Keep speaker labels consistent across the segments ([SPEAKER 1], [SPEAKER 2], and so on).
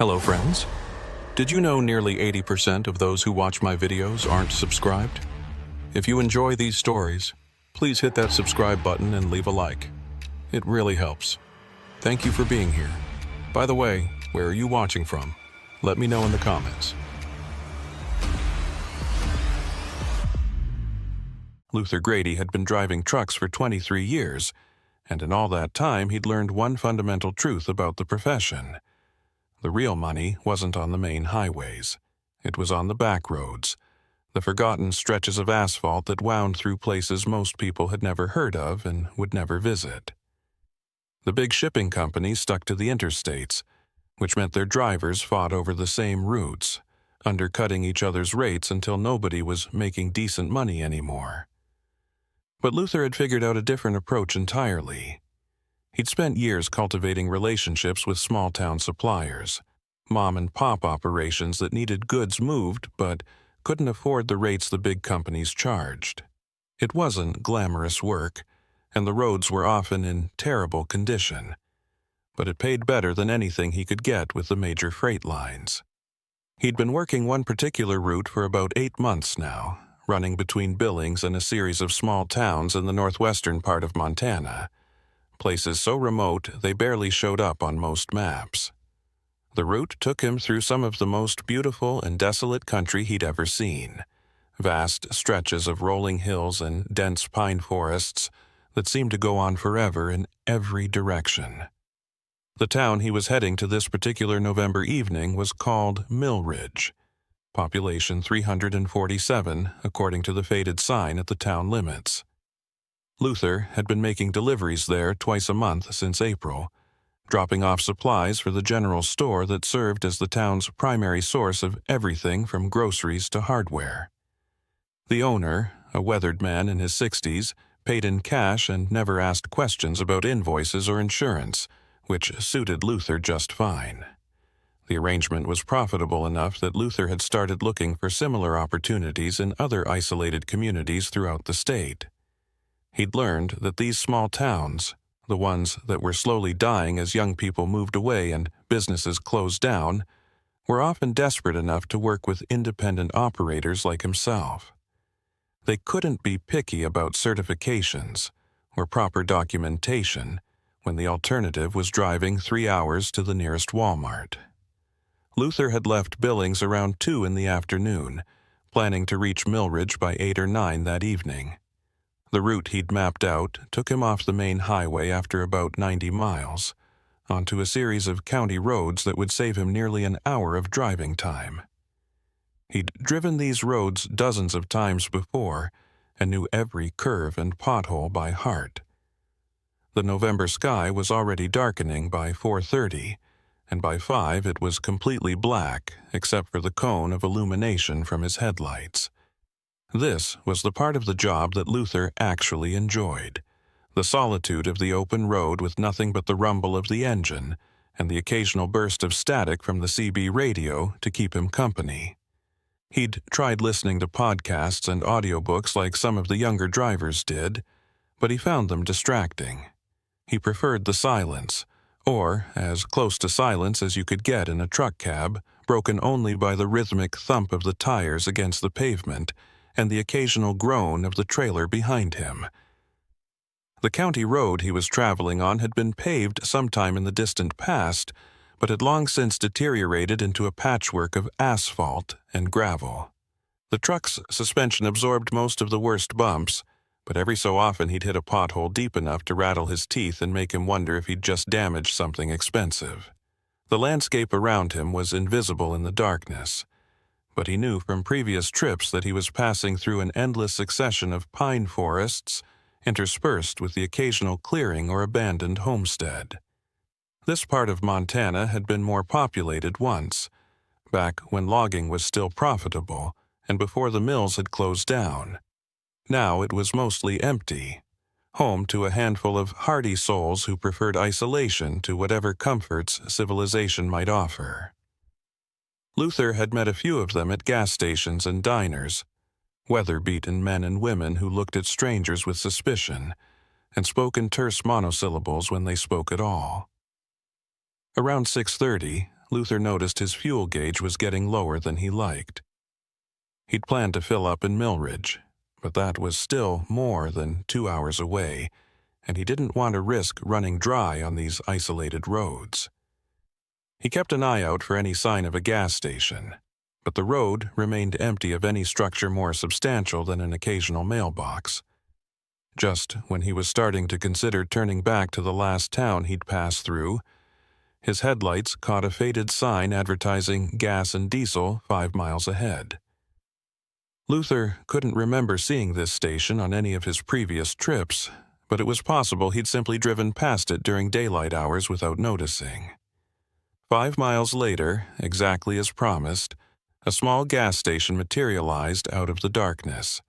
[SPEAKER 1] Hello friends. Did you know nearly 80% of those who watch my videos aren't subscribed? If you enjoy these stories, please hit that subscribe button and leave a like. It really helps. Thank you for being here. By the way, where are you watching from? Let me know in the comments. Luther Grady had been driving trucks for 23 years, and in all that time he'd learned one fundamental truth about the profession. The real money wasn't on the main highways. It was on the backroads, the forgotten stretches of asphalt that wound through places most people had never heard of and would never visit. The big shipping companies stuck to the interstates, which meant their drivers fought over the same routes, undercutting each other's rates until nobody was making decent money anymore. But Luther had figured out a different approach entirely. He'd spent years cultivating relationships with small-town suppliers, mom-and-pop operations that needed goods moved but couldn't afford the rates the big companies charged. It wasn't glamorous work, and the roads were often in terrible condition, but it paid better than anything he could get with the major freight lines. He'd been working one particular route for about 8 months now, running between Billings and a series of small towns in the northwestern part of Montana, places so remote they barely showed up on most maps. The route took him through some of the most beautiful and desolate country he'd ever seen, vast stretches of rolling hills and dense pine forests that seemed to go on forever in every direction. The town he was heading to this particular November evening was called Mill Ridge, population 347 according to the faded sign at the town limits. Luther had been making deliveries there twice a month since April, dropping off supplies for the general store that served as the town's primary source of everything from groceries to hardware. The owner, a weathered man in his 60s, paid in cash and never asked questions about invoices or insurance, which suited Luther just fine. The arrangement was profitable enough that Luther had started looking for similar opportunities in other isolated communities throughout the state. He'd learned that these small towns, the ones that were slowly dying as young people moved away and businesses closed down, were often desperate enough to work with independent operators like himself. They couldn't be picky about certifications or proper documentation when the alternative was driving 3 hours to the nearest Walmart. Luther had left Billings around 2 in the afternoon, planning to reach Mill Ridge by 8 or 9 that evening. The route he'd mapped out took him off the main highway after about 90 miles, onto a series of county roads that would save him nearly an hour of driving time. He'd driven these roads dozens of times before and knew every curve and pothole by heart. The November sky was already darkening by 4:30, and by 5 it was completely black except for the cone of illumination from his headlights. This was the part of the job that Luther actually enjoyed, the solitude of the open road with nothing but the rumble of the engine and the occasional burst of static from the CB radio to keep him company. He'd tried listening to podcasts and audiobooks like some of the younger drivers did, but he found them distracting. He preferred the silence, or as close to silence as you could get in a truck cab, broken only by the rhythmic thump of the tires against the pavement and the occasional groan of the trailer behind him. The county road he was traveling on had been paved sometime in the distant past, but had long since deteriorated into a patchwork of asphalt and gravel. The truck's suspension absorbed most of the worst bumps, but every so often he'd hit a pothole deep enough to rattle his teeth and make him wonder if he'd just damaged something expensive. The landscape around him was invisible in the darkness, but he knew from previous trips that he was passing through an endless succession of pine forests interspersed with the occasional clearing or abandoned homestead. This part of Montana had been more populated once, back when logging was still profitable and before the mills had closed down. Now it was mostly empty, home to a handful of hardy souls who preferred isolation to whatever comforts civilization might offer. Luther had met a few of them at gas stations and diners, weather-beaten men and women who looked at strangers with suspicion and spoke in terse monosyllables when they spoke at all. Around 6:30, Luther noticed his fuel gauge was getting lower than he liked. He'd planned to fill up in Millridge, but that was still more than 2 hours away, and he didn't want to risk running dry on these isolated roads. He kept an eye out for any sign of a gas station, but the road remained empty of any structure more substantial than an occasional mailbox. Just when he was starting to consider turning back to the last town he'd passed through, his headlights caught a faded sign advertising gas and diesel 5 miles ahead. Luther couldn't remember seeing this station on any of his previous trips, but it was possible he'd simply driven past it during daylight hours without noticing. 5 miles later, exactly as promised, a small gas station materialized out of the darkness.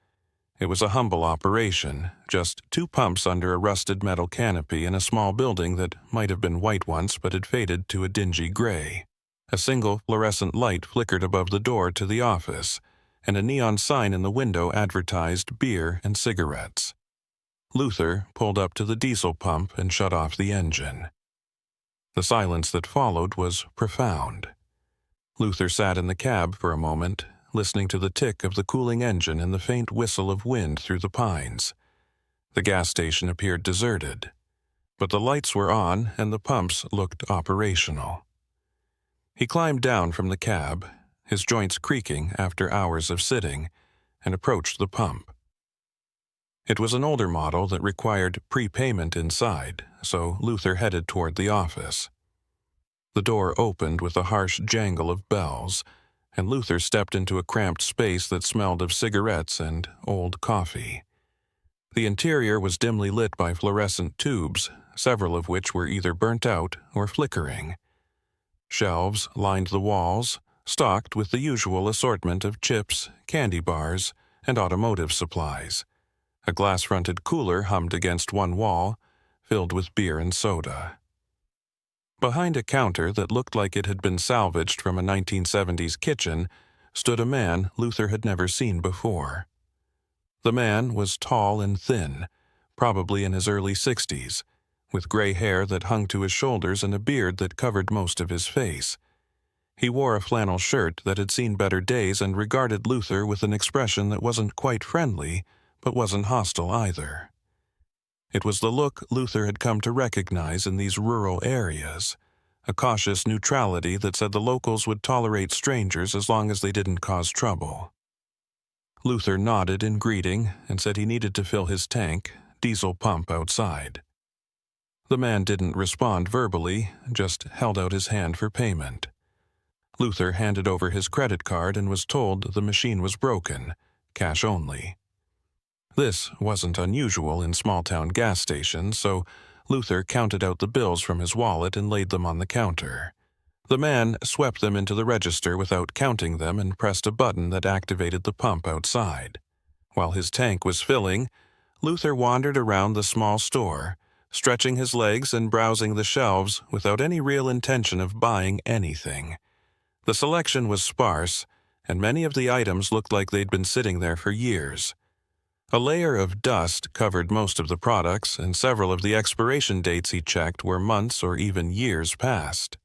[SPEAKER 1] It was a humble operation, just 2 pumps under a rusted metal canopy in a small building that might have been white once but had faded to a dingy gray. A single fluorescent light flickered above the door to the office, and a neon sign in the window advertised beer and cigarettes. Luther pulled up to the diesel pump and shut off the engine. The silence that followed was profound. Luther sat in the cab for a moment, listening to the tick of the cooling engine and the faint whistle of wind through the pines. The gas station appeared deserted, but the lights were on and the pumps looked operational. He climbed down from the cab, his joints creaking after hours of sitting, and approached the pump. It was an older model that required prepayment inside, so Luther headed toward the office. The door opened with a harsh jangle of bells, and Luther stepped into a cramped space that smelled of cigarettes and old coffee. The interior was dimly lit by fluorescent tubes, several of which were either burnt out or flickering. Shelves lined the walls, stocked with the usual assortment of chips, candy bars, and automotive supplies. A glass-fronted cooler hummed against one wall, filled with beer and soda. Behind a counter that looked like it had been salvaged from a 1970s kitchen stood a man Luther had never seen before. The man was tall and thin, probably in his early 60s, with gray hair that hung to his shoulders and a beard that covered most of his face. He wore a flannel shirt that had seen better days and regarded Luther with an expression that wasn't quite friendly, but wasn't hostile either. It was the look Luther had come to recognize in these rural areas, a cautious neutrality that said the locals would tolerate strangers as long as they didn't cause trouble. Luther nodded in greeting and said he needed to fill his tank, diesel pump outside. The man didn't respond verbally, just held out his hand for payment. Luther handed over his credit card and was told the machine was broken, cash only. This wasn't unusual in small-town gas stations, so Luther counted out the bills from his wallet and laid them on the counter. The man swept them into the register without counting them and pressed a button that activated the pump outside. While his tank was filling, Luther wandered around the small store, stretching his legs and browsing the shelves without any real intention of buying anything. The selection was sparse, and many of the items looked like they'd been sitting there for years. A layer of dust covered most of the products, and several of the expiration dates he checked were months or even years past.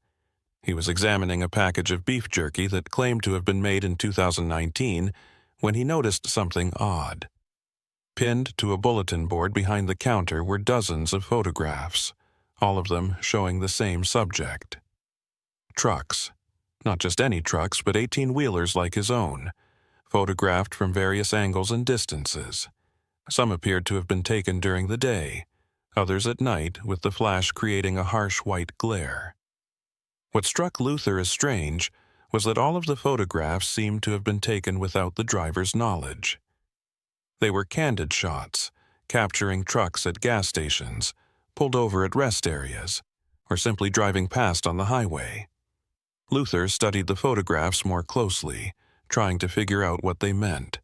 [SPEAKER 1] He was examining a package of beef jerky that claimed to have been made in 2019 when he noticed something odd. Pinned to a bulletin board behind the counter were dozens of photographs, all of them showing the same subject. Trucks. Not just any trucks, but 18-wheelers like his own, photographed from various angles and distances. Some appeared to have been taken during the day, others at night, with the flash creating a harsh white glare. What struck Luther as strange was that all of the photographs seemed to have been taken without the driver's knowledge. They were candid shots, capturing trucks at gas stations, pulled over at rest areas, or simply driving past on the highway. Luther studied the photographs more closely, trying to figure out what they meant.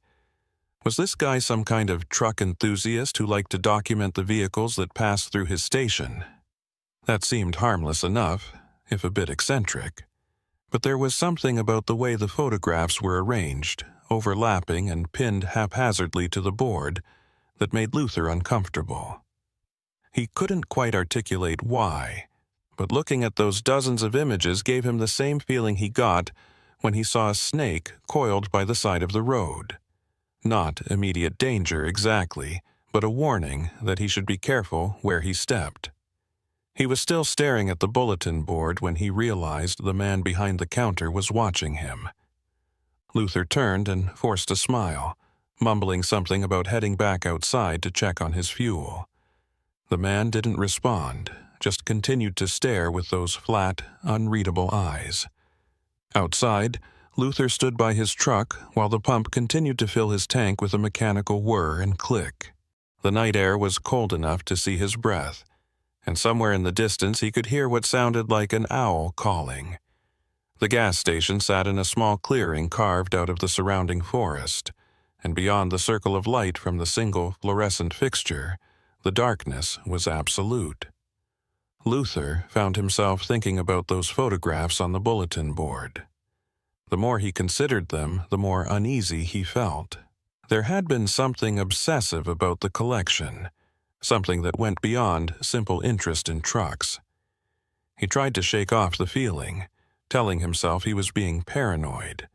[SPEAKER 1] Was this guy some kind of truck enthusiast who liked to document the vehicles that passed through his station? That seemed harmless enough, if a bit eccentric. But there was something about the way the photographs were arranged, overlapping and pinned haphazardly to the board, that made Luther uncomfortable. He couldn't quite articulate why, but looking at those dozens of images gave him the same feeling he got when he saw a snake coiled by the side of the road. Not immediate danger exactly, but a warning that he should be careful where he stepped. He was still staring at the bulletin board when he realized the man behind the counter was watching him. Luther turned and forced a smile, mumbling something about heading back outside to check on his fuel. The man didn't respond, just continued to stare with those flat, unreadable eyes. Outside, Luther stood by his truck while the pump continued to fill his tank with a mechanical whir and click. The night air was cold enough to see his breath, and somewhere in the distance he could hear what sounded like an owl calling. The gas station sat in a small clearing carved out of the surrounding forest, and beyond the circle of light from the single fluorescent fixture, the darkness was absolute. Luther found himself thinking about those photographs on the bulletin board. The more he considered them, the more uneasy he felt. There had been something obsessive about the collection, something that went beyond simple interest in trucks. He tried to shake off the feeling, telling himself he was being paranoid.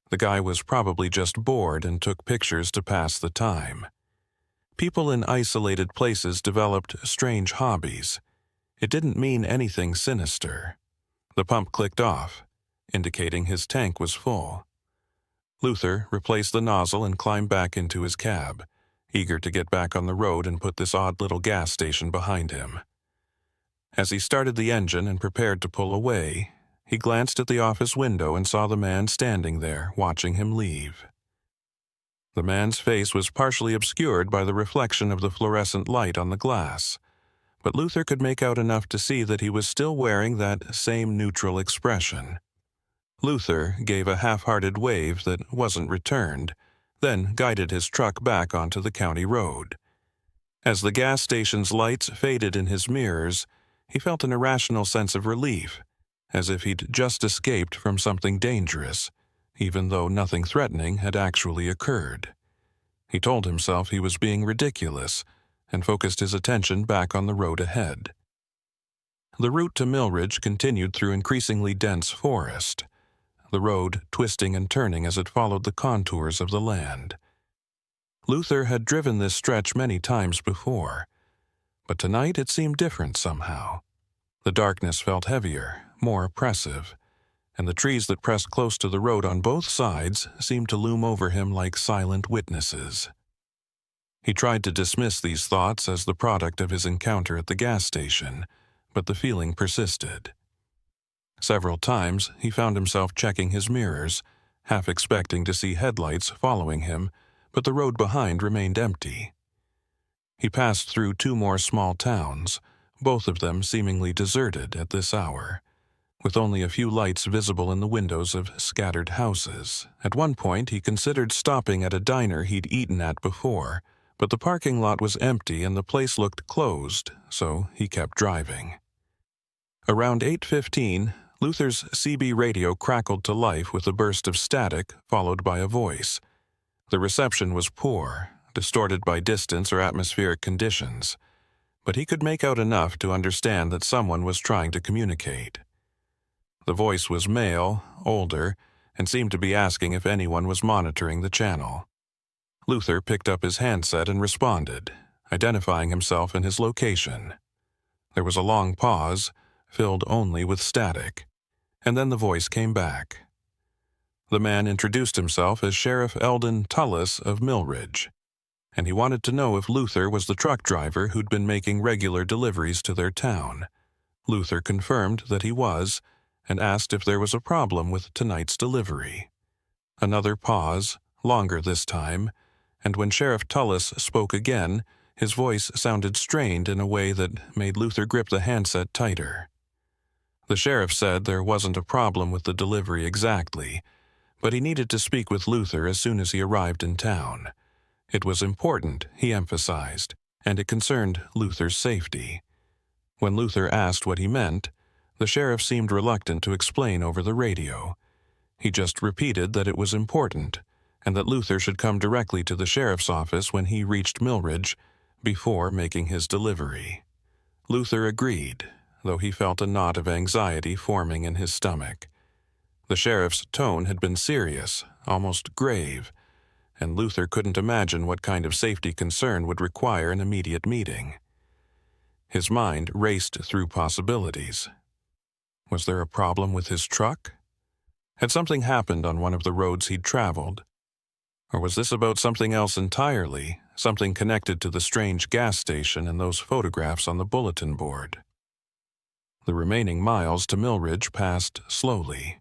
[SPEAKER 1] The guy was probably just bored and took pictures to pass the time. People in isolated places developed strange hobbies. It didn't mean anything sinister. The pump clicked off, indicating his tank was full. Luther replaced the nozzle and climbed back into his cab, eager to get back on the road and put this odd little gas station behind him. As he started the engine and prepared to pull away, he glanced at the office window and saw the man standing there, watching him leave. The man's face was partially obscured by the reflection of the fluorescent light on the glass, but Luther could make out enough to see that he was still wearing that same neutral expression. Luther gave a half-hearted wave that wasn't returned, then guided his truck back onto the county road. As the gas station's lights faded in his mirrors, he felt an irrational sense of relief, as if he'd just escaped from something dangerous, even though nothing threatening had actually occurred. He told himself he was being ridiculous and focused his attention back on the road ahead. The route to Millridge continued through increasingly dense forest, the road twisting and turning as it followed the contours of the land. Luther had driven this stretch many times before, but tonight it seemed different somehow. The darkness felt heavier, more oppressive, and the trees that pressed close to the road on both sides seemed to loom over him like silent witnesses. He tried to dismiss these thoughts as the product of his encounter at the gas station, but the feeling persisted. Several times he found himself checking his mirrors, half expecting to see headlights following him, but the road behind remained empty. He passed through 2 more small towns, both of them seemingly deserted at this hour, with only a few lights visible in the windows of scattered houses. At one point he considered stopping at a diner he'd eaten at before, but the parking lot was empty and the place looked closed, so he kept driving. Around 8:15, Luther's CB radio crackled to life with a burst of static followed by a voice. The reception was poor, distorted by distance or atmospheric conditions, but he could make out enough to understand that someone was trying to communicate. The voice was male, older, and seemed to be asking if anyone was monitoring the channel. Luther picked up his handset and responded, identifying himself and his location. There was a long pause, filled only with static, and then the voice came back. The man introduced himself as Sheriff Eldon Tullis of Millridge, and he wanted to know if Luther was the truck driver who'd been making regular deliveries to their town. Luther confirmed that he was, and asked if there was a problem with tonight's delivery. Another pause, longer this time, and when Sheriff Tullis spoke again, his voice sounded strained in a way that made Luther grip the handset tighter. The sheriff said there wasn't a problem with the delivery exactly, but he needed to speak with Luther as soon as he arrived in town. It was important, he emphasized, and it concerned Luther's safety. When Luther asked what he meant, the sheriff seemed reluctant to explain over the radio. He just repeated that it was important, and that Luther should come directly to the sheriff's office when he reached Millridge before making his delivery. Luther agreed, though he felt a knot of anxiety forming in his stomach. The sheriff's tone had been serious, almost grave, and Luther couldn't imagine what kind of safety concern would require an immediate meeting. His mind raced through possibilities. Was there a problem with his truck? Had something happened on one of the roads he'd traveled? Or was this about something else entirely, something connected to the strange gas station and those photographs on the bulletin board? The remaining miles to Millridge passed slowly,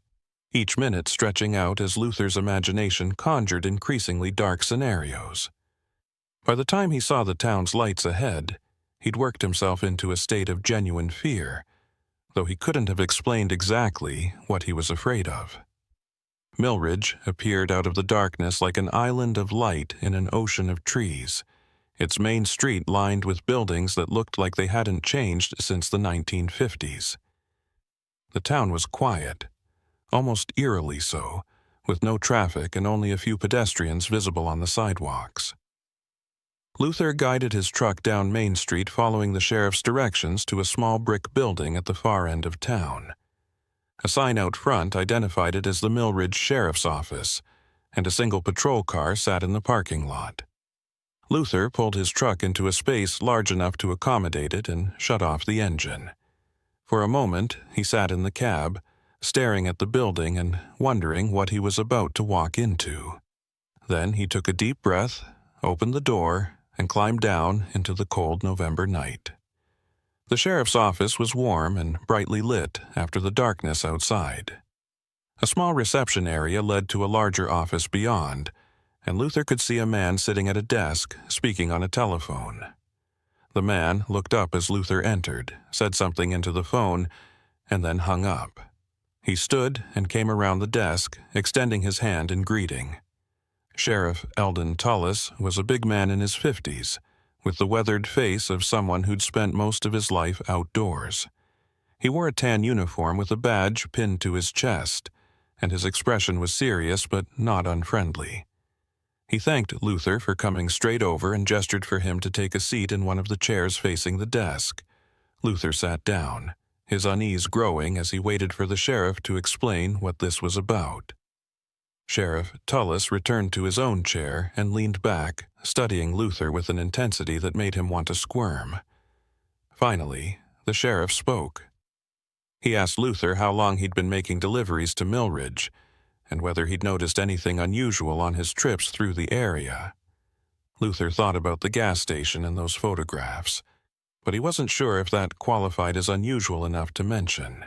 [SPEAKER 1] each minute stretching out as Luther's imagination conjured increasingly dark scenarios. By the time he saw the town's lights ahead, he'd worked himself into a state of genuine fear, though he couldn't have explained exactly what he was afraid of. Millridge appeared out of the darkness like an island of light in an ocean of trees, its main street lined with buildings that looked like they hadn't changed since the 1950s. The town was quiet, almost eerily so, with no traffic and only a few pedestrians visible on the sidewalks. Luther guided his truck down Main Street following the sheriff's directions to a small brick building at the far end of town. A sign out front identified it as the Millridge Sheriff's Office, and a single patrol car sat in the parking lot. Luther pulled his truck into a space large enough to accommodate it and shut off the engine. For a moment, he sat in the cab, staring at the building and wondering what he was about to walk into. Then he took a deep breath, opened the door, and climbed down into the cold November night. The sheriff's office was warm and brightly lit after the darkness outside. A small reception area led to a larger office beyond, and Luther could see a man sitting at a desk, speaking on a telephone. The man looked up as Luther entered, said something into the phone, and then hung up. He stood and came around the desk, extending his hand in greeting. Sheriff Eldon Tullis was a big man in his 50s, with the weathered face of someone who'd spent most of his life outdoors. He wore a tan uniform with a badge pinned to his chest, and his expression was serious but not unfriendly. He thanked Luther for coming straight over and gestured for him to take a seat in one of the chairs facing the desk. Luther sat down, his unease growing as he waited for the sheriff to explain what this was about. Sheriff Tullis returned to his own chair and leaned back, studying Luther with an intensity that made him want to squirm. Finally, the sheriff spoke. He asked Luther how long he'd been making deliveries to Millridge, and whether he'd noticed anything unusual on his trips through the area. Luther thought about the gas station and those photographs, but he wasn't sure if that qualified as unusual enough to mention.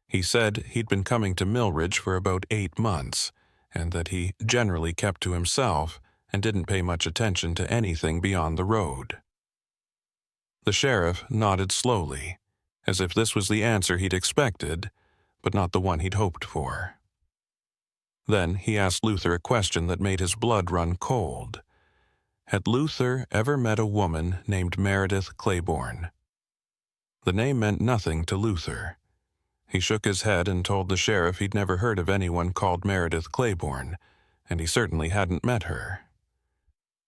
[SPEAKER 1] He said he'd been coming to Millridge for about 8 months, and that he generally kept to himself and didn't pay much attention to anything beyond the road. The sheriff nodded slowly, as if this was the answer he'd expected, but not the one he'd hoped for. Then he asked Luther a question that made his blood run cold. Had Luther ever met a woman named Meredith Claiborne? The name meant nothing to Luther. He shook his head and told the sheriff he'd never heard of anyone called Meredith Claiborne, and he certainly hadn't met her.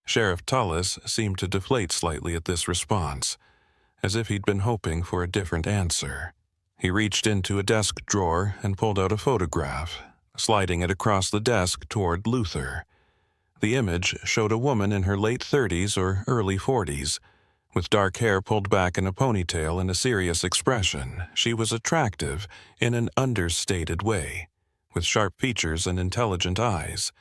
[SPEAKER 1] Sheriff Tullis seemed to deflate slightly at this response, as if he'd been hoping for a different answer. He reached into a desk drawer and pulled out a photograph, sliding it across the desk toward Luther. The image showed a woman in her late 30s or early 40s, with dark hair pulled back in a ponytail and a serious expression. She was attractive in an understated way, with sharp features and intelligent eyes.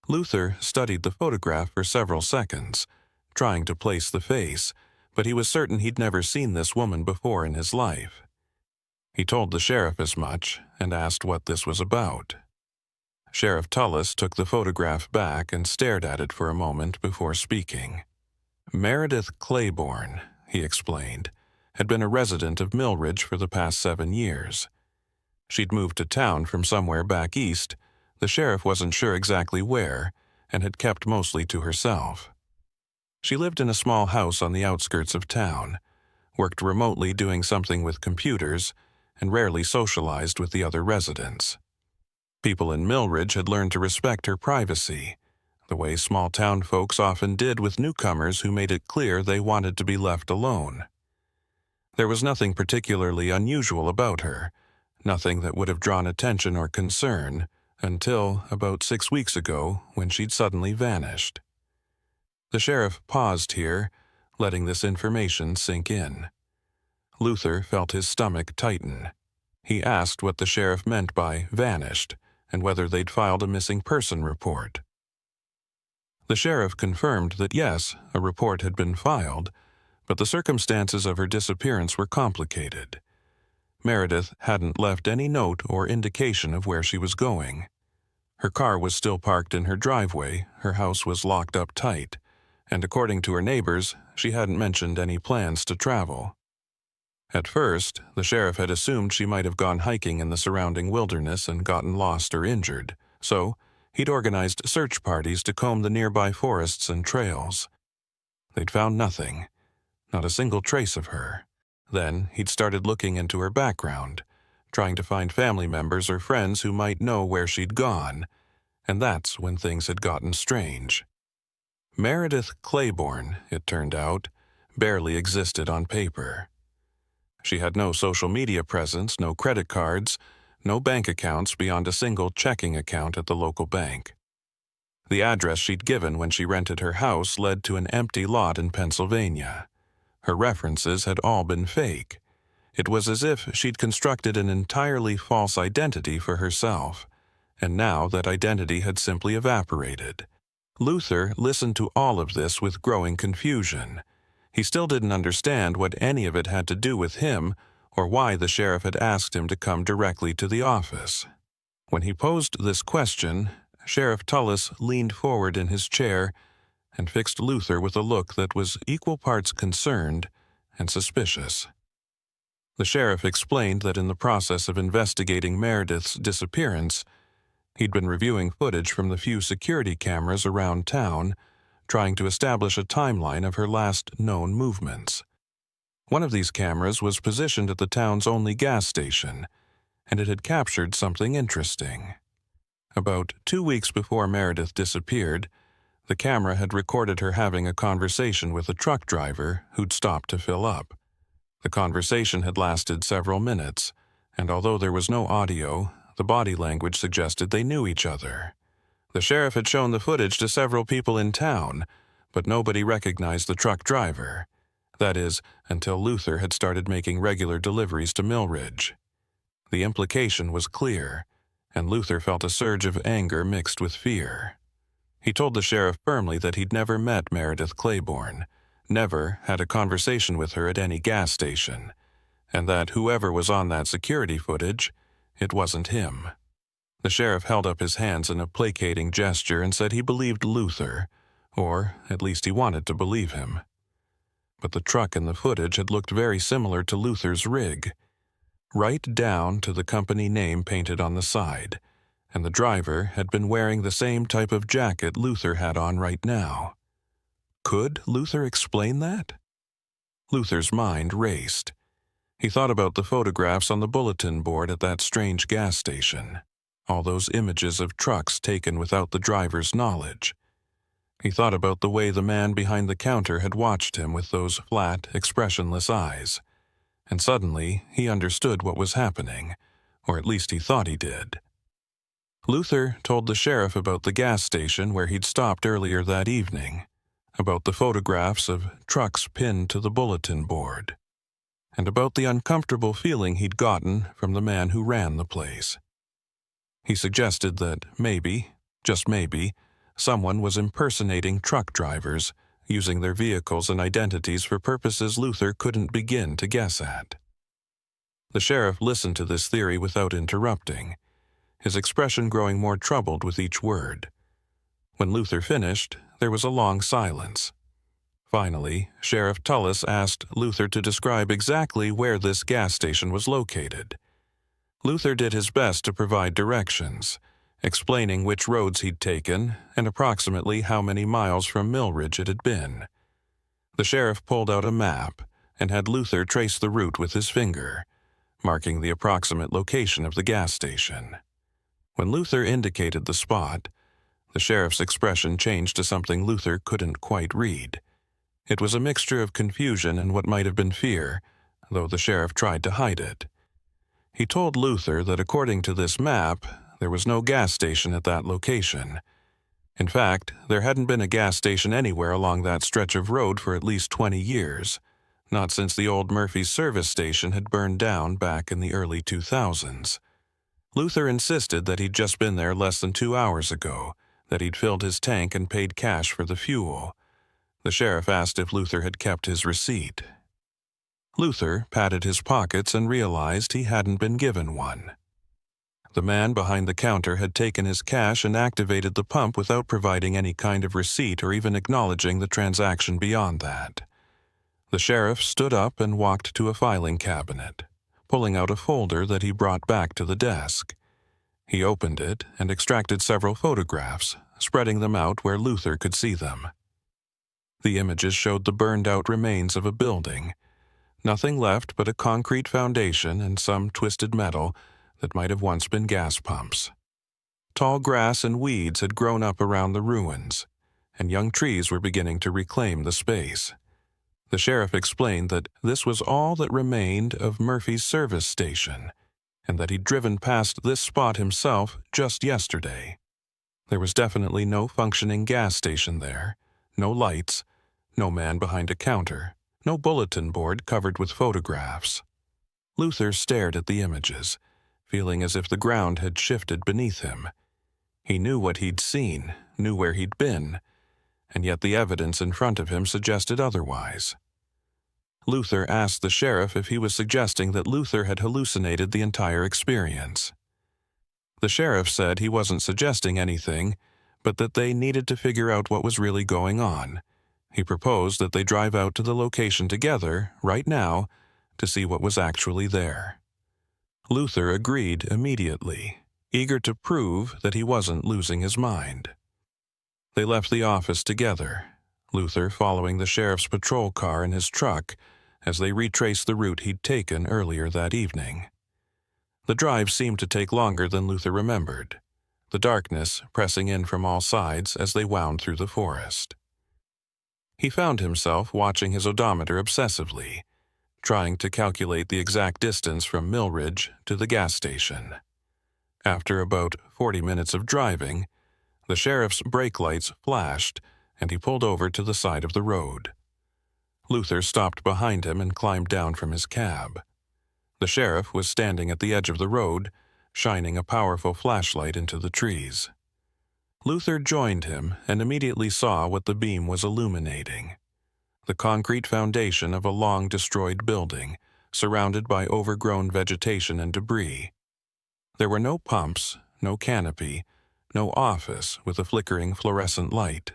[SPEAKER 1] Luther studied the photograph for several seconds, trying to place the face, but he was certain he'd never seen this woman before in his life. He told the sheriff as much and asked what this was about. Sheriff Tullis took the photograph back and stared at it for a moment before speaking. Meredith Claiborne, he explained, had been a resident of Millridge for the past 7 years. She'd moved to town from somewhere back east. The sheriff wasn't sure exactly where, and had kept mostly to herself. She lived in a small house on the outskirts of town, worked remotely doing something with computers, and rarely socialized with the other residents. People in Millridge had learned to respect her privacy, the way small-town folks often did with newcomers who made it clear they wanted to be left alone. There was nothing particularly unusual about her, nothing that would have drawn attention or concern, until about 6 weeks ago when she'd suddenly vanished. The sheriff paused here, letting this information sink in. Luther felt his stomach tighten. He asked what the sheriff meant by vanished, and whether they'd filed a missing person report. The sheriff confirmed that yes, a report had been filed, but the circumstances of her disappearance were complicated. Meredith hadn't left any note or indication of where she was going. Her car was still parked in her driveway, her house was locked up tight, and according to her neighbors, she hadn't mentioned any plans to travel. At first, the sheriff had assumed she might have gone hiking in the surrounding wilderness and gotten lost or injured, so he'd organized search parties to comb the nearby forests and trails. They'd found nothing, not a single trace of her. Then he'd started looking into her background, trying to find family members or friends who might know where she'd gone, and that's when things had gotten strange. Meredith Claiborne, it turned out, barely existed on paper. She had no social media presence, no credit cards, no bank accounts beyond a single checking account at the local bank. The address she'd given when she rented her house led to an empty lot in Pennsylvania. Her references had all been fake. It was as if she'd constructed an entirely false identity for herself, and now that identity had simply evaporated. Luther listened to all of this with growing confusion. He still didn't understand what any of it had to do with him or why the sheriff had asked him to come directly to the office. When he posed this question, Sheriff Tullis leaned forward in his chair and fixed Luther with a look that was equal parts concerned and suspicious. The sheriff explained that in the process of investigating Meredith's disappearance, he'd been reviewing footage from the few security cameras around town, trying to establish a timeline of her last known movements. One of these cameras was positioned at the town's only gas station, and it had captured something interesting. About 2 weeks before Meredith disappeared, the camera had recorded her having a conversation with a truck driver who'd stopped to fill up. The conversation had lasted several minutes, and although there was no audio, the body language suggested they knew each other. The sheriff had shown the footage to several people in town, but nobody recognized the truck driver. That is, until Luther had started making regular deliveries to Millridge. The implication was clear, and Luther felt a surge of anger mixed with fear. He told the sheriff firmly that he'd never met Meredith Claiborne, never had a conversation with her at any gas station, and that whoever was on that security footage, it wasn't him. The sheriff held up his hands in a placating gesture and said he believed Luther, or at least he wanted to believe him. But the truck in the footage had looked very similar to Luther's rig, right down to the company name painted on the side, and the driver had been wearing the same type of jacket Luther had on right now. Could Luther explain that? Luther's mind raced. He thought about the photographs on the bulletin board at that strange gas station, all those images of trucks taken without the driver's knowledge. He thought about the way the man behind the counter had watched him with those flat, expressionless eyes, and suddenly he understood what was happening, or at least he thought he did. Luther told the sheriff about the gas station where he'd stopped earlier that evening, about the photographs of trucks pinned to the bulletin board, and about the uncomfortable feeling he'd gotten from the man who ran the place. He suggested that maybe, just maybe, someone was impersonating truck drivers, using their vehicles and identities for purposes Luther couldn't begin to guess at. The sheriff listened to this theory without interrupting, his expression growing more troubled with each word. When Luther finished, there was a long silence. Finally, Sheriff Tullis asked Luther to describe exactly where this gas station was located. Luther did his best to provide directions, explaining which roads he'd taken and approximately how many miles from Millridge it had been. The sheriff pulled out a map and had Luther trace the route with his finger, marking the approximate location of the gas station. When Luther indicated the spot, the sheriff's expression changed to something Luther couldn't quite read. It was a mixture of confusion and what might have been fear, though the sheriff tried to hide it. He told Luther that according to this map, there was no gas station at that location. In fact, there hadn't been a gas station anywhere along that stretch of road for at least 20 years, not since the old Murphy's service station had burned down back in the early 2000s. Luther insisted that he'd just been there less than 2 hours ago, that he'd filled his tank and paid cash for the fuel. The sheriff asked if Luther had kept his receipt. Luther patted his pockets and realized he hadn't been given one. The man behind the counter had taken his cash and activated the pump without providing any kind of receipt or even acknowledging the transaction beyond that. The sheriff stood up and walked to a filing cabinet, pulling out a folder that he brought back to the desk. He opened it and extracted several photographs, spreading them out where Luther could see them. The images showed the burned-out remains of a building. Nothing left but a concrete foundation and some twisted metal that might have once been gas pumps. Tall grass and weeds had grown up around the ruins, and young trees were beginning to reclaim the space. The sheriff explained that this was all that remained of Murphy's service station, and that he'd driven past this spot himself just yesterday. There was definitely no functioning gas station there, no lights, no man behind a counter, no bulletin board covered with photographs. Luther stared at the images, feeling as if the ground had shifted beneath him. He knew what he'd seen, knew where he'd been, and yet the evidence in front of him suggested otherwise. Luther asked the sheriff if he was suggesting that Luther had hallucinated the entire experience. The sheriff said he wasn't suggesting anything, but that they needed to figure out what was really going on. He proposed that they drive out to the location together, right now, to see what was actually there. Luther agreed immediately, eager to prove that he wasn't losing his mind. They left the office together, Luther following the sheriff's patrol car in his truck as they retraced the route he'd taken earlier that evening. The drive seemed to take longer than Luther remembered, the darkness pressing in from all sides as they wound through the forest. He found himself watching his odometer obsessively, trying to calculate the exact distance from Millridge to the gas station. After about 40 minutes of driving, the sheriff's brake lights flashed and he pulled over to the side of the road. Luther stopped behind him and climbed down from his cab. The sheriff was standing at the edge of the road, shining a powerful flashlight into the trees. Luther joined him and immediately saw what the beam was illuminating: the concrete foundation of a long-destroyed building, surrounded by overgrown vegetation and debris. There were no pumps, no canopy, no office with a flickering fluorescent light.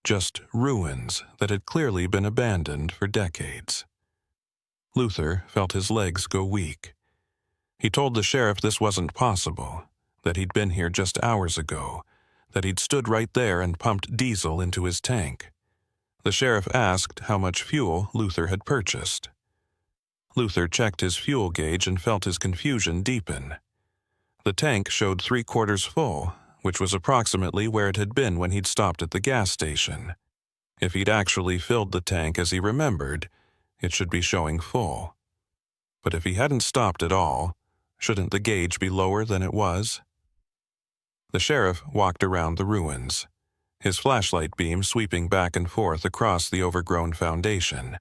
[SPEAKER 1] Just ruins that had clearly been abandoned for decades. Luther felt his legs go weak. He told the sheriff this wasn't possible, that he'd been here just hours ago, that he'd stood right there and pumped diesel into his tank. The sheriff asked how much fuel Luther had purchased. Luther checked his fuel gauge and felt his confusion deepen. The tank showed 3/4 full, which was approximately where it had been when he'd stopped at the gas station. If he'd actually filled the tank as he remembered, it should be showing full. But if he hadn't stopped at all, shouldn't the gauge be lower than it was? The sheriff walked around the ruins, his flashlight beam sweeping back and forth across the overgrown foundation.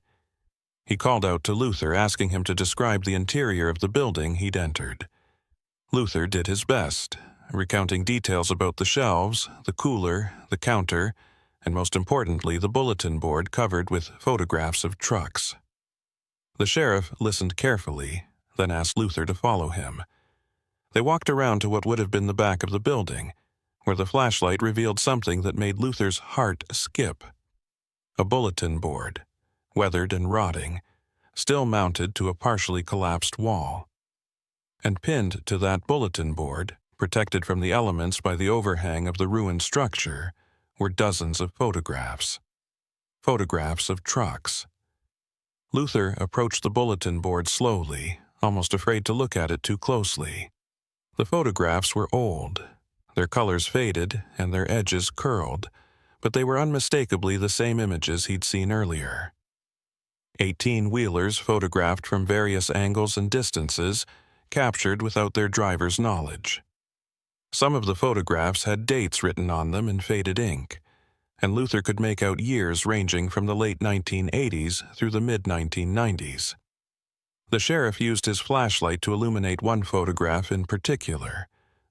[SPEAKER 1] He called out to Luther, asking him to describe the interior of the building he'd entered. Luther did his best, recounting details about the shelves, the cooler, the counter, and most importantly, the bulletin board covered with photographs of trucks. The sheriff listened carefully, then asked Luther to follow him. They walked around to what would have been the back of the building, where the flashlight revealed something that made Luther's heart skip. A bulletin board, weathered and rotting, still mounted to a partially collapsed wall. And pinned to that bulletin board, protected from the elements by the overhang of the ruined structure, were dozens of photographs. Photographs of trucks. Luther approached the bulletin board slowly, almost afraid to look at it too closely. The photographs were old, their colors faded and their edges curled, but they were unmistakably the same images he'd seen earlier. 18-wheelers photographed from various angles and distances, captured without their driver's knowledge. Some of the photographs had dates written on them in faded ink, and Luther could make out years ranging from the late 1980s through the mid-1990s. The sheriff used his flashlight to illuminate one photograph in particular,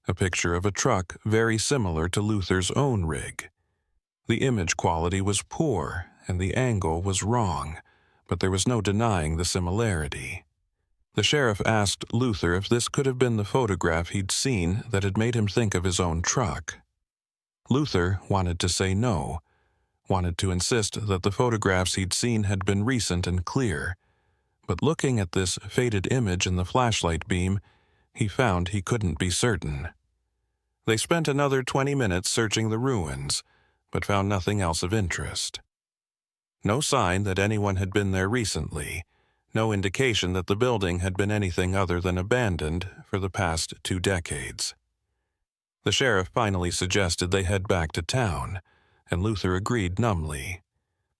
[SPEAKER 1] a picture of a truck very similar to Luther's own rig. The image quality was poor and the angle was wrong, but there was no denying the similarity. The sheriff asked Luther if this could have been the photograph he'd seen that had made him think of his own truck. Luther wanted to say no, wanted to insist that the photographs he'd seen had been recent and clear, but looking at this faded image in the flashlight beam, he found he couldn't be certain. They spent another 20 minutes searching the ruins, but found nothing else of interest. No sign that anyone had been there recently, no indication that the building had been anything other than abandoned for the past 2 decades. The sheriff finally suggested they head back to town, and Luther agreed numbly.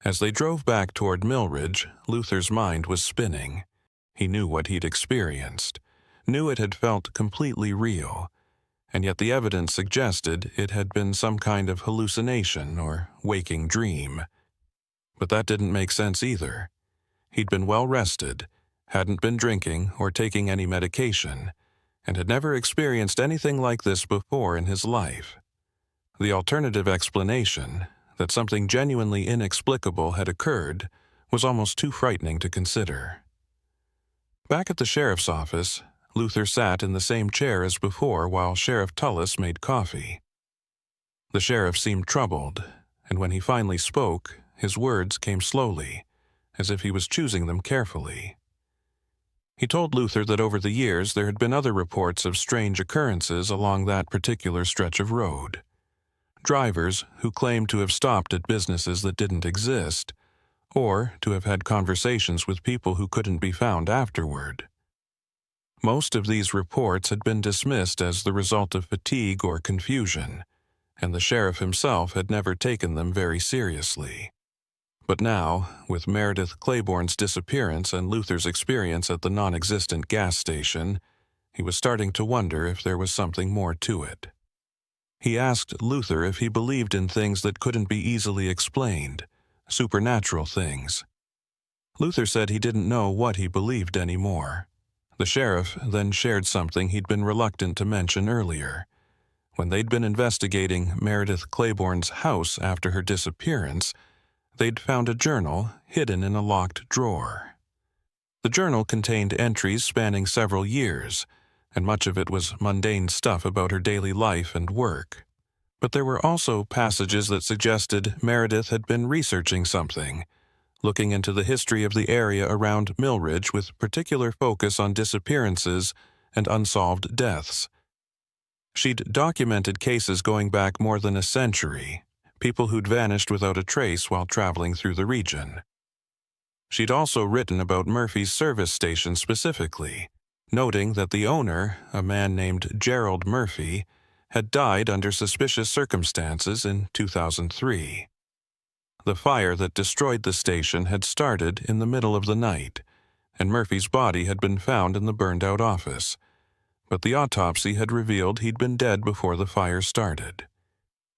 [SPEAKER 1] As they drove back toward Millridge, Luther's mind was spinning. He knew what he'd experienced, knew it had felt completely real, and yet the evidence suggested it had been some kind of hallucination or waking dream. But that didn't make sense either. He'd been well rested, hadn't been drinking or taking any medication, and had never experienced anything like this before in his life. The alternative explanation, that something genuinely inexplicable had occurred, was almost too frightening to consider. Back at the sheriff's office, Luther sat in the same chair as before while Sheriff Tullis made coffee. The sheriff seemed troubled, and when he finally spoke, his words came slowly, as if he was choosing them carefully. He told Luther that over the years there had been other reports of strange occurrences along that particular stretch of road. Drivers who claimed to have stopped at businesses that didn't exist, or to have had conversations with people who couldn't be found afterward. Most of these reports had been dismissed as the result of fatigue or confusion, and the sheriff himself had never taken them very seriously. But now, with Meredith Claiborne's disappearance and Luther's experience at the non-existent gas station, he was starting to wonder if there was something more to it. He asked Luther if he believed in things that couldn't be easily explained, supernatural things. Luther said he didn't know what he believed anymore. The sheriff then shared something he'd been reluctant to mention earlier. When they'd been investigating Meredith Claiborne's house after her disappearance, they'd found a journal hidden in a locked drawer. The journal contained entries spanning several years, and much of it was mundane stuff about her daily life and work. But there were also passages that suggested Meredith had been researching something, looking into the history of the area around Millridge with particular focus on disappearances and unsolved deaths. She'd documented cases going back more than a century, people who'd vanished without a trace while traveling through the region. She'd also written about Murphy's service station specifically, noting that the owner, a man named Gerald Murphy, had died under suspicious circumstances in 2003. The fire that destroyed the station had started in the middle of the night, and Murphy's body had been found in the burned-out office, but the autopsy had revealed he'd been dead before the fire started.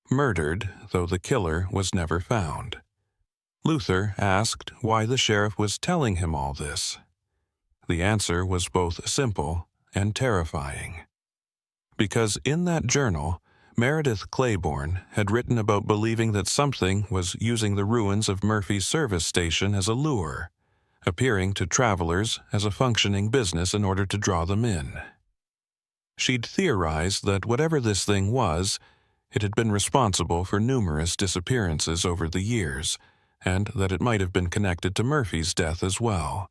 [SPEAKER 1] Murdered, though the killer was never found. Luther asked why the sheriff was telling him all this. The answer was both simple and terrifying. Because in that journal, Meredith Claiborne had written about believing that something was using the ruins of Murphy's service station as a lure, appearing to travelers as a functioning business in order to draw them in. She'd theorized that whatever this thing was, it had been responsible for numerous disappearances over the years, and that it might have been connected to Murphy's death as well.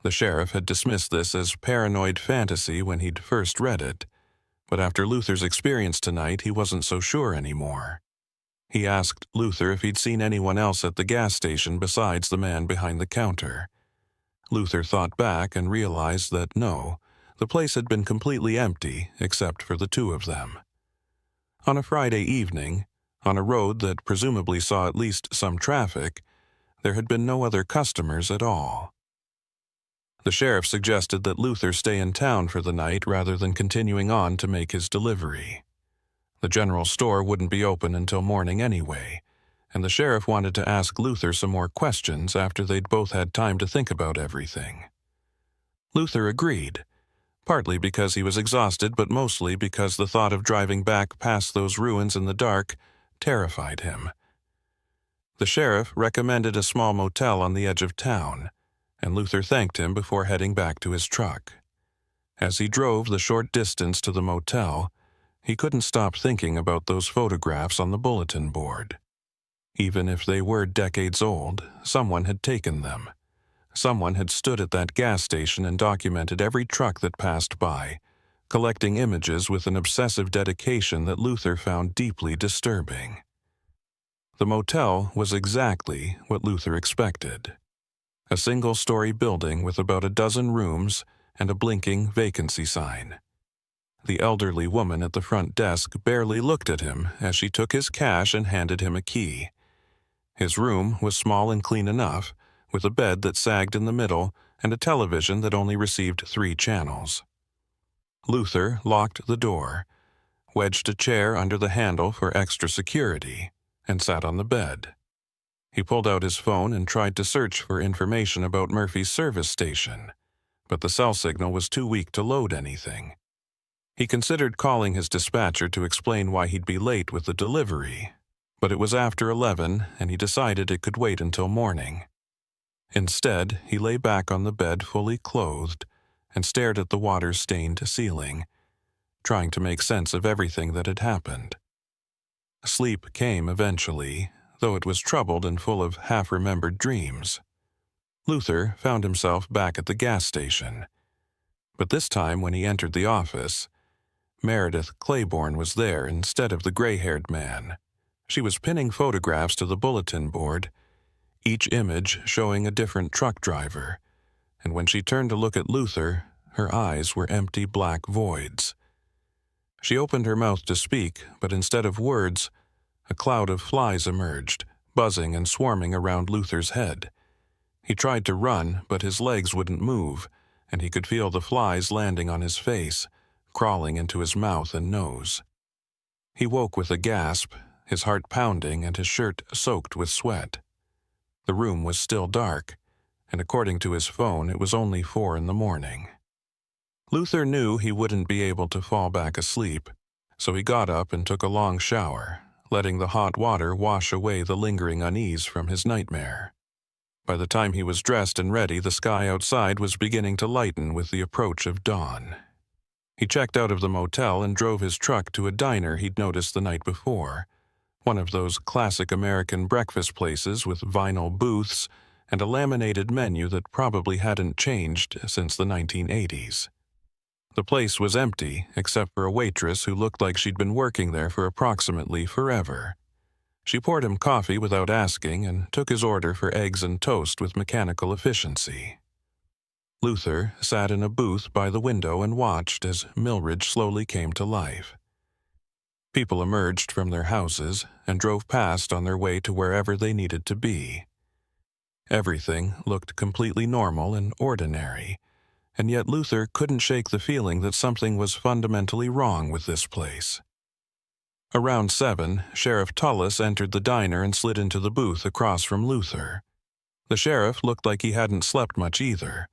[SPEAKER 1] The sheriff had dismissed this as paranoid fantasy when he'd first read it, but after Luther's experience tonight, he wasn't so sure anymore. He asked Luther if he'd seen anyone else at the gas station besides the man behind the counter. Luther thought back and realized that no, the place had been completely empty except for the two of them. On a Friday evening, on a road that presumably saw at least some traffic, there had been no other customers at all. The sheriff suggested that Luther stay in town for the night rather than continuing on to make his delivery. The general store wouldn't be open until morning anyway, and the sheriff wanted to ask Luther some more questions after they'd both had time to think about everything. Luther agreed, partly because he was exhausted, but mostly because the thought of driving back past those ruins in the dark terrified him. The sheriff recommended a small motel on the edge of town, and Luther thanked him before heading back to his truck. As he drove the short distance to the motel, he couldn't stop thinking about those photographs on the bulletin board. Even if they were decades old, someone had taken them. Someone had stood at that gas station and documented every truck that passed by, collecting images with an obsessive dedication that Luther found deeply disturbing. The motel was exactly what Luther expected. A single-story building with about a dozen rooms and a blinking vacancy sign. The elderly woman at the front desk barely looked at him as she took his cash and handed him a key. His room was small and clean enough, with a bed that sagged in the middle and a television that only received 3 channels. Luther locked the door, wedged a chair under the handle for extra security, and sat on the bed. He pulled out his phone and tried to search for information about Murphy's service station, but the cell signal was too weak to load anything. He considered calling his dispatcher to explain why he'd be late with the delivery, but it was after 11 and he decided it could wait until morning. Instead, he lay back on the bed fully clothed and stared at the water-stained ceiling, trying to make sense of everything that had happened. Sleep came eventually, though it was troubled and full of half-remembered dreams. Luther found himself back at the gas station. But this time when he entered the office, Meredith Claiborne was there instead of the gray-haired man. She was pinning photographs to the bulletin board, each image showing a different truck driver, and when she turned to look at Luther, her eyes were empty black voids. She opened her mouth to speak, but instead of words, a cloud of flies emerged, buzzing and swarming around Luther's head. He tried to run, but his legs wouldn't move, and he could feel the flies landing on his face, crawling into his mouth and nose. He woke with a gasp, his heart pounding and his shirt soaked with sweat. The room was still dark, and according to his phone, it was only 4 a.m. Luther knew he wouldn't be able to fall back asleep, so he got up and took a long shower, letting the hot water wash away the lingering unease from his nightmare. By the time he was dressed and ready, the sky outside was beginning to lighten with the approach of dawn. He checked out of the motel and drove his truck to a diner he'd noticed the night before, one of those classic American breakfast places with vinyl booths and a laminated menu that probably hadn't changed since the 1980s. The place was empty, except for a waitress who looked like she'd been working there for approximately forever. She poured him coffee without asking and took his order for eggs and toast with mechanical efficiency. Luther sat in a booth by the window and watched as Millridge slowly came to life. People emerged from their houses and drove past on their way to wherever they needed to be. Everything looked completely normal and ordinary, and yet Luther couldn't shake the feeling that something was fundamentally wrong with this place. Around 7, Sheriff Tullis entered the diner and slid into the booth across from Luther. The sheriff looked like he hadn't slept much either,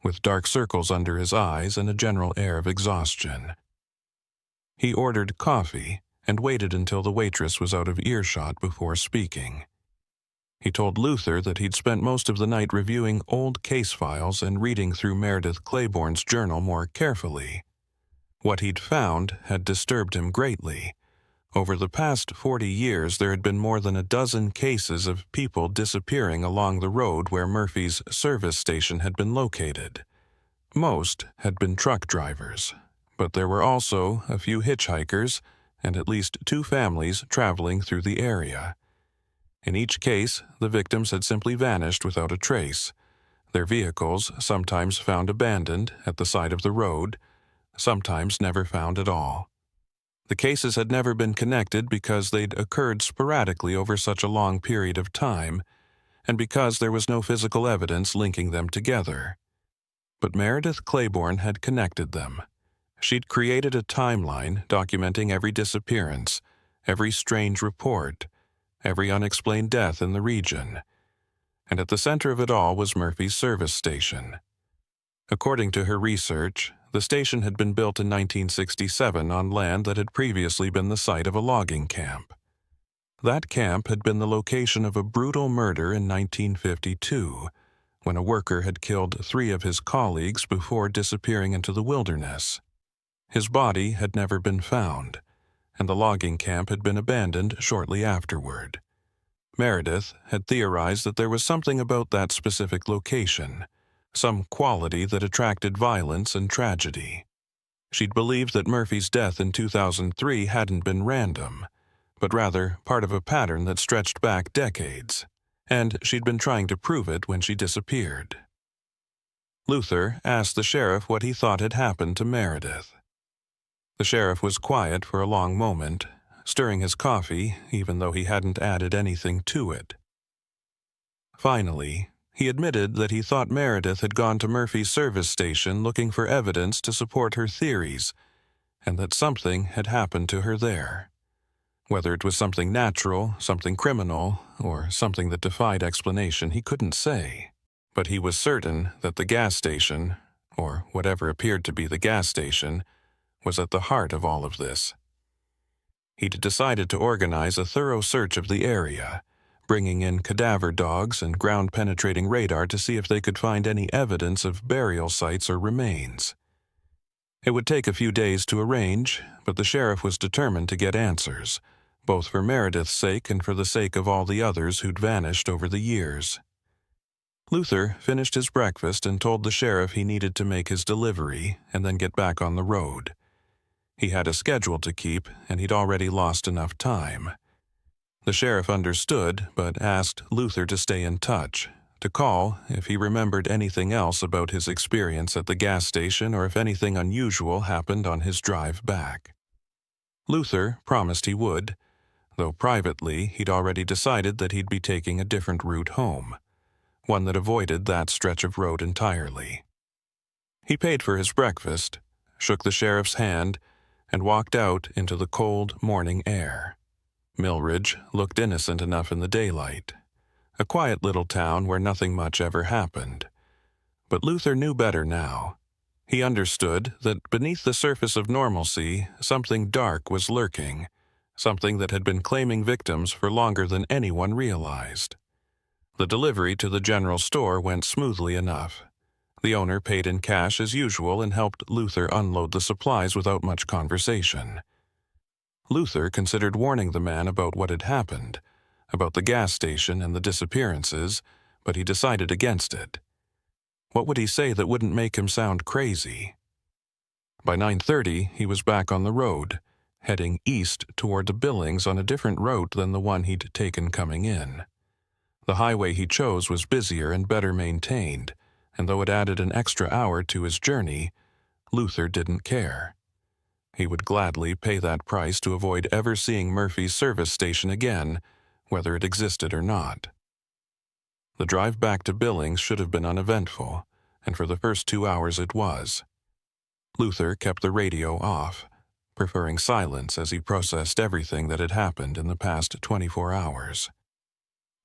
[SPEAKER 1] with dark circles under his eyes and a general air of exhaustion. He ordered coffee and waited until the waitress was out of earshot before speaking. He told Luther that he'd spent most of the night reviewing old case files and reading through Meredith Claiborne's journal more carefully. What he'd found had disturbed him greatly. Over the past 40 years, there had been more than a dozen cases of people disappearing along the road where Murphy's service station had been located. Most had been truck drivers, but there were also a few hitchhikers and at least 2 families traveling through the area. In each case, the victims had simply vanished without a trace, their vehicles sometimes found abandoned at the side of the road, sometimes never found at all. The cases had never been connected because they'd occurred sporadically over such a long period of time, and because there was no physical evidence linking them together. But Meredith Claiborne had connected them. She'd created a timeline documenting every disappearance, every strange report, every unexplained death in the region. And at the center of it all was Murphy's service station. According to her research, the station had been built in 1967 on land that had previously been the site of a logging camp. That camp had been the location of a brutal murder in 1952, when a worker had killed 3 of his colleagues before disappearing into the wilderness. His body had never been found, and the logging camp had been abandoned shortly afterward. Meredith had theorized that there was something about that specific location, some quality that attracted violence and tragedy. She'd believed that Murphy's death in 2003 hadn't been random, but rather part of a pattern that stretched back decades, and she'd been trying to prove it when she disappeared. Luther asked the sheriff what he thought had happened to Meredith. The sheriff was quiet for a long moment, stirring his coffee even though he hadn't added anything to it. Finally, he admitted that he thought Meredith had gone to Murphy's service station looking for evidence to support her theories, and that something had happened to her there. Whether it was something natural, something criminal, or something that defied explanation, he couldn't say. But he was certain that the gas station, or whatever appeared to be the gas station, was at the heart of all of this. He'd decided to organize a thorough search of the area, bringing in cadaver dogs and ground-penetrating radar to see if they could find any evidence of burial sites or remains. It would take a few days to arrange, but the sheriff was determined to get answers, both for Meredith's sake and for the sake of all the others who'd vanished over the years. Luther finished his breakfast and told the sheriff he needed to make his delivery and then get back on the road. He had a schedule to keep, and he'd already lost enough time. The sheriff understood, but asked Luther to stay in touch, to call if he remembered anything else about his experience at the gas station or if anything unusual happened on his drive back. Luther promised he would, though privately he'd already decided that he'd be taking a different route home, one that avoided that stretch of road entirely. He paid for his breakfast, shook the sheriff's hand, and walked out into the cold morning air. Millridge looked innocent enough in the daylight, a quiet little town where nothing much ever happened. But Luther knew better now. He understood that beneath the surface of normalcy, something dark was lurking, something that had been claiming victims for longer than anyone realized. The delivery to the general store went smoothly enough. The owner paid in cash as usual and helped Luther unload the supplies without much conversation. Luther considered warning the man about what had happened, about the gas station and the disappearances, but he decided against it. What would he say that wouldn't make him sound crazy? By 9:30, he was back on the road, heading east toward the Billings on a different route than the one he'd taken coming in. The highway he chose was busier and better maintained, and though it added an extra hour to his journey, Luther didn't care. He would gladly pay that price to avoid ever seeing Murphy's service station again, whether it existed or not. The drive back to Billings should have been uneventful, and for the first 2 hours it was. Luther kept the radio off, preferring silence as he processed everything that had happened in the past 24 hours.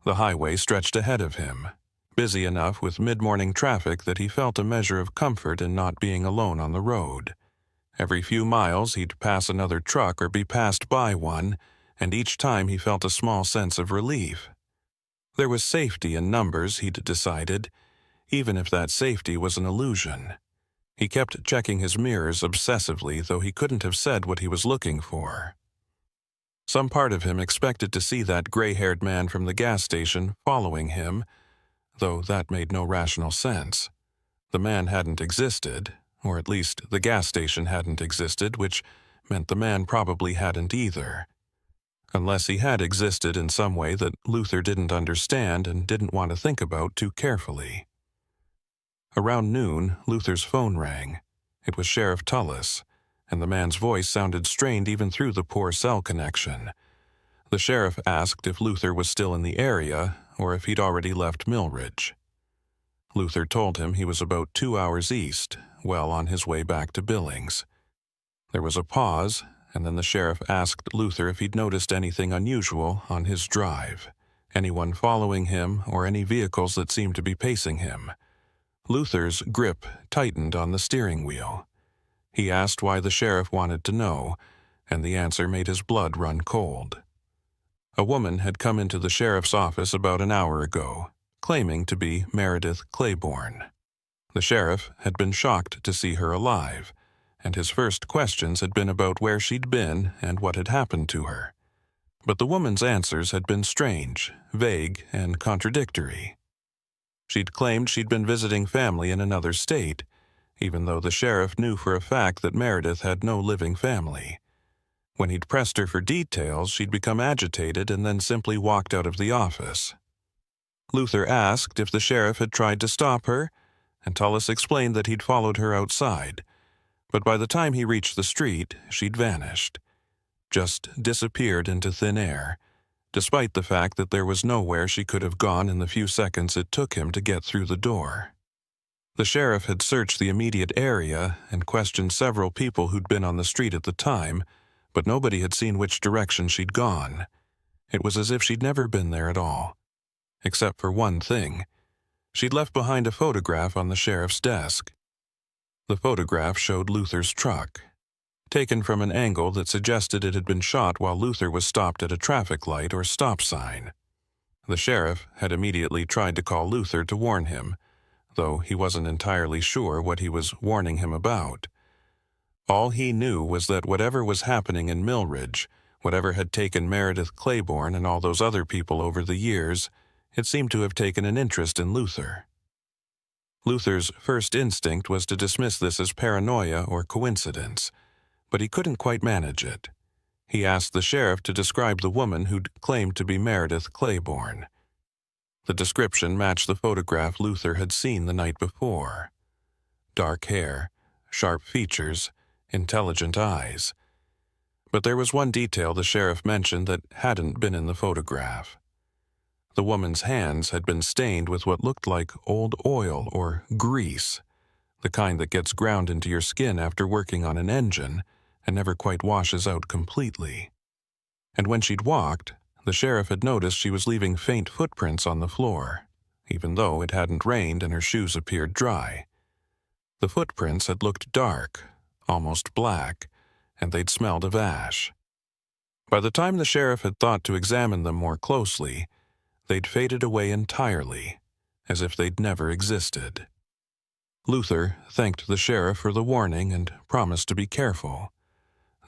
[SPEAKER 1] The highway stretched ahead of him, busy enough with mid-morning traffic that he felt a measure of comfort in not being alone on the road. Every few miles he'd pass another truck or be passed by one, and each time he felt a small sense of relief. There was safety in numbers, he'd decided, even if that safety was an illusion. He kept checking his mirrors obsessively, though he couldn't have said what he was looking for. Some part of him expected to see that gray-haired man from the gas station following him, though that made no rational sense. The man hadn't existed, or at least the gas station hadn't existed, which meant the man probably hadn't either. Unless he had existed in some way that Luther didn't understand and didn't want to think about too carefully. Around noon, Luther's phone rang. It was Sheriff Tullis, and the man's voice sounded strained even through the poor cell connection. The sheriff asked if Luther was still in the area or if he'd already left Millridge. Luther told him he was about 2 hours east, well on his way back to Billings. There was a pause, and then the sheriff asked Luther if he'd noticed anything unusual on his drive, anyone following him or any vehicles that seemed to be pacing him. Luther's grip tightened on the steering wheel. He asked why the sheriff wanted to know, and the answer made his blood run cold. A woman had come into the sheriff's office about an hour ago, claiming to be Meredith Claiborne. The sheriff had been shocked to see her alive, and his first questions had been about where she'd been and what had happened to her. But the woman's answers had been strange, vague, and contradictory. She'd claimed she'd been visiting family in another state, even though the sheriff knew for a fact that Meredith had no living family. When he'd pressed her for details, she'd become agitated and then simply walked out of the office. Luther asked if the sheriff had tried to stop her, and Tullis explained that he'd followed her outside, but by the time he reached the street, she'd vanished, just disappeared into thin air, despite the fact that there was nowhere she could have gone in the few seconds it took him to get through the door. The sheriff had searched the immediate area and questioned several people who'd been on the street at the time, but nobody had seen which direction she'd gone. It was as if she'd never been there at all. Except for one thing. She'd left behind a photograph on the sheriff's desk. The photograph showed Luther's truck, taken from an angle that suggested it had been shot while Luther was stopped at a traffic light or stop sign. The sheriff had immediately tried to call Luther to warn him, though he wasn't entirely sure what he was warning him about. All he knew was that whatever was happening in Millridge, whatever had taken Meredith Claiborne and all those other people over the years, it seemed to have taken an interest in Luther. Luther's first instinct was to dismiss this as paranoia or coincidence, but he couldn't quite manage it. He asked the sheriff to describe the woman who'd claimed to be Meredith Claiborne. The description matched the photograph Luther had seen the night before. Dark hair, sharp features, intelligent eyes. But there was one detail the sheriff mentioned that hadn't been in the photograph. The woman's hands had been stained with what looked like old oil or grease, the kind that gets ground into your skin after working on an engine and never quite washes out completely. And when she'd walked, the sheriff had noticed she was leaving faint footprints on the floor, even though it hadn't rained and her shoes appeared dry. The footprints had looked dark, almost black, and they'd smelled of ash. By the time the sheriff had thought to examine them more closely, they'd faded away entirely, as if they'd never existed. Luther thanked the sheriff for the warning and promised to be careful,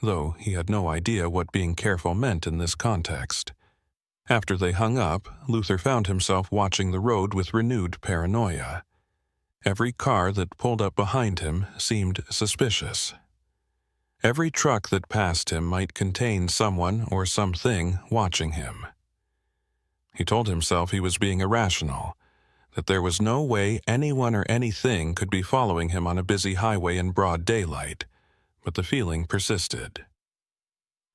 [SPEAKER 1] though he had no idea what being careful meant in this context. After they hung up, Luther found himself watching the road with renewed paranoia. Every car that pulled up behind him seemed suspicious. Every truck that passed him might contain someone or something watching him. He told himself he was being irrational, that there was no way anyone or anything could be following him on a busy highway in broad daylight, but the feeling persisted.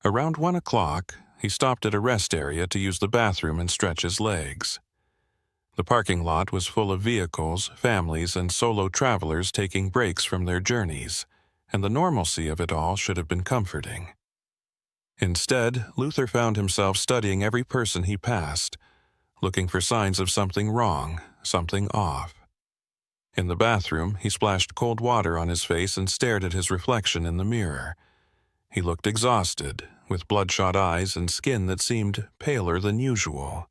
[SPEAKER 1] Around 1 o'clock, he stopped at a rest area to use the bathroom and stretch his legs. The parking lot was full of vehicles, families, and solo travelers taking breaks from their journeys, and the normalcy of it all should have been comforting. Instead, Luther found himself studying every person he passed, looking for signs of something wrong, something off. In the bathroom, he splashed cold water on his face and stared at his reflection in the mirror. He looked exhausted, with bloodshot eyes and skin that seemed paler than usual.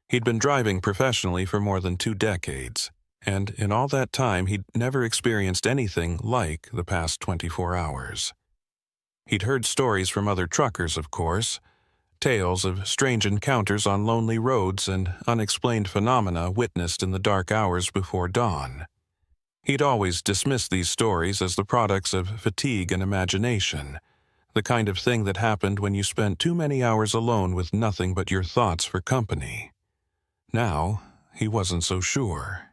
[SPEAKER 1] He'd been driving professionally for more than 2 decades, and in all that time he'd never experienced anything like the past 24 hours. He'd heard stories from other truckers, of course, tales of strange encounters on lonely roads and unexplained phenomena witnessed in the dark hours before dawn. He'd always dismissed these stories as the products of fatigue and imagination, the kind of thing that happened when you spent too many hours alone with nothing but your thoughts for company. Now, he wasn't so sure.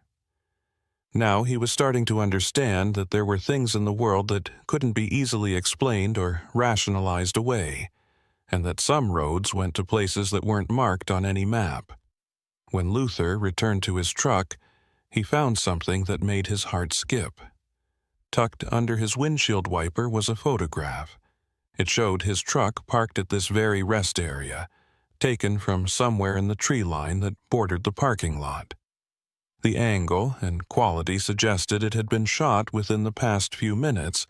[SPEAKER 1] Now he was starting to understand that there were things in the world that couldn't be easily explained or rationalized away, and that some roads went to places that weren't marked on any map. When Luther returned to his truck, he found something that made his heart skip. Tucked under his windshield wiper was a photograph. It showed his truck parked at this very rest area, taken from somewhere in the tree line that bordered the parking lot. The angle and quality suggested it had been shot within the past few minutes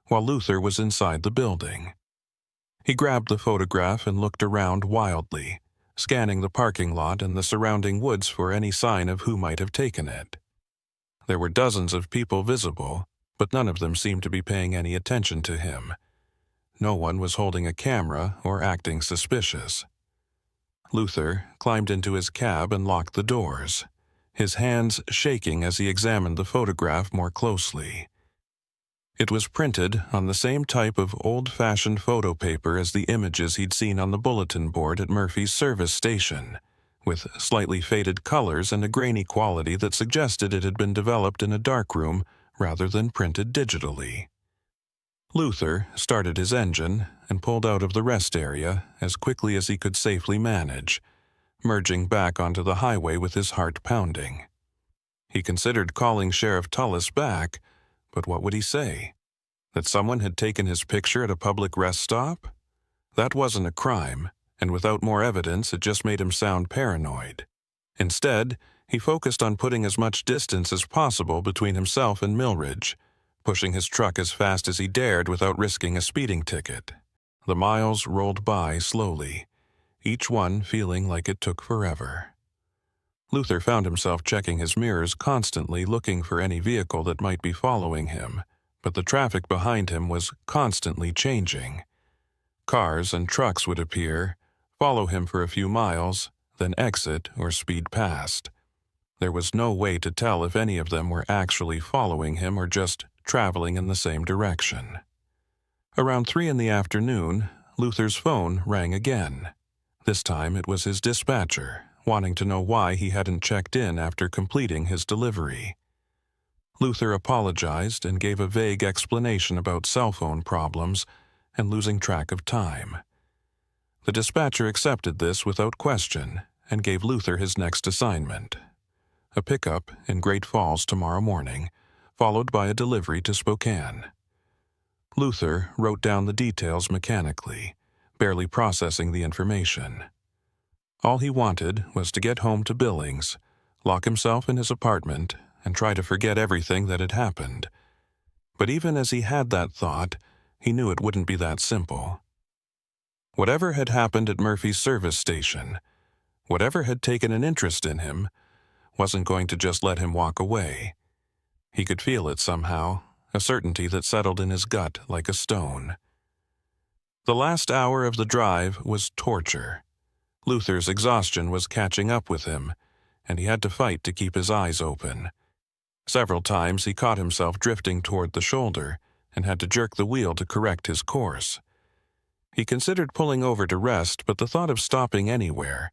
[SPEAKER 1] while Luther was inside the building. He grabbed the photograph and looked around wildly, scanning the parking lot and the surrounding woods for any sign of who might have taken it. There were dozens of people visible, but none of them seemed to be paying any attention to him. No one was holding a camera or acting suspicious. Luther climbed into his cab and locked the doors, his hands shaking as he examined the photograph more closely. It was printed on the same type of old-fashioned photo paper as the images he'd seen on the bulletin board at Murphy's service station, with slightly faded colors and a grainy quality that suggested it had been developed in a darkroom rather than printed digitally. Luther started his engine and pulled out of the rest area as quickly as he could safely manage, merging back onto the highway with his heart pounding. He considered calling Sheriff Tullis back, but what would he say? That someone had taken his picture at a public rest stop? That wasn't a crime, and without more evidence, it just made him sound paranoid. Instead, he focused on putting as much distance as possible between himself and Millridge, pushing his truck as fast as he dared without risking a speeding ticket. The miles rolled by slowly, each one feeling like it took forever. Luther found himself checking his mirrors constantly, looking for any vehicle that might be following him, but the traffic behind him was constantly changing. Cars and trucks would appear, follow him for a few miles, then exit or speed past. There was no way to tell if any of them were actually following him or just traveling in the same direction. Around 3 p.m, Luther's phone rang again. This time it was his dispatcher, wanting to know why he hadn't checked in after completing his delivery. Luther apologized and gave a vague explanation about cell phone problems and losing track of time. The dispatcher accepted this without question and gave Luther his next assignment: a pickup in Great Falls tomorrow morning, followed by a delivery to Spokane. Luther wrote down the details mechanically, barely processing the information. All he wanted was to get home to Billings, lock himself in his apartment, and try to forget everything that had happened. But even as he had that thought, he knew it wouldn't be that simple. Whatever had happened at Murphy's service station, whatever had taken an interest in him, wasn't going to just let him walk away. He could feel it somehow, a certainty that settled in his gut like a stone. The last hour of the drive was torture. Luther's exhaustion was catching up with him, and he had to fight to keep his eyes open. Several times he caught himself drifting toward the shoulder and had to jerk the wheel to correct his course. He considered pulling over to rest, but the thought of stopping anywhere,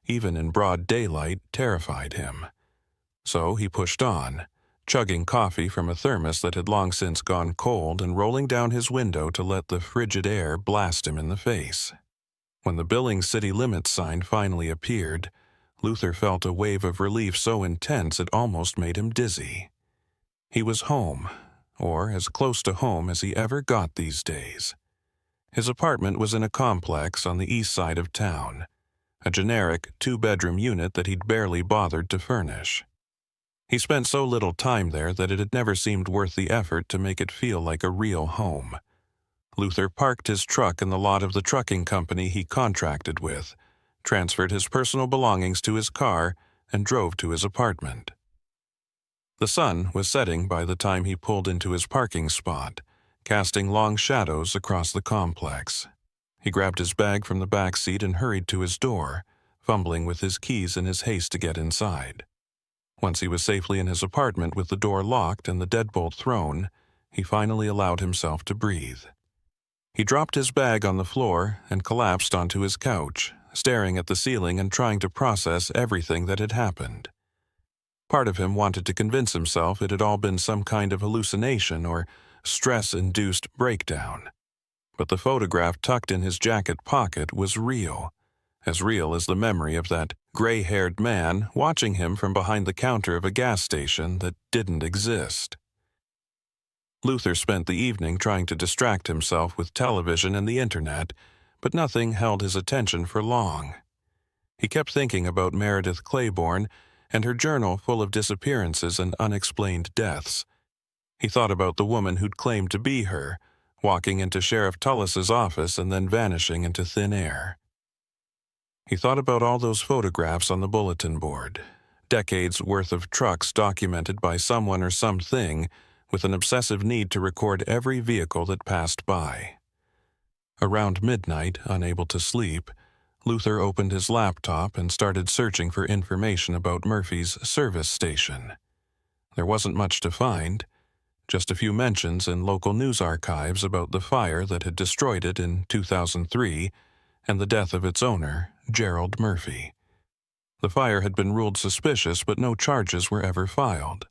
[SPEAKER 1] even in broad daylight, terrified him. So he pushed on, chugging coffee from a thermos that had long since gone cold and rolling down his window to let the frigid air blast him in the face. When the Billings city limits sign finally appeared, Luther felt a wave of relief so intense it almost made him dizzy. He was home, or as close to home as he ever got these days. His apartment was in a complex on the east side of town, a generic 2-bedroom unit that he'd barely bothered to furnish. He spent so little time there that it had never seemed worth the effort to make it feel like a real home. Luther parked his truck in the lot of the trucking company he contracted with, transferred his personal belongings to his car, and drove to his apartment. The sun was setting by the time he pulled into his parking spot, casting long shadows across the complex. He grabbed his bag from the back seat and hurried to his door, fumbling with his keys in his haste to get inside. Once he was safely in his apartment with the door locked and the deadbolt thrown, he finally allowed himself to breathe. He dropped his bag on the floor and collapsed onto his couch, staring at the ceiling and trying to process everything that had happened. Part of him wanted to convince himself it had all been some kind of hallucination or stress-induced breakdown. But the photograph tucked in his jacket pocket was real as the memory of that gray-haired man watching him from behind the counter of a gas station that didn't exist. Luther spent the evening trying to distract himself with television and the internet, but nothing held his attention for long. He kept thinking about Meredith Claiborne and her journal full of disappearances and unexplained deaths. He thought about the woman who'd claimed to be her, walking into Sheriff Tullis's office and then vanishing into thin air. He thought about all those photographs on the bulletin board, decades' worth of trucks documented by someone or something with an obsessive need to record every vehicle that passed by. Around midnight, unable to sleep, Luther opened his laptop and started searching for information about Murphy's service station. There wasn't much to find, just a few mentions in local news archives about the fire that had destroyed it in 2003 and the death of its owner, Gerald Murphy. The fire had been ruled suspicious, but no charges were ever filed.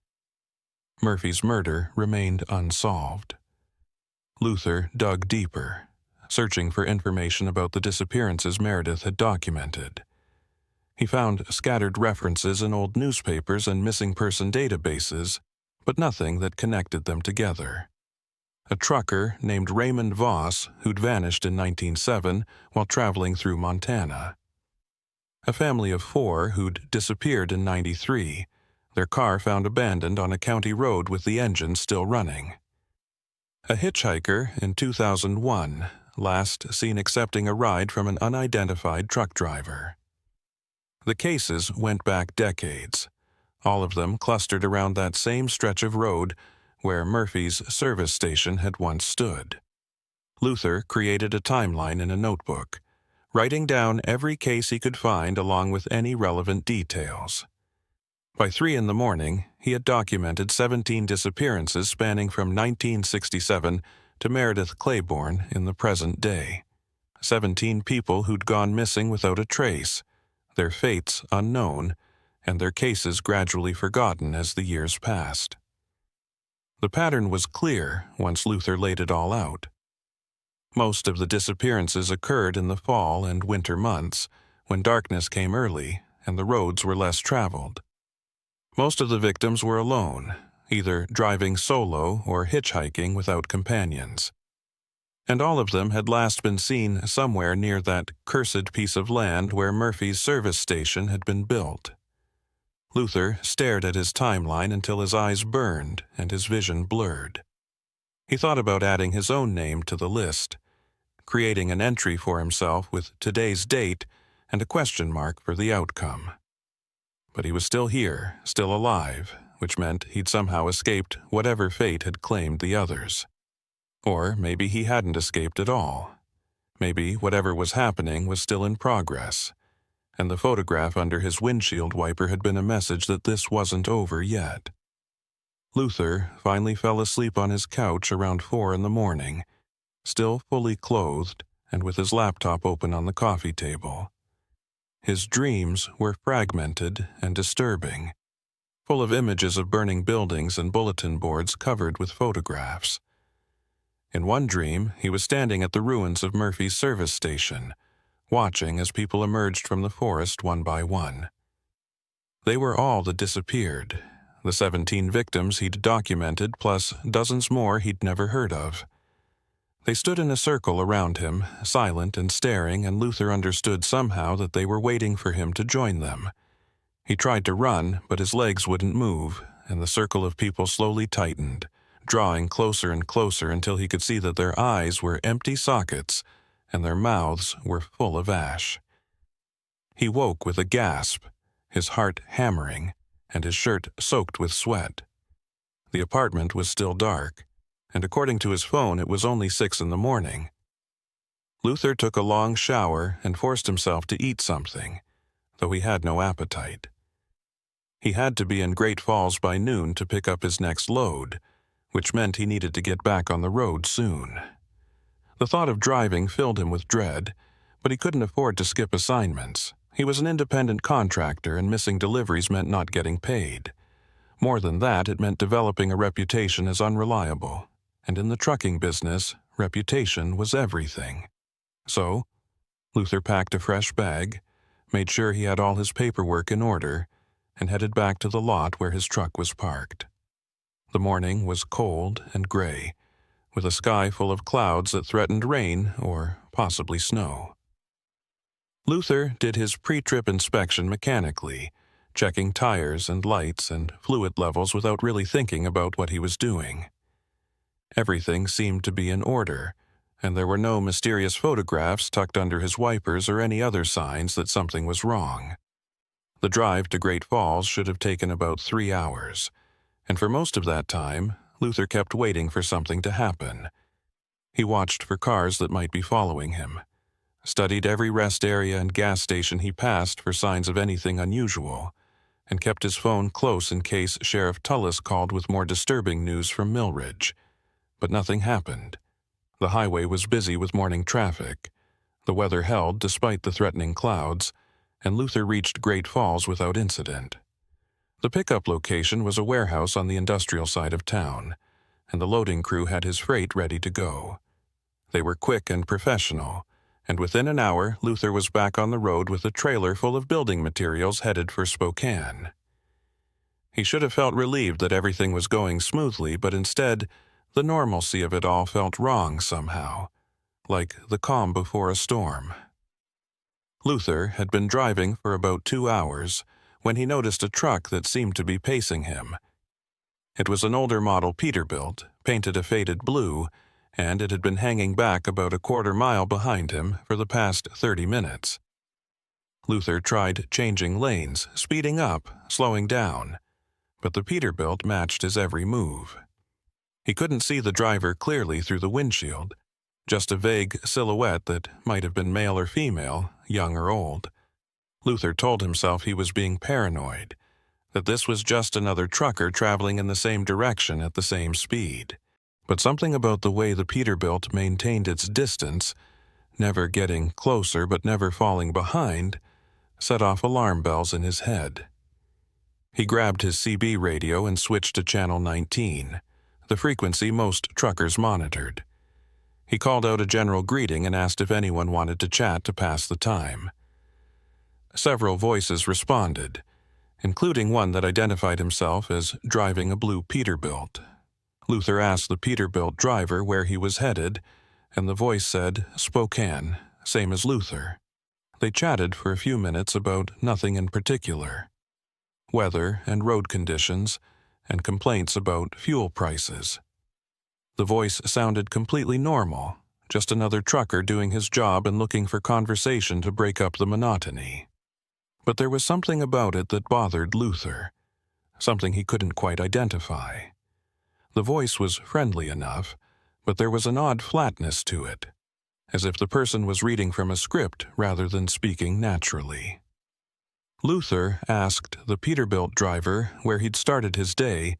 [SPEAKER 1] Murphy's murder remained unsolved. Luther dug deeper, searching for information about the disappearances Meredith had documented. He found scattered references in old newspapers and missing person databases, but nothing that connected them together. A trucker named Raymond Voss who'd vanished in 1907 while traveling through Montana. A family of 4 who'd disappeared in 93, their car found abandoned on a county road with the engine still running. A hitchhiker in 2001, last seen accepting a ride from an unidentified truck driver. The cases went back decades, all of them clustered around that same stretch of road where Murphy's service station had once stood. Luther created a timeline in a notebook, writing down every case he could find along with any relevant details. By 3 a.m, he had documented 17 disappearances spanning from 1967 to Meredith Claiborne in the present day. 17 people who'd gone missing without a trace, their fates unknown, and their cases gradually forgotten as the years passed. The pattern was clear once Luther laid it all out. Most of the disappearances occurred in the fall and winter months, when darkness came early and the roads were less traveled. Most of the victims were alone, either driving solo or hitchhiking without companions. And all of them had last been seen somewhere near that cursed piece of land where Murphy's service station had been built. Luther stared at his timeline until his eyes burned and his vision blurred. He thought about adding his own name to the list, creating an entry for himself with today's date and a question mark for the outcome. But he was still here, still alive, which meant he'd somehow escaped whatever fate had claimed the others. Or maybe he hadn't escaped at all. Maybe whatever was happening was still in progress, and the photograph under his windshield wiper had been a message that this wasn't over yet. Luther finally fell asleep on his couch around 4 a.m, still fully clothed and with his laptop open on the coffee table. His dreams were fragmented and disturbing, full of images of burning buildings and bulletin boards covered with photographs. In one dream, he was standing at the ruins of Murphy's service station, watching as people emerged from the forest one by one. They were all that disappeared, the 17 victims he'd documented plus dozens more he'd never heard of. They stood in a circle around him, silent and staring, and Luther understood somehow that they were waiting for him to join them. He tried to run, but his legs wouldn't move, and the circle of people slowly tightened, drawing closer and closer until he could see that their eyes were empty sockets and their mouths were full of ash. He woke with a gasp, his heart hammering, and his shirt soaked with sweat. The apartment was still dark, and according to his phone it was only 6 a.m. Luther took a long shower and forced himself to eat something, though he had no appetite. He had to be in Great Falls by noon to pick up his next load, which meant he needed to get back on the road soon. The thought of driving filled him with dread, but he couldn't afford to skip assignments. He was an independent contractor, and missing deliveries meant not getting paid. More than that, it meant developing a reputation as unreliable, and in the trucking business, reputation was everything. So, Luther packed a fresh bag, made sure he had all his paperwork in order, and headed back to the lot where his truck was parked. The morning was cold and gray, with a sky full of clouds that threatened rain or possibly snow. Luther did his pre-trip inspection mechanically, checking tires and lights and fluid levels without really thinking about what he was doing. Everything seemed to be in order, and there were no mysterious photographs tucked under his wipers or any other signs that something was wrong. The drive to Great Falls should have taken about 3 hours, and for most of that time, Luther kept waiting for something to happen. He watched for cars that might be following him, studied every rest area and gas station he passed for signs of anything unusual, and kept his phone close in case Sheriff Tullis called with more disturbing news from Millridge. But nothing happened. The highway was busy with morning traffic. The weather held despite the threatening clouds, and Luther reached Great Falls without incident. The pickup location was a warehouse on the industrial side of town, and the loading crew had his freight ready to go. They were quick and professional, and within an hour Luther was back on the road with a trailer full of building materials headed for Spokane. He should have felt relieved that everything was going smoothly, but instead, the normalcy of it all felt wrong somehow, like the calm before a storm. Luther had been driving for about 2 hours when he noticed a truck that seemed to be pacing him. It was an older model Peterbilt, painted a faded blue, and it had been hanging back about a quarter mile behind him for the past 30 minutes. Luther tried changing lanes, speeding up, slowing down, but the Peterbilt matched his every move. He couldn't see the driver clearly through the windshield, just a vague silhouette that might have been male or female, young or old. Luther told himself he was being paranoid, that this was just another trucker traveling in the same direction at the same speed. But something about the way the Peterbilt maintained its distance, never getting closer but never falling behind, set off alarm bells in his head. He grabbed his CB radio and switched to channel 19, the frequency most truckers monitored. He called out a general greeting and asked if anyone wanted to chat to pass the time. Several voices responded, including one that identified himself as driving a blue Peterbilt. Luther asked the Peterbilt driver where he was headed, and the voice said Spokane, same as Luther. They chatted for a few minutes about nothing in particular. Weather and road conditions, and complaints about fuel prices. The voice sounded completely normal, just another trucker doing his job and looking for conversation to break up the monotony. But there was something about it that bothered Luther, something he couldn't quite identify. The voice was friendly enough, but there was an odd flatness to it, as if the person was reading from a script rather than speaking naturally. Luther asked the Peterbilt driver where he'd started his day,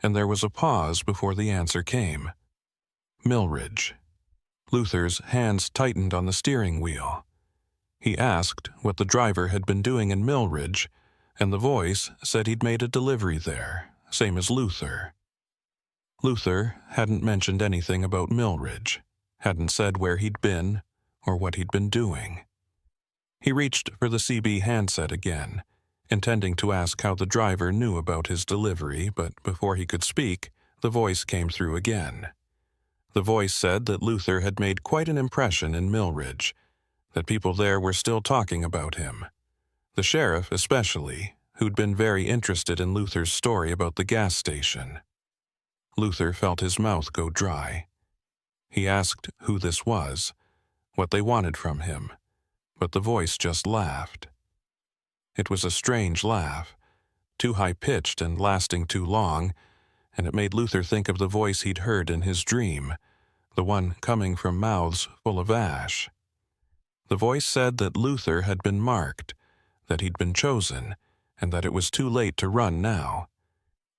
[SPEAKER 1] and there was a pause before the answer came. Millridge. Luther's hands tightened on the steering wheel. He asked what the driver had been doing in Millridge, and the voice said he'd made a delivery there, same as Luther. Luther hadn't mentioned anything about Millridge, hadn't said where he'd been or what he'd been doing. He reached for the CB handset again, intending to ask how the driver knew about his delivery, but before he could speak, the voice came through again. The voice said that Luther had made quite an impression in Millridge, that people there were still talking about him. The sheriff especially, who'd been very interested in Luther's story about the gas station. Luther felt his mouth go dry. He asked who this was, what they wanted from him, but the voice just laughed. It was a strange laugh, too high-pitched and lasting too long, and it made Luther think of the voice he'd heard in his dream, the one coming from mouths full of ash. The voice said that Luther had been marked, that he'd been chosen, and that it was too late to run now.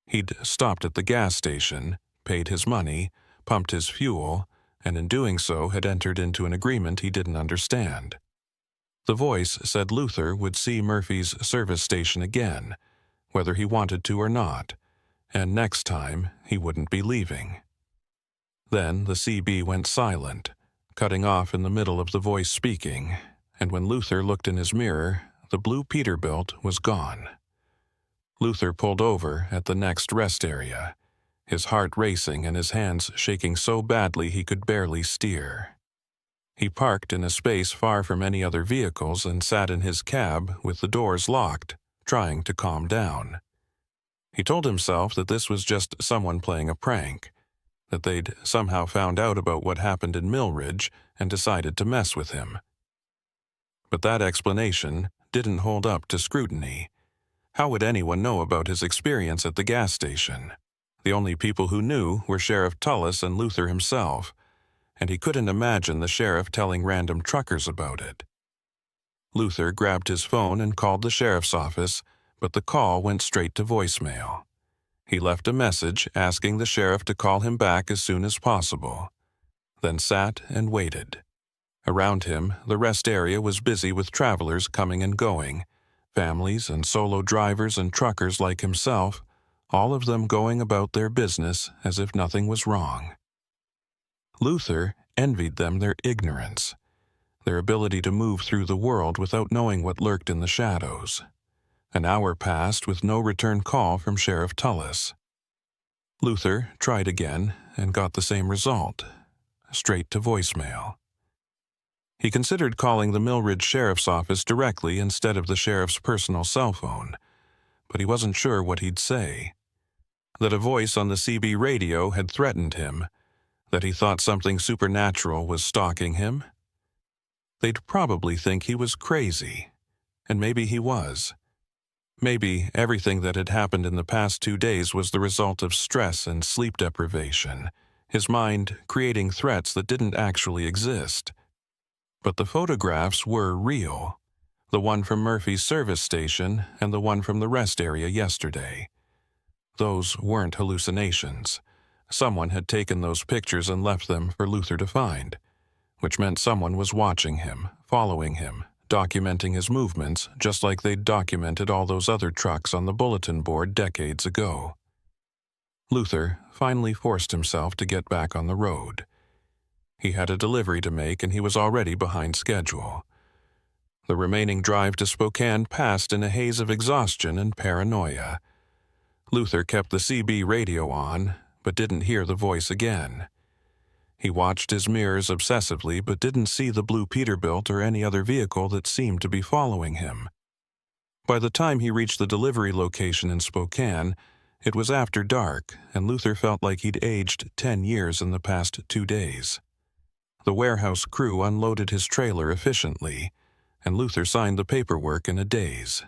[SPEAKER 1] He'd stopped at the gas station, paid his money, pumped his fuel, and in doing so had entered into an agreement he didn't understand. The voice said Luther would see Murphy's service station again, whether he wanted to or not, and next time he wouldn't be leaving. Then the CB went silent, cutting off in the middle of the voice speaking, and when Luther looked in his mirror, the blue Peterbilt was gone. Luther pulled over at the next rest area, his heart racing and his hands shaking so badly he could barely steer. He parked in a space far from any other vehicles and sat in his cab with the doors locked, trying to calm down. He told himself that this was just someone playing a prank, that they'd somehow found out about what happened in Millridge and decided to mess with him. But that explanation didn't hold up to scrutiny. How would anyone know about his experience at the gas station? The only people who knew were Sheriff Tullis and Luther himself, and he couldn't imagine the sheriff telling random truckers about it. Luther grabbed his phone and called the sheriff's office, but the call went straight to voicemail. He left a message asking the sheriff to call him back as soon as possible, then sat and waited. Around him, the rest area was busy with travelers coming and going, families and solo drivers and truckers like himself, all of them going about their business as if nothing was wrong. Luther envied them their ignorance, their ability to move through the world without knowing what lurked in the shadows. An hour passed with no return call from Sheriff Tullis. Luther tried again and got the same result, straight to voicemail. He considered calling the Millridge Sheriff's Office directly instead of the sheriff's personal cell phone, but he wasn't sure what he'd say. That a voice on the CB radio had threatened him, that he thought something supernatural was stalking him. They'd probably think he was crazy, and maybe he was. Maybe everything that had happened in the past 2 days was the result of stress and sleep deprivation, his mind creating threats that didn't actually exist. But the photographs were real, the one from Murphy's service station and the one from the rest area yesterday. Those weren't hallucinations. Someone had taken those pictures and left them for Luther to find, which meant someone was watching him, following him, documenting his movements just like they'd documented all those other trucks on the bulletin board decades ago. Luther finally forced himself to get back on the road. He had a delivery to make and he was already behind schedule. The remaining drive to Spokane passed in a haze of exhaustion and paranoia. Luther kept the CB radio on, but didn't hear the voice again. He watched his mirrors obsessively but didn't see the blue Peterbilt or any other vehicle that seemed to be following him. By the time he reached the delivery location in Spokane, it was after dark, and Luther felt like he'd aged 10 years in the past 2 days. The warehouse crew unloaded his trailer efficiently, and Luther signed the paperwork in a daze.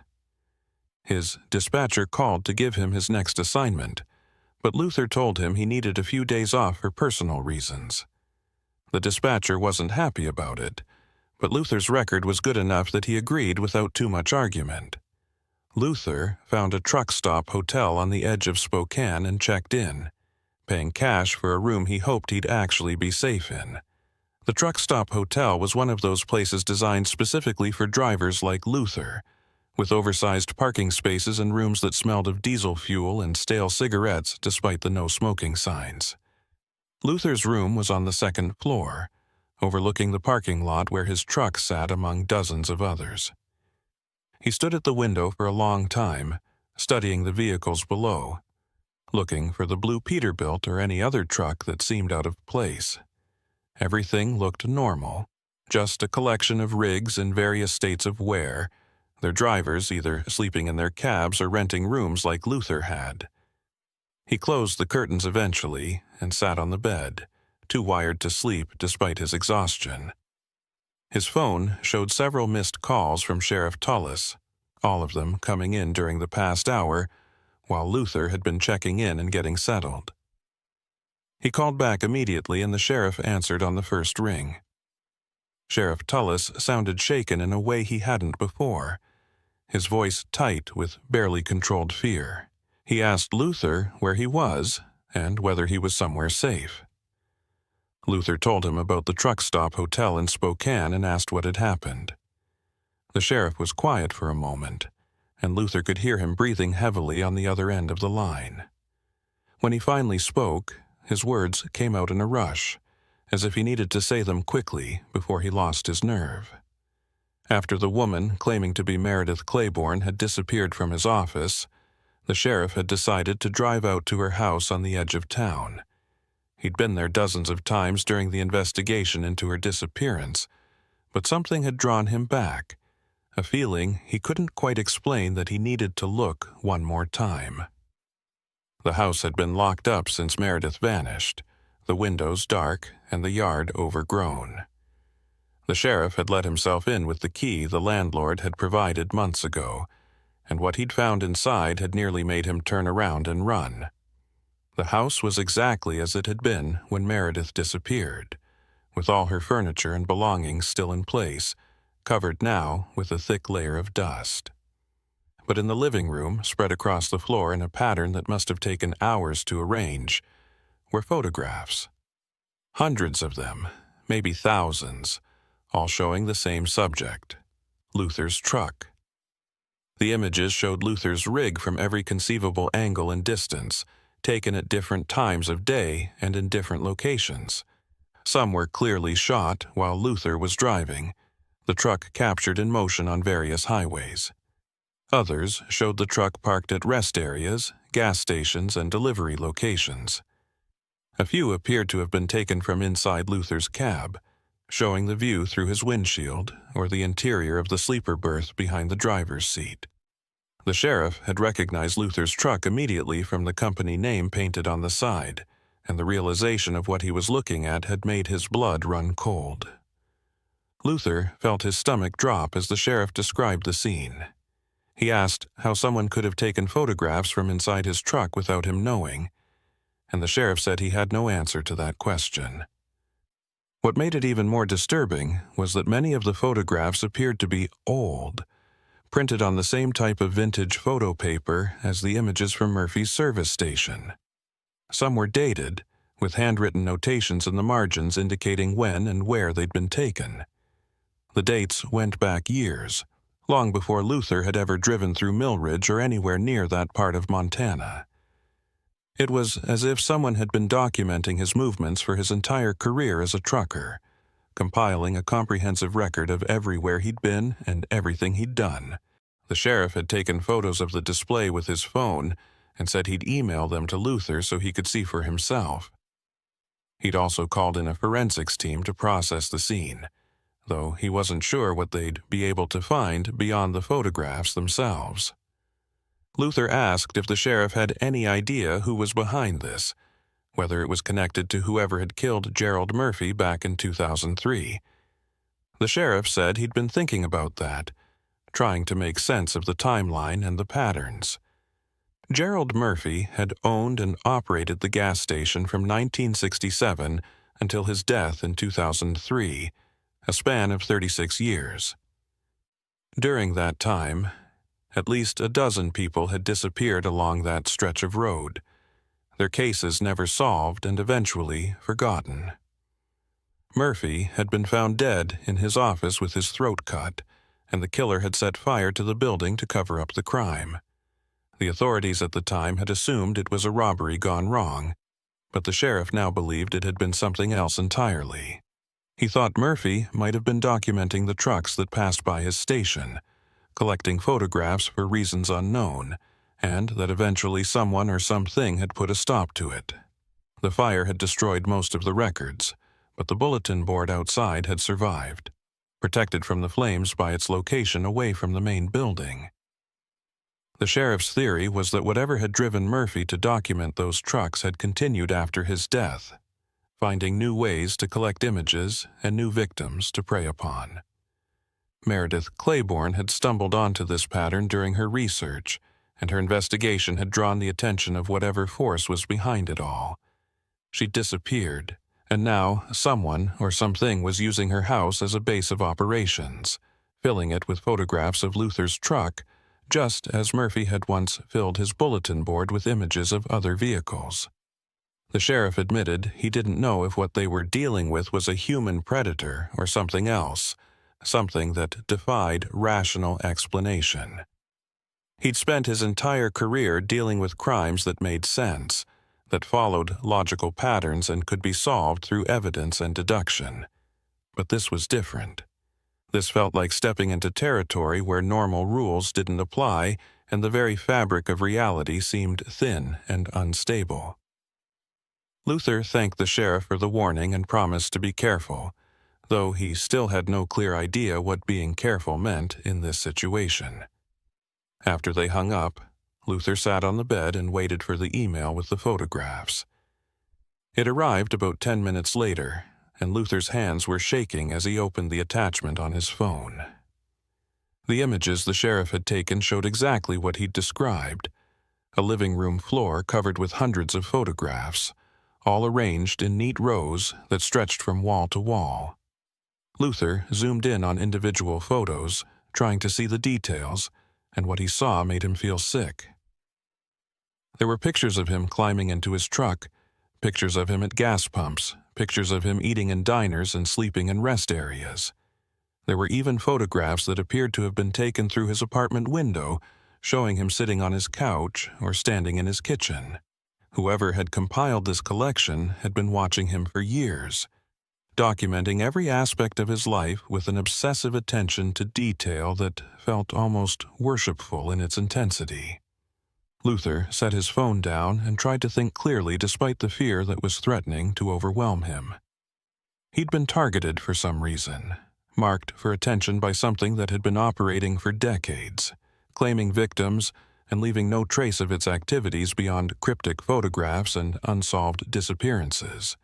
[SPEAKER 1] His dispatcher called to give him his next assignment, but Luther told him he needed a few days off for personal reasons. The dispatcher wasn't happy about it, but Luther's record was good enough that he agreed without too much argument. Luther found a truck stop hotel on the edge of Spokane and checked in, paying cash for a room he hoped he'd actually be safe in. The truck stop hotel was one of those places designed specifically for drivers like Luther, with oversized parking spaces and rooms that smelled of diesel fuel and stale cigarettes despite the no smoking signs. Luther's room was on the 2nd floor, overlooking the parking lot where his truck sat among dozens of others. He stood at the window for a long time, studying the vehicles below, looking for the blue Peterbilt or any other truck that seemed out of place. Everything looked normal, just a collection of rigs in various states of wear, their drivers either sleeping in their cabs or renting rooms like Luther had. He closed the curtains eventually and sat on the bed, too wired to sleep despite his exhaustion. His phone showed several missed calls from Sheriff Tullis, all of them coming in during the past hour, while Luther had been checking in and getting settled. He called back immediately and the sheriff answered on the first ring. Sheriff Tullis sounded shaken in a way he hadn't before, his voice tight with barely controlled fear. He asked Luther where he was and whether he was somewhere safe. Luther told him about the truck stop hotel in Spokane and asked what had happened. The sheriff was quiet for a moment, and Luther could hear him breathing heavily on the other end of the line. When he finally spoke, his words came out in a rush, as if he needed to say them quickly before he lost his nerve. After the woman claiming to be Meredith Claiborne had disappeared from his office, the sheriff had decided to drive out to her house on the edge of town. He'd been there dozens of times during the investigation into her disappearance, but something had drawn him back, a feeling he couldn't quite explain that he needed to look one more time. The house had been locked up since Meredith vanished, the windows dark and the yard overgrown. The sheriff had let himself in with the key the landlord had provided months ago, and what he'd found inside had nearly made him turn around and run. The house was exactly as it had been when Meredith disappeared, with all her furniture and belongings still in place, covered now with a thick layer of dust. But in the living room, spread across the floor in a pattern that must have taken hours to arrange, were photographs. Hundreds of them, maybe thousands, all showing the same subject, Luther's truck. The images showed Luther's rig from every conceivable angle and distance, taken at different times of day and in different locations. Some were clearly shot while Luther was driving, the truck captured in motion on various highways. Others showed the truck parked at rest areas, gas stations, and delivery locations. A few appeared to have been taken from inside Luther's cab, showing the view through his windshield or the interior of the sleeper berth behind the driver's seat. The sheriff had recognized Luther's truck immediately from the company name painted on the side, and the realization of what he was looking at had made his blood run cold. Luther felt his stomach drop as the sheriff described the scene. He asked how someone could have taken photographs from inside his truck without him knowing, and the sheriff said he had no answer to that question. What made it even more disturbing was that many of the photographs appeared to be old, printed on the same type of vintage photo paper as the images from Murphy's service station. Some were dated, with handwritten notations in the margins indicating when and where they'd been taken. The dates went back years, long before Luther had ever driven through Millridge or anywhere near that part of Montana. It was as if someone had been documenting his movements for his entire career as a trucker, compiling a comprehensive record of everywhere he'd been and everything he'd done. The sheriff had taken photos of the display with his phone and said he'd email them to Luther so he could see for himself. He'd also called in a forensics team to process the scene, though he wasn't sure what they'd be able to find beyond the photographs themselves. Luther asked if the sheriff had any idea who was behind this, whether it was connected to whoever had killed Gerald Murphy back in 2003. The sheriff said he'd been thinking about that, trying to make sense of the timeline and the patterns. Gerald Murphy had owned and operated the gas station from 1967 until his death in 2003, a span of 36 years. During that time, at least a dozen people had disappeared along that stretch of road, their cases never solved and eventually forgotten. Murphy had been found dead in his office with his throat cut, and the killer had set fire to the building to cover up the crime. The authorities at the time had assumed it was a robbery gone wrong, but the sheriff now believed it had been something else entirely. He thought Murphy might have been documenting the trucks that passed by his station, collecting photographs for reasons unknown, and that eventually someone or something had put a stop to it. The fire had destroyed most of the records, but the bulletin board outside had survived, protected from the flames by its location away from the main building. The sheriff's theory was that whatever had driven Murphy to document those trucks had continued after his death, finding new ways to collect images and new victims to prey upon. Meredith Claiborne had stumbled onto this pattern during her research, and her investigation had drawn the attention of whatever force was behind it all. She'd disappeared, and now someone or something was using her house as a base of operations, filling it with photographs of Luther's truck, just as Murphy had once filled his bulletin board with images of other vehicles. The sheriff admitted he didn't know if what they were dealing with was a human predator or something else, something that defied rational explanation. He'd spent his entire career dealing with crimes that made sense, that followed logical patterns and could be solved through evidence and deduction. But this was different. This felt like stepping into territory where normal rules didn't apply and the very fabric of reality seemed thin and unstable. Luther thanked the sheriff for the warning and promised to be careful, though he still had no clear idea what being careful meant in this situation. After they hung up, Luther sat on the bed and waited for the email with the photographs. It arrived about 10 minutes later, and Luther's hands were shaking as he opened the attachment on his phone. The images the sheriff had taken showed exactly what he'd described: a living room floor covered with hundreds of photographs, all arranged in neat rows that stretched from wall to wall. Luther zoomed in on individual photos, trying to see the details, and what he saw made him feel sick. There were pictures of him climbing into his truck, pictures of him at gas pumps, pictures of him eating in diners and sleeping in rest areas. There were even photographs that appeared to have been taken through his apartment window, showing him sitting on his couch or standing in his kitchen. Whoever had compiled this collection had been watching him for years, documenting every aspect of his life with an obsessive attention to detail that felt almost worshipful in its intensity. Luther set his phone down and tried to think clearly despite the fear that was threatening to overwhelm him. He'd been targeted for some reason, marked for attention by something that had been operating for decades, claiming victims and leaving no trace of its activities beyond cryptic photographs and unsolved disappearances.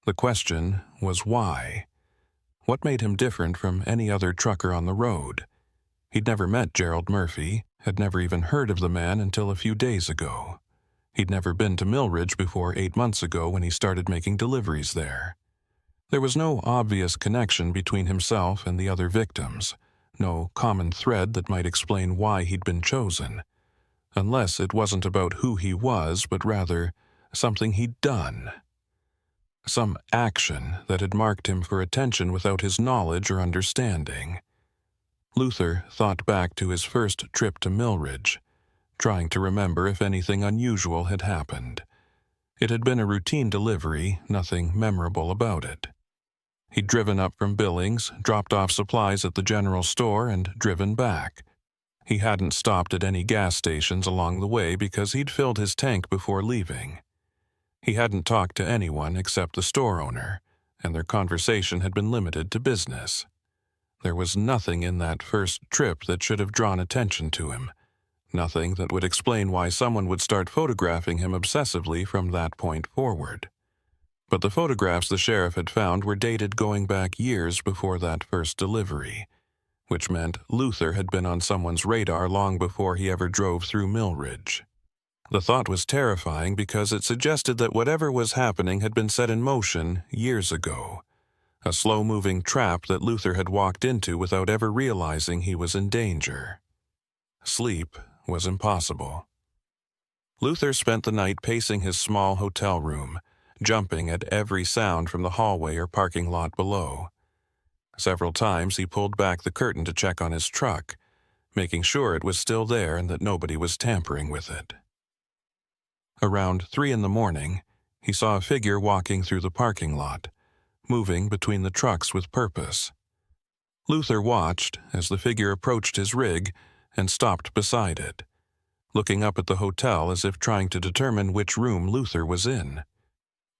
[SPEAKER 1] The question was why? What made him different from any other trucker on the road? He'd never met Gerald Murphy, had never even heard of the man until a few days ago. He'd never been to Millridge before 8 months ago when he started making deliveries there. There was no obvious connection between himself and the other victims, no common thread that might explain why he'd been chosen, unless it wasn't about who he was, but rather something he'd done. Some action that had marked him for attention without his knowledge or understanding. Luther thought back to his first trip to Millridge, trying to remember if anything unusual had happened. It had been a routine delivery, nothing memorable about it. He'd driven up from Billings, dropped off supplies at the general store, and driven back. He hadn't stopped at any gas stations along the way because he'd filled his tank before leaving. He hadn't talked to anyone except the store owner, and their conversation had been limited to business. There was nothing in that first trip that should have drawn attention to him, nothing that would explain why someone would start photographing him obsessively from that point forward. But the photographs the sheriff had found were dated going back years before that first delivery, which meant Luther had been on someone's radar long before he ever drove through Millridge. The thought was terrifying because it suggested that whatever was happening had been set in motion years ago, a slow-moving trap that Luther had walked into without ever realizing he was in danger. Sleep was impossible. Luther spent the night pacing his small hotel room, jumping at every sound from the hallway or parking lot below. Several times he pulled back the curtain to check on his truck, making sure it was still there and that nobody was tampering with it. Around 3 a.m, he saw a figure walking through the parking lot, moving between the trucks with purpose. Luther watched as the figure approached his rig and stopped beside it, looking up at the hotel as if trying to determine which room Luther was in.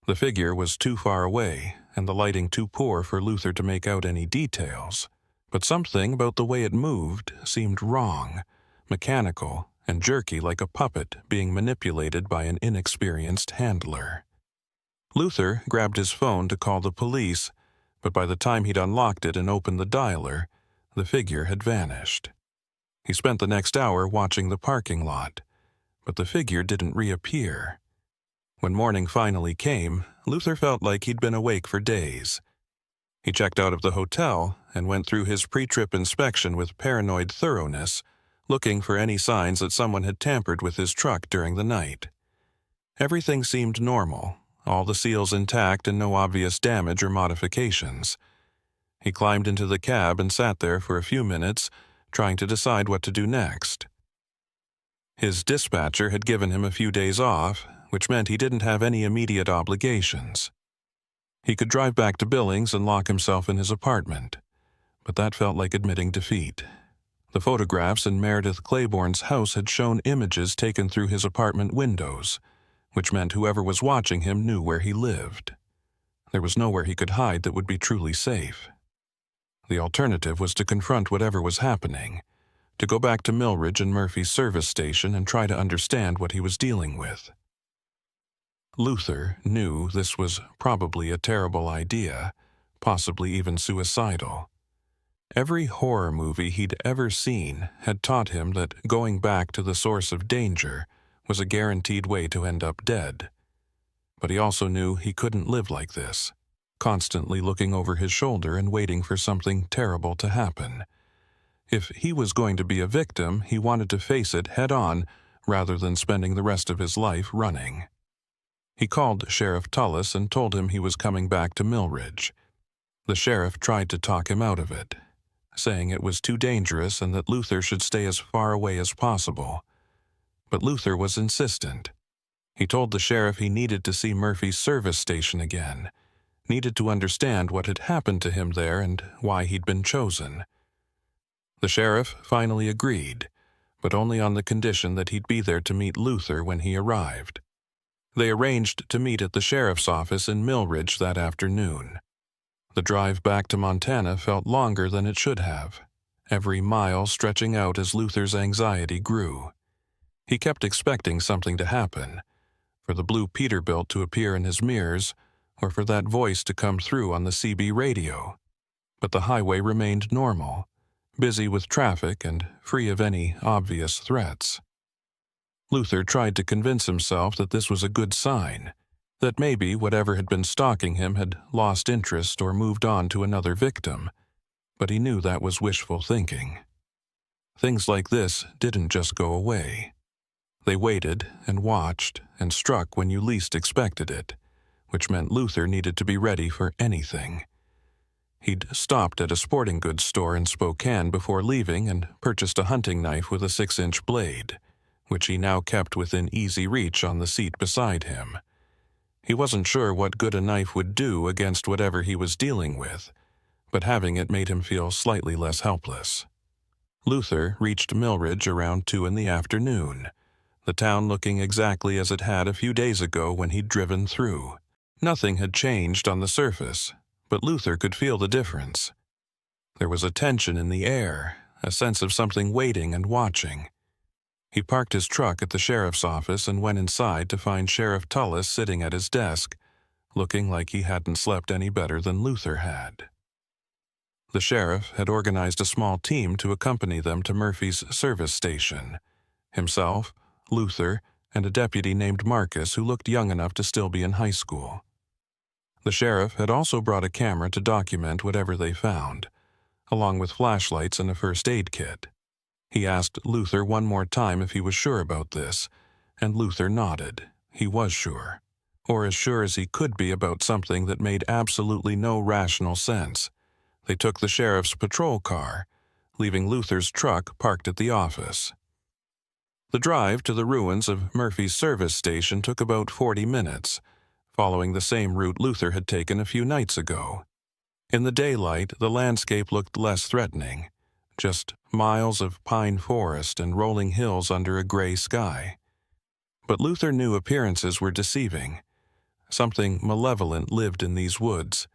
[SPEAKER 1] The figure was too far away, and the lighting too poor for Luther to make out any details, but something about the way it moved seemed wrong, mechanical, and jerky like a puppet being manipulated by an inexperienced handler. Luther grabbed his phone to call the police, but by the time he'd unlocked it and opened the dialer, the figure had vanished. He spent the next hour watching the parking lot, but the figure didn't reappear. When morning finally came, Luther felt like he'd been awake for days. He checked out of the hotel and went through his pre-trip inspection with paranoid thoroughness, looking for any signs that someone had tampered with his truck during the night. Everything seemed normal, all the seals intact and no obvious damage or modifications. He climbed into the cab and sat there for a few minutes, trying to decide what to do next. His dispatcher had given him a few days off, which meant he didn't have any immediate obligations. He could drive back to Billings and lock himself in his apartment, but that felt like admitting defeat. The photographs in Meredith Claiborne's house had shown images taken through his apartment windows, which meant whoever was watching him knew where he lived. There was nowhere he could hide that would be truly safe. The alternative was to confront whatever was happening, to go back to Millridge and Murphy's service station and try to understand what he was dealing with. Luther knew this was probably a terrible idea, possibly even suicidal. Every horror movie he'd ever seen had taught him that going back to the source of danger was a guaranteed way to end up dead. But he also knew he couldn't live like this, constantly looking over his shoulder and waiting for something terrible to happen. If he was going to be a victim, he wanted to face it head-on rather than spending the rest of his life running. He called Sheriff Tullis and told him he was coming back to Millridge. The sheriff tried to talk him out of it, saying it was too dangerous and that Luther should stay as far away as possible. But Luther was insistent. He told the sheriff he needed to see Murphy's service station again, needed to understand what had happened to him there and why he'd been chosen. The sheriff finally agreed, but only on the condition that he'd be there to meet Luther when he arrived. They arranged to meet at the sheriff's office in Millridge that afternoon. The drive back to Montana felt longer than it should have, every mile stretching out as Luther's anxiety grew. He kept expecting something to happen, for the blue Peterbilt to appear in his mirrors, or for that voice to come through on the CB radio. But the highway remained normal, busy with traffic and free of any obvious threats. Luther tried to convince himself that this was a good sign, that maybe whatever had been stalking him had lost interest or moved on to another victim, but he knew that was wishful thinking. Things like this didn't just go away. They waited and watched and struck when you least expected it, which meant Luther needed to be ready for anything. He'd stopped at a sporting goods store in Spokane before leaving and purchased a hunting knife with a 6-inch blade, which he now kept within easy reach on the seat beside him. He wasn't sure what good a knife would do against whatever he was dealing with, but having it made him feel slightly less helpless. Luther reached Millridge around 2 in the afternoon, the town looking exactly as it had a few days ago when he'd driven through. Nothing had changed on the surface, but Luther could feel the difference. There was a tension in the air, a sense of something waiting and watching. He parked his truck at the sheriff's office and went inside to find Sheriff Tullis sitting at his desk, looking like he hadn't slept any better than Luther had. The sheriff had organized a small team to accompany them to Murphy's service station. Himself, Luther, and a deputy named Marcus who looked young enough to still be in high school. The sheriff had also brought a camera to document whatever they found, along with flashlights and a first aid kit. He asked Luther one more time if he was sure about this, and Luther nodded. He was sure, or as sure as he could be about something that made absolutely no rational sense. They took the sheriff's patrol car, leaving Luther's truck parked at the office. The drive to the ruins of Murphy's service station took about 40 minutes, following the same route Luther had taken a few nights ago. In the daylight, the landscape looked less threatening, just miles of pine forest and rolling hills under a gray sky. But Luther knew appearances were deceiving. Something malevolent lived in these woods,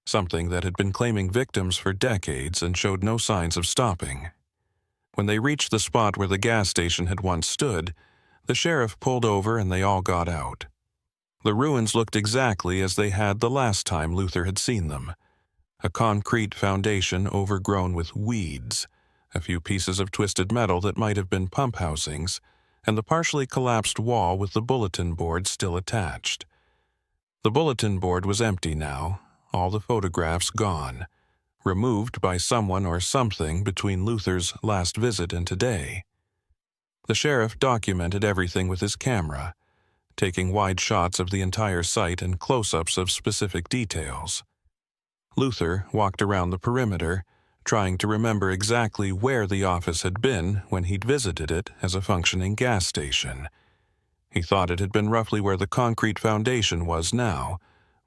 [SPEAKER 1] something that had been claiming victims for decades and showed no signs of stopping. When they reached the spot where the gas station had once stood, the sheriff pulled over and they all got out. The ruins looked exactly as they had the last time Luther had seen them. A concrete foundation overgrown with weeds, a few pieces of twisted metal that might have been pump housings, and the partially collapsed wall with the bulletin board still attached. The bulletin board was empty now, all the photographs gone, removed by someone or something between Luther's last visit and today. The sheriff documented everything with his camera, taking wide shots of the entire site and close-ups of specific details. Luther walked around the perimeter, trying to remember exactly where the office had been when he'd visited it as a functioning gas station. He thought it had been roughly where the concrete foundation was now,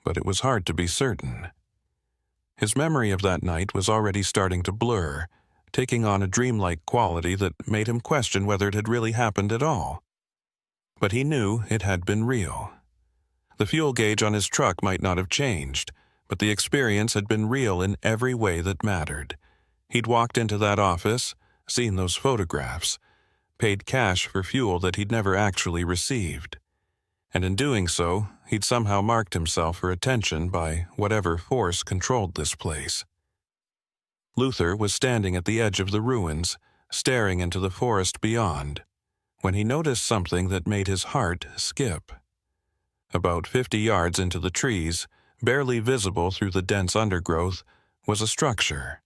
[SPEAKER 1] but it was hard to be certain. His memory of that night was already starting to blur, taking on a dreamlike quality that made him question whether it had really happened at all. But he knew it had been real. The fuel gauge on his truck might not have changed, but the experience had been real in every way that mattered. He'd walked into that office, seen those photographs, paid cash for fuel that he'd never actually received. And in doing so, he'd somehow marked himself for attention by whatever force controlled this place. Luther was standing at the edge of the ruins, staring into the forest beyond, when he noticed something that made his heart skip. About 50 yards into the trees, barely visible through the dense undergrowth, was a structure.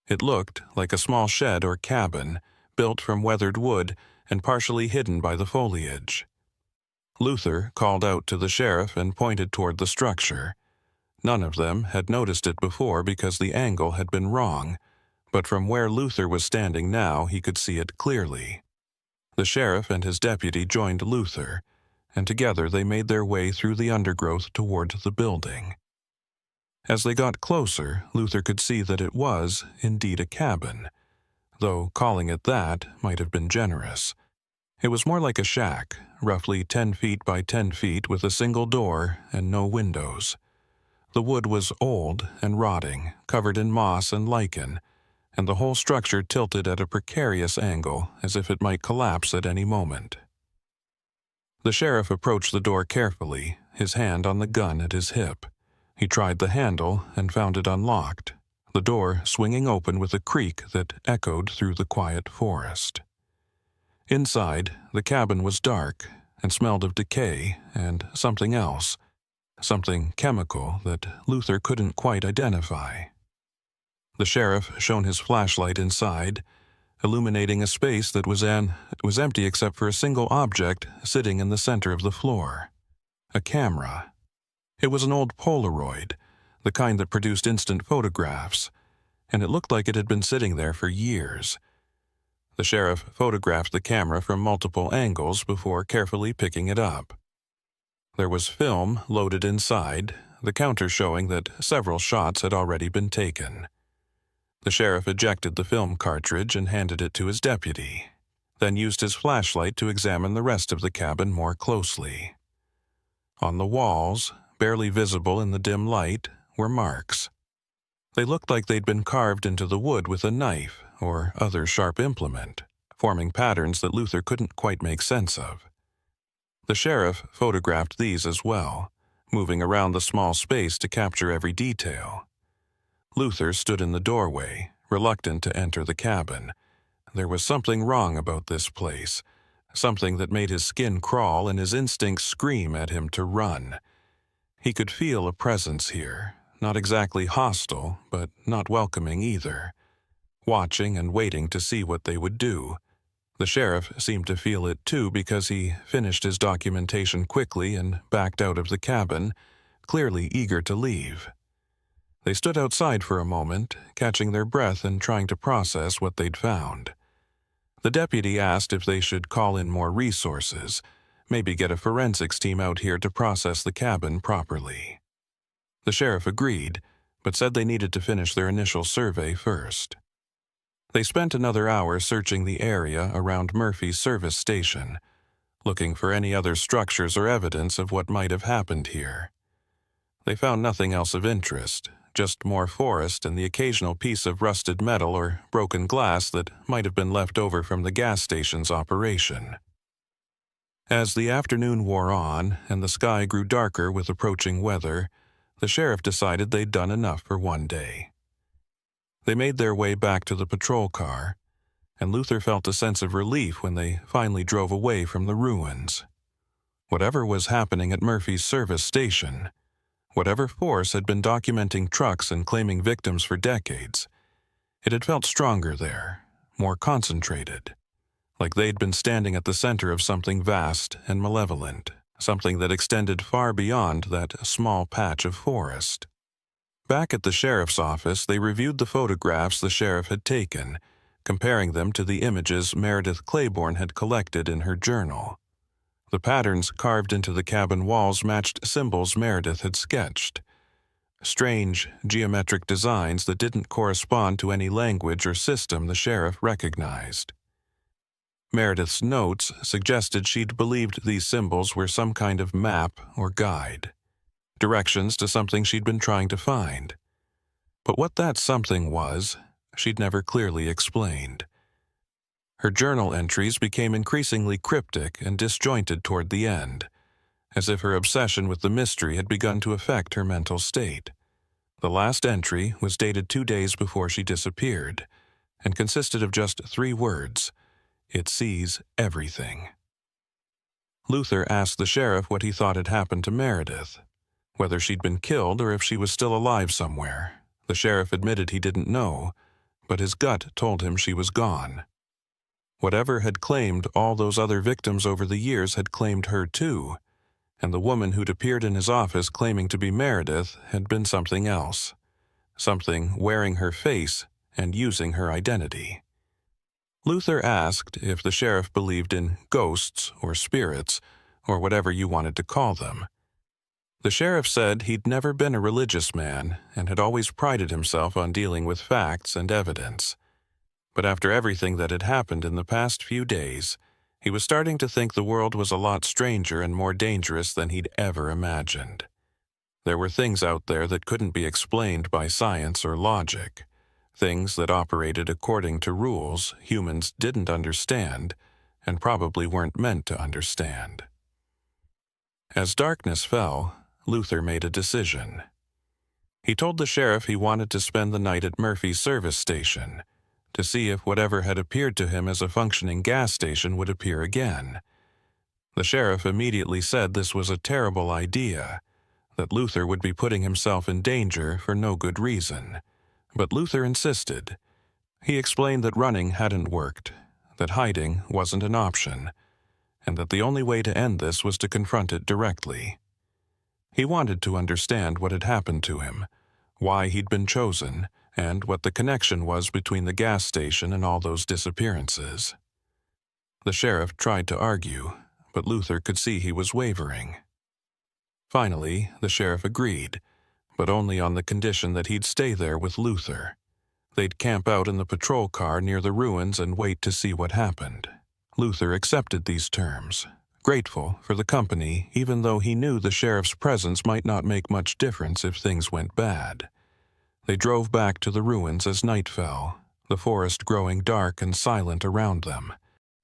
[SPEAKER 1] It looked like a small shed or cabin, built from weathered wood and partially hidden by the foliage. Luther called out to the sheriff and pointed toward the structure. None of them had noticed it before because the angle had been wrong, but from where Luther was standing now he could see it clearly. The sheriff and his deputy joined Luther, and together they made their way through the undergrowth toward the building. As they got closer, Luther could see that it was indeed a cabin, though calling it that might have been generous. It was more like a shack, roughly 10 feet by 10 feet with a single door and no windows. The wood was old and rotting, covered in moss and lichen, and the whole structure tilted at a precarious angle as if it might collapse at any moment. The sheriff approached the door carefully, his hand on the gun at his hip. He tried the handle and found it unlocked, the door swinging open with a creak that echoed through the quiet forest. Inside, the cabin was dark and smelled of decay and something else, something chemical that Luther couldn't quite identify. The sheriff shone his flashlight inside, illuminating a space that was empty except for a single object sitting in the center of the floor. A camera. It was an old Polaroid, the kind that produced instant photographs, and it looked like it had been sitting there for years. The sheriff photographed the camera from multiple angles before carefully picking it up. There was film loaded inside, the counter showing that several shots had already been taken. The sheriff ejected the film cartridge and handed it to his deputy, then used his flashlight to examine the rest of the cabin more closely. On the walls, barely visible in the dim light, were marks. They looked like they'd been carved into the wood with a knife or other sharp implement, forming patterns that Luther couldn't quite make sense of. The sheriff photographed these as well, moving around the small space to capture every detail. Luther stood in the doorway, reluctant to enter the cabin. There was something wrong about this place, something that made his skin crawl and his instincts scream at him to run. He could feel a presence here, not exactly hostile, but not welcoming either, watching and waiting to see what they would do. The sheriff seemed to feel it too because he finished his documentation quickly and backed out of the cabin, clearly eager to leave. They stood outside for a moment, catching their breath and trying to process what they'd found. The deputy asked if they should call in more resources, maybe get a forensics team out here to process the cabin properly. The sheriff agreed, but said they needed to finish their initial survey first. They spent another hour searching the area around Murphy's service station, looking for any other structures or evidence of what might have happened here. They found nothing else of interest, just more forest and the occasional piece of rusted metal or broken glass that might have been left over from the gas station's operation. As the afternoon wore on and the sky grew darker with approaching weather, the sheriff decided they'd done enough for one day. They made their way back to the patrol car, and Luther felt a sense of relief when they finally drove away from the ruins. Whatever was happening at Murphy's service station, whatever force had been documenting trucks and claiming victims for decades, it had felt stronger there, more concentrated, like they'd been standing at the center of something vast and malevolent, something that extended far beyond that small patch of forest. Back at the sheriff's office, they reviewed the photographs the sheriff had taken, comparing them to the images Meredith Claiborne had collected in her journal. The patterns carved into the cabin walls matched symbols Meredith had sketched. Strange, geometric designs that didn't correspond to any language or system the sheriff recognized. Meredith's notes suggested she'd believed these symbols were some kind of map or guide, directions to something she'd been trying to find. But what that something was, she'd never clearly explained. Her journal entries became increasingly cryptic and disjointed toward the end, as if her obsession with the mystery had begun to affect her mental state. The last entry was dated 2 days before she disappeared, and consisted of just 3 words: "It sees everything." Luther asked the sheriff what he thought had happened to Meredith, whether she'd been killed or if she was still alive somewhere. The sheriff admitted he didn't know, but his gut told him she was gone. Whatever had claimed all those other victims over the years had claimed her too, and the woman who'd appeared in his office claiming to be Meredith had been something else, something wearing her face and using her identity. Luther asked if the sheriff believed in ghosts or spirits, or whatever you wanted to call them. The sheriff said he'd never been a religious man and had always prided himself on dealing with facts and evidence. But after everything that had happened in the past few days, he was starting to think the world was a lot stranger and more dangerous than he'd ever imagined. There were things out there that couldn't be explained by science or logic, things that operated according to rules humans didn't understand and probably weren't meant to understand. As darkness fell, Luther made a decision. He told the sheriff he wanted to spend the night at Murphy's service station, to see if whatever had appeared to him as a functioning gas station would appear again. The sheriff immediately said this was a terrible idea, that Luther would be putting himself in danger for no good reason. But Luther insisted. He explained that running hadn't worked, that hiding wasn't an option, and that the only way to end this was to confront it directly. He wanted to understand what had happened to him, why he'd been chosen, and what the connection was between the gas station and all those disappearances. The sheriff tried to argue, but Luther could see he was wavering. Finally, the sheriff agreed, but only on the condition that he'd stay there with Luther. They'd camp out in the patrol car near the ruins and wait to see what happened. Luther accepted these terms, grateful for the company even though he knew the sheriff's presence might not make much difference if things went bad. They drove back to the ruins as night fell, the forest growing dark and silent around them.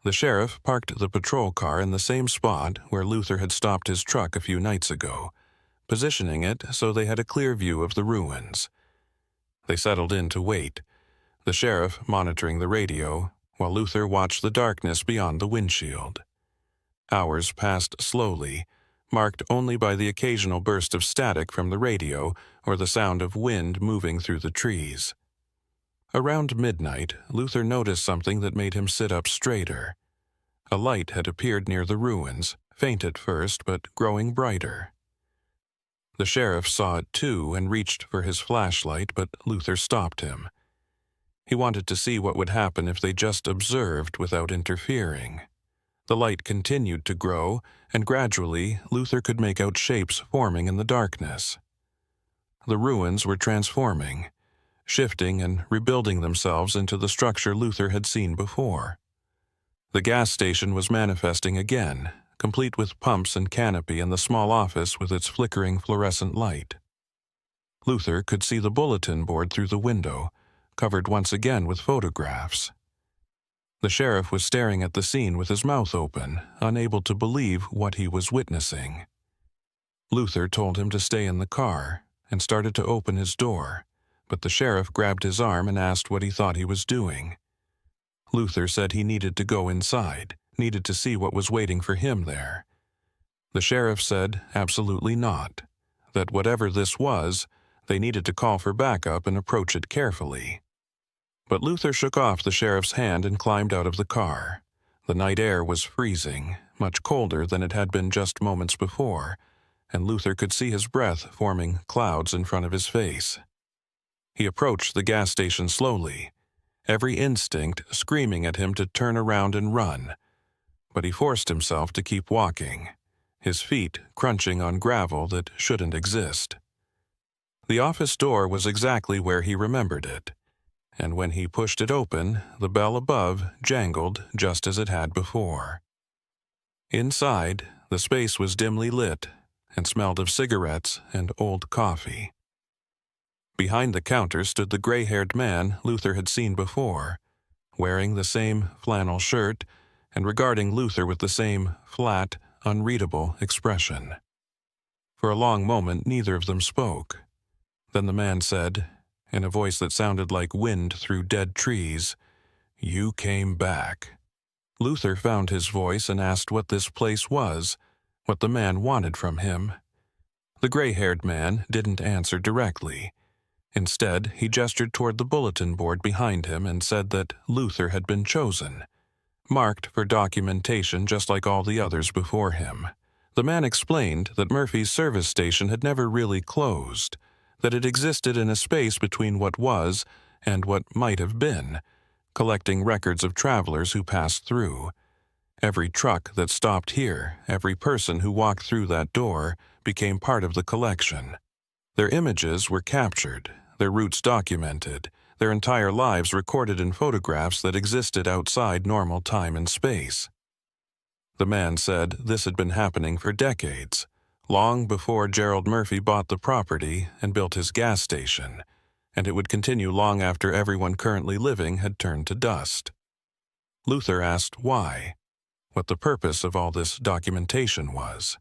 [SPEAKER 1] The sheriff parked the patrol car in the same spot where Luther had stopped his truck a few nights ago, positioning it so they had a clear view of the ruins. They settled in to wait, the sheriff monitoring the radio, while Luther watched the darkness beyond the windshield. Hours passed slowly, marked only by the occasional burst of static from the radio or the sound of wind moving through the trees. Around midnight, Luther noticed something that made him sit up straighter. A light had appeared near the ruins, faint at first but growing brighter. The sheriff saw it too and reached for his flashlight, but Luther stopped him. He wanted to see what would happen if they just observed without interfering. The light continued to grow, and gradually Luther could make out shapes forming in the darkness. The ruins were transforming, shifting and rebuilding themselves into the structure Luther had seen before. The gas station was manifesting again, complete with pumps and canopy and the small office with its flickering fluorescent light. Luther could see the bulletin board through the window, covered once again with photographs. The sheriff was staring at the scene with his mouth open, unable to believe what he was witnessing. Luther told him to stay in the car and started to open his door, but the sheriff grabbed his arm and asked what he thought he was doing. Luther said he needed to go inside, needed to see what was waiting for him there. The sheriff said absolutely not, that whatever this was, they needed to call for backup and approach it carefully. But Luther shook off the sheriff's hand and climbed out of the car. The night air was freezing, much colder than it had been just moments before, and Luther could see his breath forming clouds in front of his face. He approached the gas station slowly, every instinct screaming at him to turn around and run. but he forced himself to keep walking, his feet crunching on gravel that shouldn't exist. The office door was exactly where he remembered it, and when he pushed it open, the bell above jangled just as it had before. Inside, the space was dimly lit and smelled of cigarettes and old coffee. Behind the counter stood the gray-haired man Luther had seen before, wearing the same flannel shirt and regarding Luther with the same flat, unreadable expression. For a long moment, neither of them spoke. Then the man said, in a voice that sounded like wind through dead trees, "You came back." Luther found his voice and asked what this place was, what the man wanted from him. The gray-haired man didn't answer directly. Instead, he gestured toward the bulletin board behind him and said that Luther had been chosen, marked for documentation just like all the others before him. The man explained that Murphy's service station had never really closed, that it existed in a space between what was and what might have been, collecting records of travelers who passed through. Every truck that stopped here, every person who walked through that door, became part of the collection. Their images were captured, their routes documented, their entire lives recorded in photographs that existed outside normal time and space. The man said this had been happening for decades, long before Gerald Murphy bought the property and built his gas station, and it would continue long after everyone currently living had turned to dust. Luther asked why, what the purpose of all this documentation was.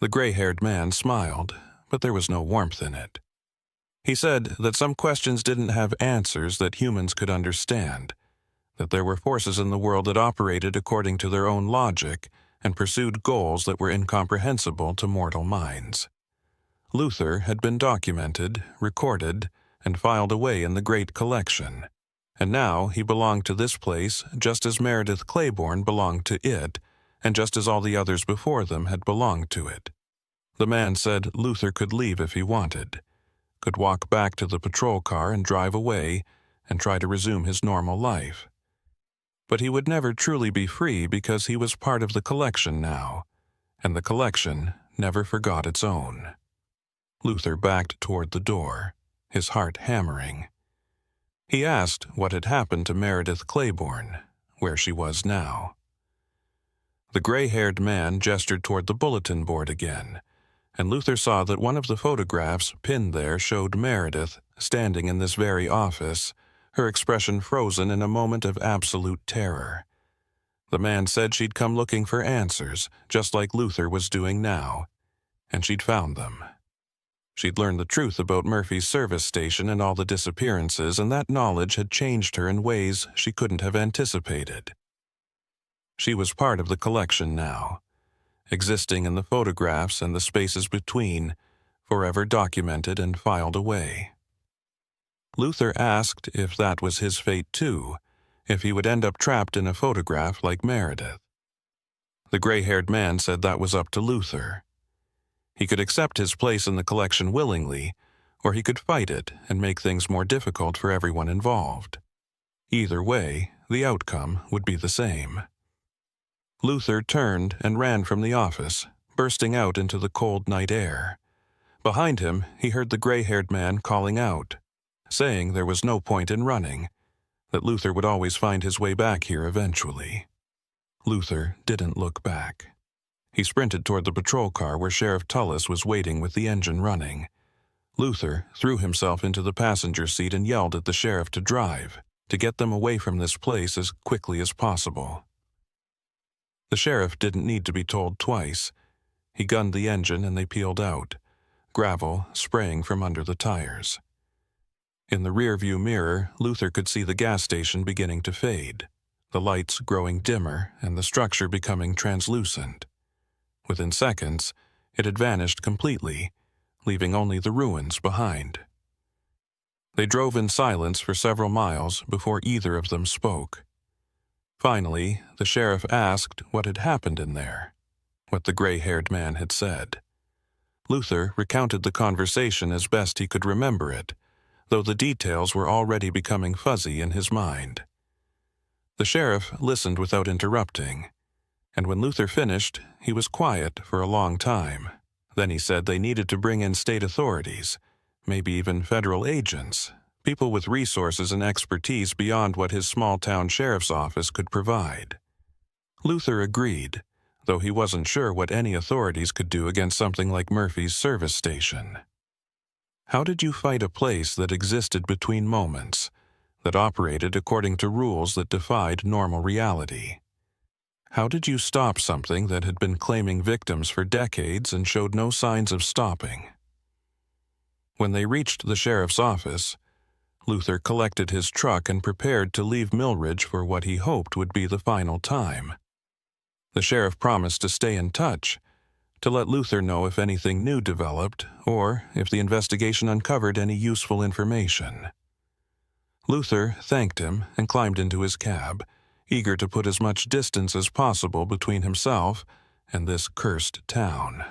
[SPEAKER 1] The gray-haired man smiled, but there was no warmth in it. He said that some questions didn't have answers that humans could understand, that there were forces in the world that operated according to their own logic and pursued goals that were incomprehensible to mortal minds. Luther had been documented, recorded, and filed away in the great collection, and now he belonged to this place just as Meredith Claiborne belonged to it, and just as all the others before them had belonged to it. The man said Luther could leave if he wanted, could walk back to the patrol car and drive away and try to resume his normal life. But he would never truly be free because he was part of the collection now, and the collection never forgot its own. Luther backed toward the door, his heart hammering. He asked what had happened to Meredith Claiborne, where she was now. The gray-haired man gestured toward the bulletin board again, and Luther saw that one of the photographs pinned there showed Meredith standing in this very office, her expression frozen in a moment of absolute terror. The man said she'd come looking for answers, just like Luther was doing now, and she'd found them. She'd learned the truth about Murphy's service station and all the disappearances, and that knowledge had changed her in ways she couldn't have anticipated. She was part of the collection now, existing in the photographs and the spaces between, forever documented and filed away. Luther asked if that was his fate too, if he would end up trapped in a photograph like Meredith. The gray-haired man said that was up to Luther. He could accept his place in the collection willingly, or he could fight it and make things more difficult for everyone involved. Either way, the outcome would be the same. Luther turned and ran from the office, bursting out into the cold night air. Behind him, he heard the gray-haired man calling out, saying there was no point in running, that Luther would always find his way back here eventually. Luther didn't look back. He sprinted toward the patrol car where Sheriff Tullis was waiting with the engine running. Luther threw himself into the passenger seat and yelled at the sheriff to drive, to get them away from this place as quickly as possible. The sheriff didn't need to be told twice. He gunned the engine and they peeled out, gravel spraying from under the tires. In the rearview mirror, Luther could see the gas station beginning to fade, the lights growing dimmer and the structure becoming translucent. Within seconds, it had vanished completely, leaving only the ruins behind. They drove in silence for several miles before either of them spoke. Finally, the sheriff asked what had happened in there, what the gray-haired man had said. Luther recounted the conversation as best he could remember it, though the details were already becoming fuzzy in his mind. The sheriff listened without interrupting. And when Luther finished, he was quiet for a long time. Then he said they needed to bring in state authorities, maybe even federal agents, people with resources and expertise beyond what his small-town sheriff's office could provide. Luther agreed, though he wasn't sure what any authorities could do against something like Murphy's service station. How did you fight a place that existed between moments, that operated according to rules that defied normal reality? How did you stop something that had been claiming victims for decades and showed no signs of stopping? When they reached the sheriff's office, Luther collected his truck and prepared to leave Millridge for what he hoped would be the final time. The sheriff promised to stay in touch, to let Luther know if anything new developed or if the investigation uncovered any useful information. Luther thanked him and climbed into his cab, eager to put as much distance as possible between himself and this cursed town.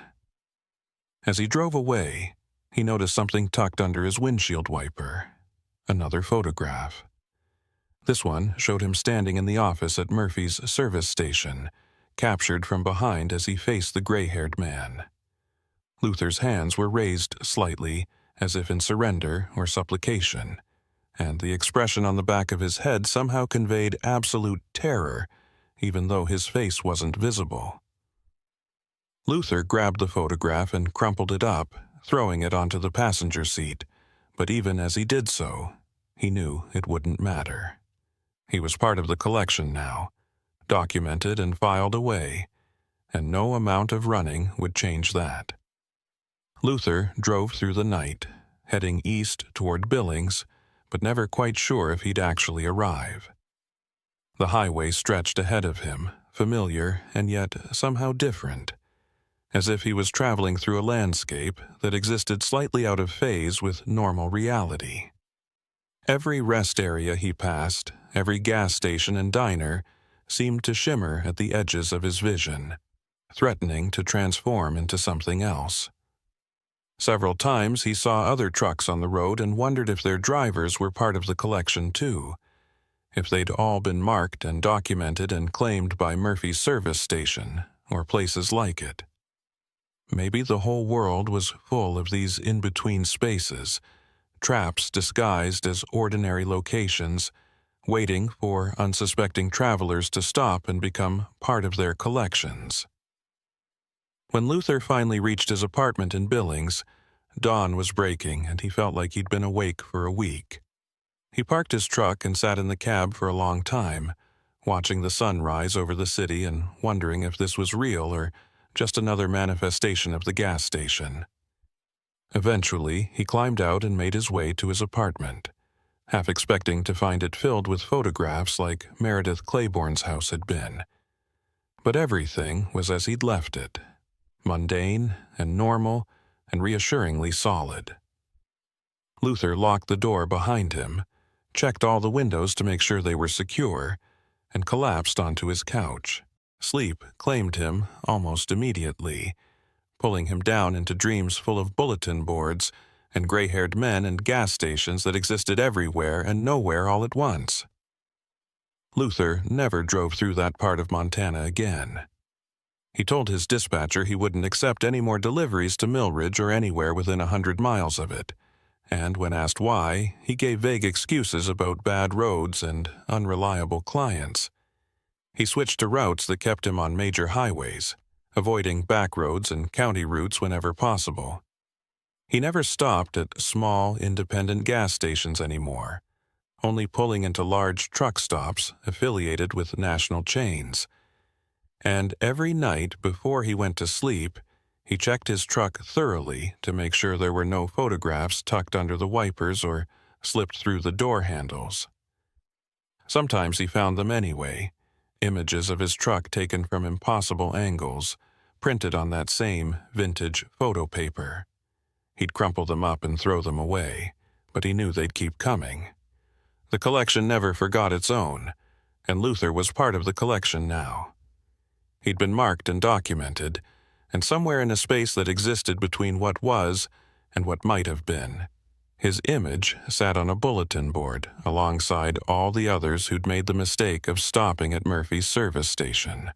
[SPEAKER 1] As he drove away, he noticed something tucked under his windshield wiper. Another photograph. This one showed him standing in the office at Murphy's service station, captured from behind as he faced the gray-haired man. Luther's hands were raised slightly, as if in surrender or supplication, and the expression on the back of his head somehow conveyed absolute terror, even though his face wasn't visible. Luther grabbed the photograph and crumpled it up, throwing it onto the passenger seat, but even as he did so, he knew it wouldn't matter. He was part of the collection now, documented and filed away, and no amount of running would change that. Luther drove through the night, heading east toward Billings, but never quite sure if he'd actually arrive. The highway stretched ahead of him, familiar and yet somehow different, as if he was traveling through a landscape that existed slightly out of phase with normal reality. Every rest area he passed, every gas station and diner, seemed to shimmer at the edges of his vision, threatening to transform into something else. Several times he saw other trucks on the road and wondered if their drivers were part of the collection too, if they'd all been marked and documented and claimed by Murphy's service station or places like it. Maybe the whole world was full of these in-between spaces, traps disguised as ordinary locations, waiting for unsuspecting travelers to stop and become part of their collections. When Luther finally reached his apartment in Billings, dawn was breaking and he felt like he'd been awake for a week. He parked his truck and sat in the cab for a long time, watching the sun rise over the city and wondering if this was real or just another manifestation of the gas station. Eventually, he climbed out and made his way to his apartment, half expecting to find it filled with photographs like Meredith Claiborne's house had been. But everything was as he'd left it, mundane and normal and reassuringly solid. Luther locked the door behind him, checked all the windows to make sure they were secure, and collapsed onto his couch. Sleep claimed him almost immediately, pulling him down into dreams full of bulletin boards and gray-haired men and gas stations that existed everywhere and nowhere all at once. Luther never drove through that part of Montana again. He told his dispatcher he wouldn't accept any more deliveries to Millridge or anywhere within 100 miles of it, and when asked why, he gave vague excuses about bad roads and unreliable clients. He switched to routes that kept him on major highways, avoiding backroads and county routes whenever possible. He never stopped at small, independent gas stations anymore, only pulling into large truck stops affiliated with national chains. And every night before he went to sleep, he checked his truck thoroughly to make sure there were no photographs tucked under the wipers or slipped through the door handles. Sometimes he found them anyway, images of his truck taken from impossible angles, printed on that same vintage photo paper. He'd crumple them up and throw them away, but he knew they'd keep coming. The collection never forgot its own, and Luther was part of the collection now. He'd been marked and documented, and somewhere in a space that existed between what was and what might have been, his image sat on a bulletin board alongside all the others who'd made the mistake of stopping at Murphy's service station.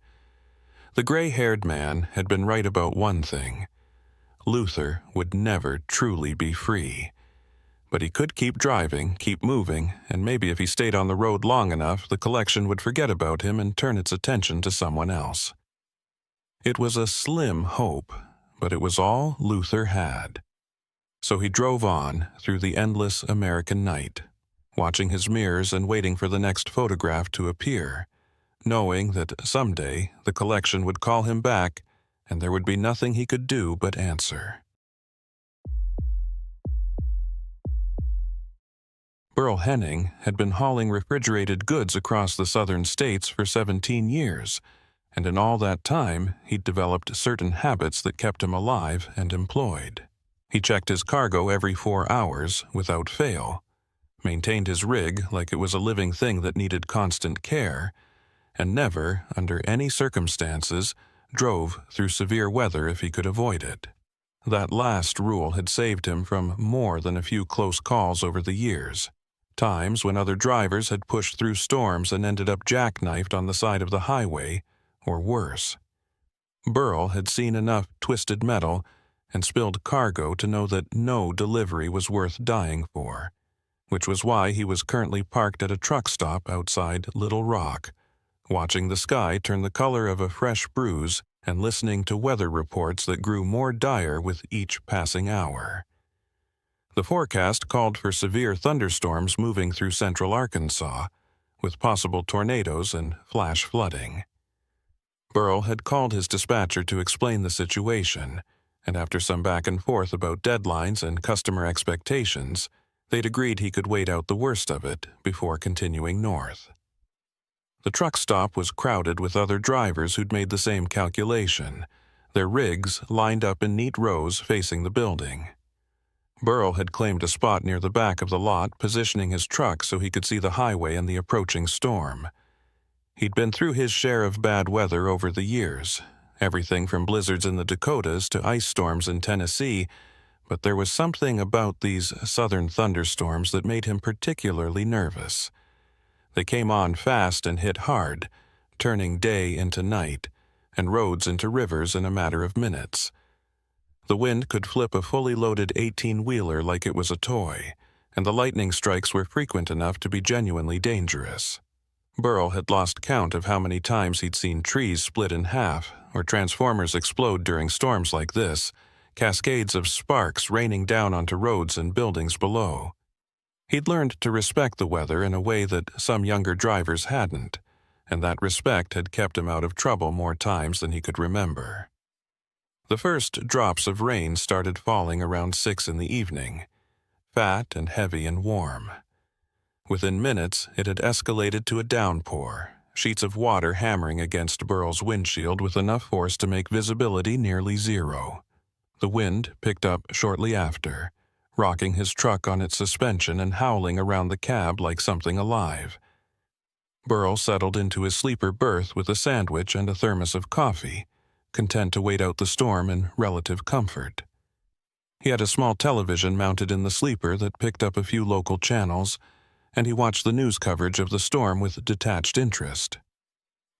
[SPEAKER 1] The gray-haired man had been right about one thing. Luther would never truly be free. But he could keep driving, keep moving, and maybe if he stayed on the road long enough, the collection would forget about him and turn its attention to someone else. It was a slim hope, but it was all Luther had. So he drove on through the endless American night, watching his mirrors and waiting for the next photograph to appear, knowing that someday the collection would call him back and there would be nothing he could do but answer. Burl Henning had been hauling refrigerated goods across the southern states for 17 years, and in all that time he'd developed certain habits that kept him alive and employed. He checked his cargo every 4 hours without fail, maintained his rig like it was a living thing that needed constant care, and never, under any circumstances, drove through severe weather if he could avoid it. That last rule had saved him from more than a few close calls over the years, times when other drivers had pushed through storms and ended up jackknifed on the side of the highway, or worse. Burl had seen enough twisted metal and spilled cargo to know that no delivery was worth dying for, which was why he was currently parked at a truck stop outside Little Rock, watching the sky turn the color of a fresh bruise and listening to weather reports that grew more dire with each passing hour. The forecast called for severe thunderstorms moving through central Arkansas, with possible tornadoes and flash flooding. Burl had called his dispatcher to explain the situation, and after some back and forth about deadlines and customer expectations, they'd agreed he could wait out the worst of it before continuing north. The truck stop was crowded with other drivers who'd made the same calculation, their rigs lined up in neat rows facing the building. Burl had claimed a spot near the back of the lot, positioning his truck so he could see the highway and the approaching storm. He'd been through his share of bad weather over the years, everything from blizzards in the Dakotas to ice storms in Tennessee, but there was something about these southern thunderstorms that made him particularly nervous. They came on fast and hit hard, turning day into night, and roads into rivers in a matter of minutes. The wind could flip a fully loaded 18-wheeler like it was a toy, and the lightning strikes were frequent enough to be genuinely dangerous. Burl had lost count of how many times he'd seen trees split in half or transformers explode during storms like this, cascades of sparks raining down onto roads and buildings below. He'd learned to respect the weather in a way that some younger drivers hadn't, and that respect had kept him out of trouble more times than he could remember. The first drops of rain started falling around 6 in the evening, fat and heavy and warm. Within minutes, it had escalated to a downpour, sheets of water hammering against Burl's windshield with enough force to make visibility nearly zero. The wind picked up shortly after, rocking his truck on its suspension and howling around the cab like something alive. Burl settled into his sleeper berth with a sandwich and a thermos of coffee, content to wait out the storm in relative comfort. He had a small television mounted in the sleeper that picked up a few local channels, and he watched the news coverage of the storm with detached interest.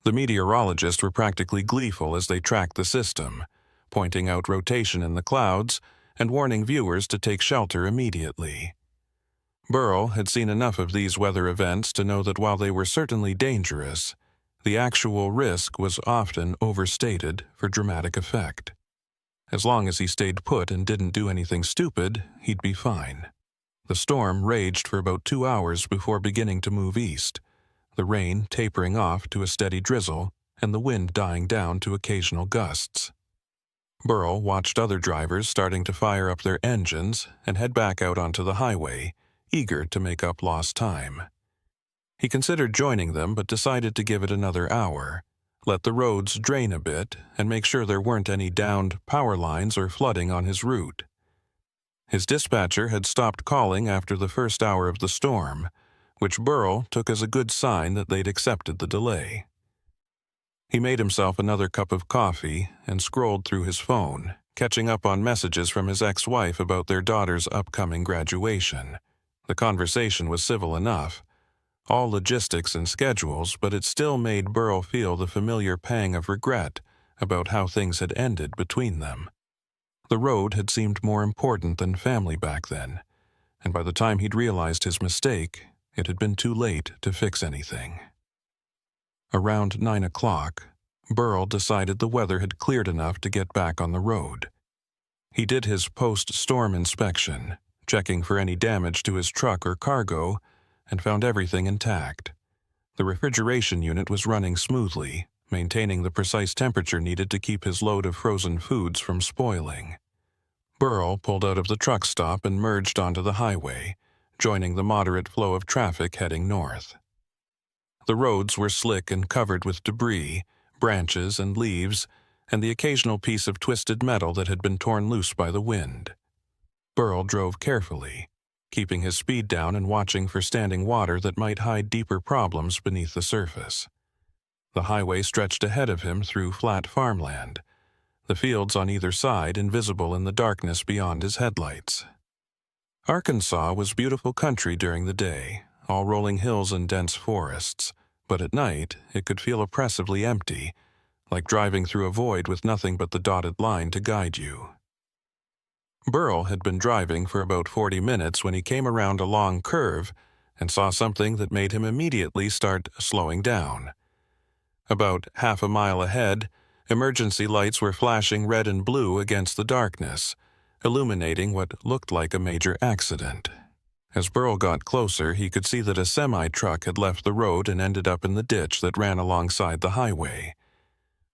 [SPEAKER 1] The meteorologists were practically gleeful as they tracked the system, pointing out rotation in the clouds and warning viewers to take shelter immediately. Burl had seen enough of these weather events to know that while they were certainly dangerous, the actual risk was often overstated for dramatic effect. As long as he stayed put and didn't do anything stupid, he'd be fine. The storm raged for about 2 hours before beginning to move east, the rain tapering off to a steady drizzle and the wind dying down to occasional gusts. Burl watched other drivers starting to fire up their engines and head back out onto the highway, eager to make up lost time. He considered joining them but decided to give it another hour, let the roads drain a bit, and make sure there weren't any downed power lines or flooding on his route. His dispatcher had stopped calling after the first hour of the storm, which Burl took as a good sign that they'd accepted the delay. He made himself another cup of coffee and scrolled through his phone, catching up on messages from his ex-wife about their daughter's upcoming graduation. The conversation was civil enough, all logistics and schedules, but it still made Burl feel the familiar pang of regret about how things had ended between them. The road had seemed more important than family back then, and by the time he'd realized his mistake, it had been too late to fix anything. Around 9 o'clock, Burl decided the weather had cleared enough to get back on the road. He did his post-storm inspection, checking for any damage to his truck or cargo, and found everything intact. The refrigeration unit was running smoothly, maintaining the precise temperature needed to keep his load of frozen foods from spoiling. Burl pulled out of the truck stop and merged onto the highway, joining the moderate flow of traffic heading north. The roads were slick and covered with debris, branches and leaves, and the occasional piece of twisted metal that had been torn loose by the wind. Burl drove carefully, keeping his speed down and watching for standing water that might hide deeper problems beneath the surface. The highway stretched ahead of him through flat farmland, the fields on either side invisible in the darkness beyond his headlights. Arkansas was beautiful country during the day, all rolling hills and dense forests, but at night it could feel oppressively empty, like driving through a void with nothing but the dotted line to guide you. Burl had been driving for about 40 minutes when he came around a long curve and saw something that made him immediately start slowing down. About half a mile ahead, emergency lights were flashing red and blue against the darkness, illuminating what looked like a major accident. As Burl got closer, he could see that a semi-truck had left the road and ended up in the ditch that ran alongside the highway.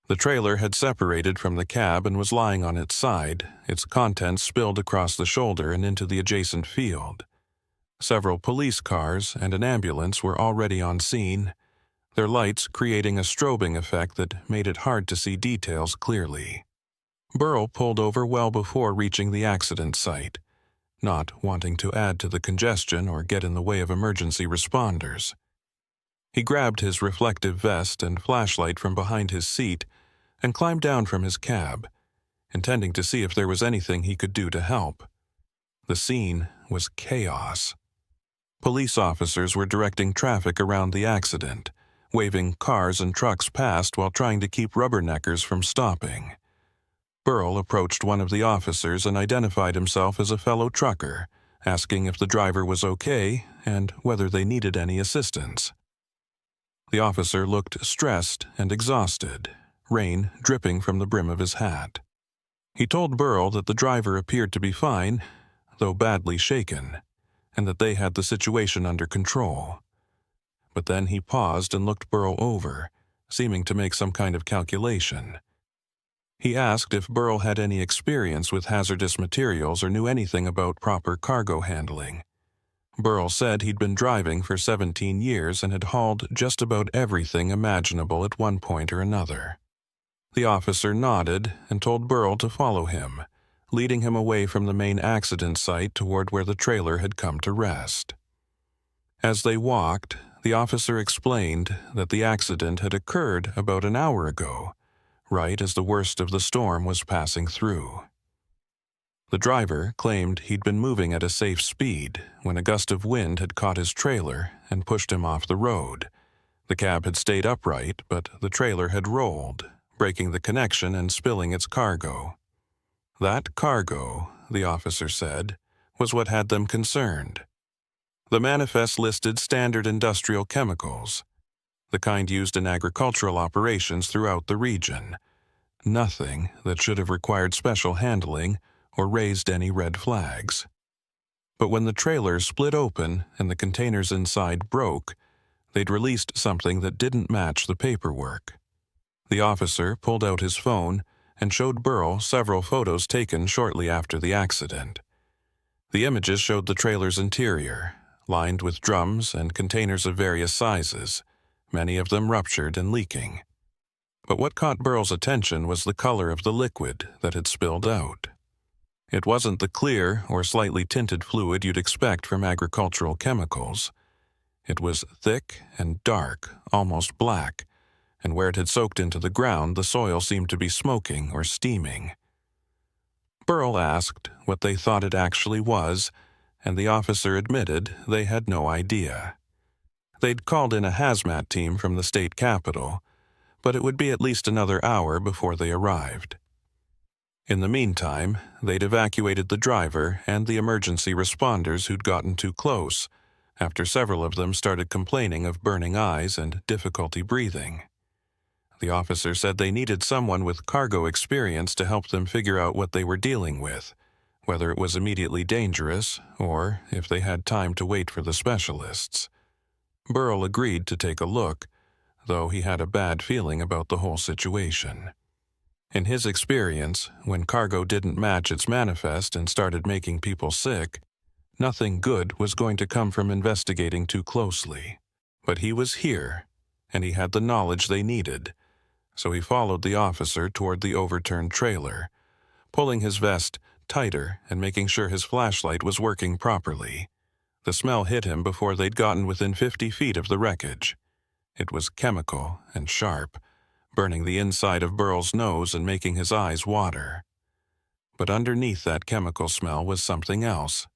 [SPEAKER 1] The trailer had separated from the cab and was lying on its side, its contents spilled across the shoulder and into the adjacent field. Several police cars and an ambulance were already on scene, their lights creating a strobing effect that made it hard to see details clearly. Burl pulled over well before reaching the accident site, not wanting to add to the congestion or get in the way of emergency responders. He grabbed his reflective vest and flashlight from behind his seat and climbed down from his cab, intending to see if there was anything he could do to help. The scene was chaos. Police officers were directing traffic around the accident, waving cars and trucks past while trying to keep rubberneckers from stopping. Burl approached one of the officers and identified himself as a fellow trucker, asking if the driver was okay and whether they needed any assistance. The officer looked stressed and exhausted, rain dripping from the brim of his hat. He told Burl that the driver appeared to be fine, though badly shaken, and that they had the situation under control. But then he paused and looked Burl over, seeming to make some kind of calculation. He asked if Burl had any experience with hazardous materials or knew anything about proper cargo handling. Burl said he'd been driving for 17 years and had hauled just about everything imaginable at one point or another. The officer nodded and told Burl to follow him, leading him away from the main accident site toward where the trailer had come to rest. As they walked, the officer explained that the accident had occurred about an hour ago, right as the worst of the storm was passing through. The driver claimed he'd been moving at a safe speed when a gust of wind had caught his trailer and pushed him off the road. The cab had stayed upright, but the trailer had rolled, breaking the connection and spilling its cargo. That cargo, the officer said, was what had them concerned. The manifest listed standard industrial chemicals, the kind used in agricultural operations throughout the region. Nothing that should have required special handling or raised any red flags. But when the trailer split open and the containers inside broke, they'd released something that didn't match the paperwork. The officer pulled out his phone and showed Burl several photos taken shortly after the accident. The images showed the trailer's interior, lined with drums and containers of various sizes, many of them ruptured and leaking. But what caught Burl's attention was the color of the liquid that had spilled out. It wasn't the clear or slightly tinted fluid you'd expect from agricultural chemicals. It was thick and dark, almost black, and where it had soaked into the ground, the soil seemed to be smoking or steaming. Burl asked what they thought it actually was, and the officer admitted they had no idea. They'd called in a hazmat team from the state capitol, but it would be at least another hour before they arrived. In the meantime, they'd evacuated the driver and the emergency responders who'd gotten too close, after several of them started complaining of burning eyes and difficulty breathing. The officer said they needed someone with cargo experience to help them figure out what they were dealing with, whether it was immediately dangerous or if they had time to wait for the specialists. Burl agreed to take a look, though he had a bad feeling about the whole situation. In his experience, when cargo didn't match its manifest and started making people sick, nothing good was going to come from investigating too closely. But he was here, and he had the knowledge they needed, so he followed the officer toward the overturned trailer, pulling his vest tighter and making sure his flashlight was working properly. The smell hit him before they'd gotten within 50 feet of the wreckage. It was chemical and sharp, burning the inside of Burl's nose and making his eyes water. But underneath that chemical smell was something else.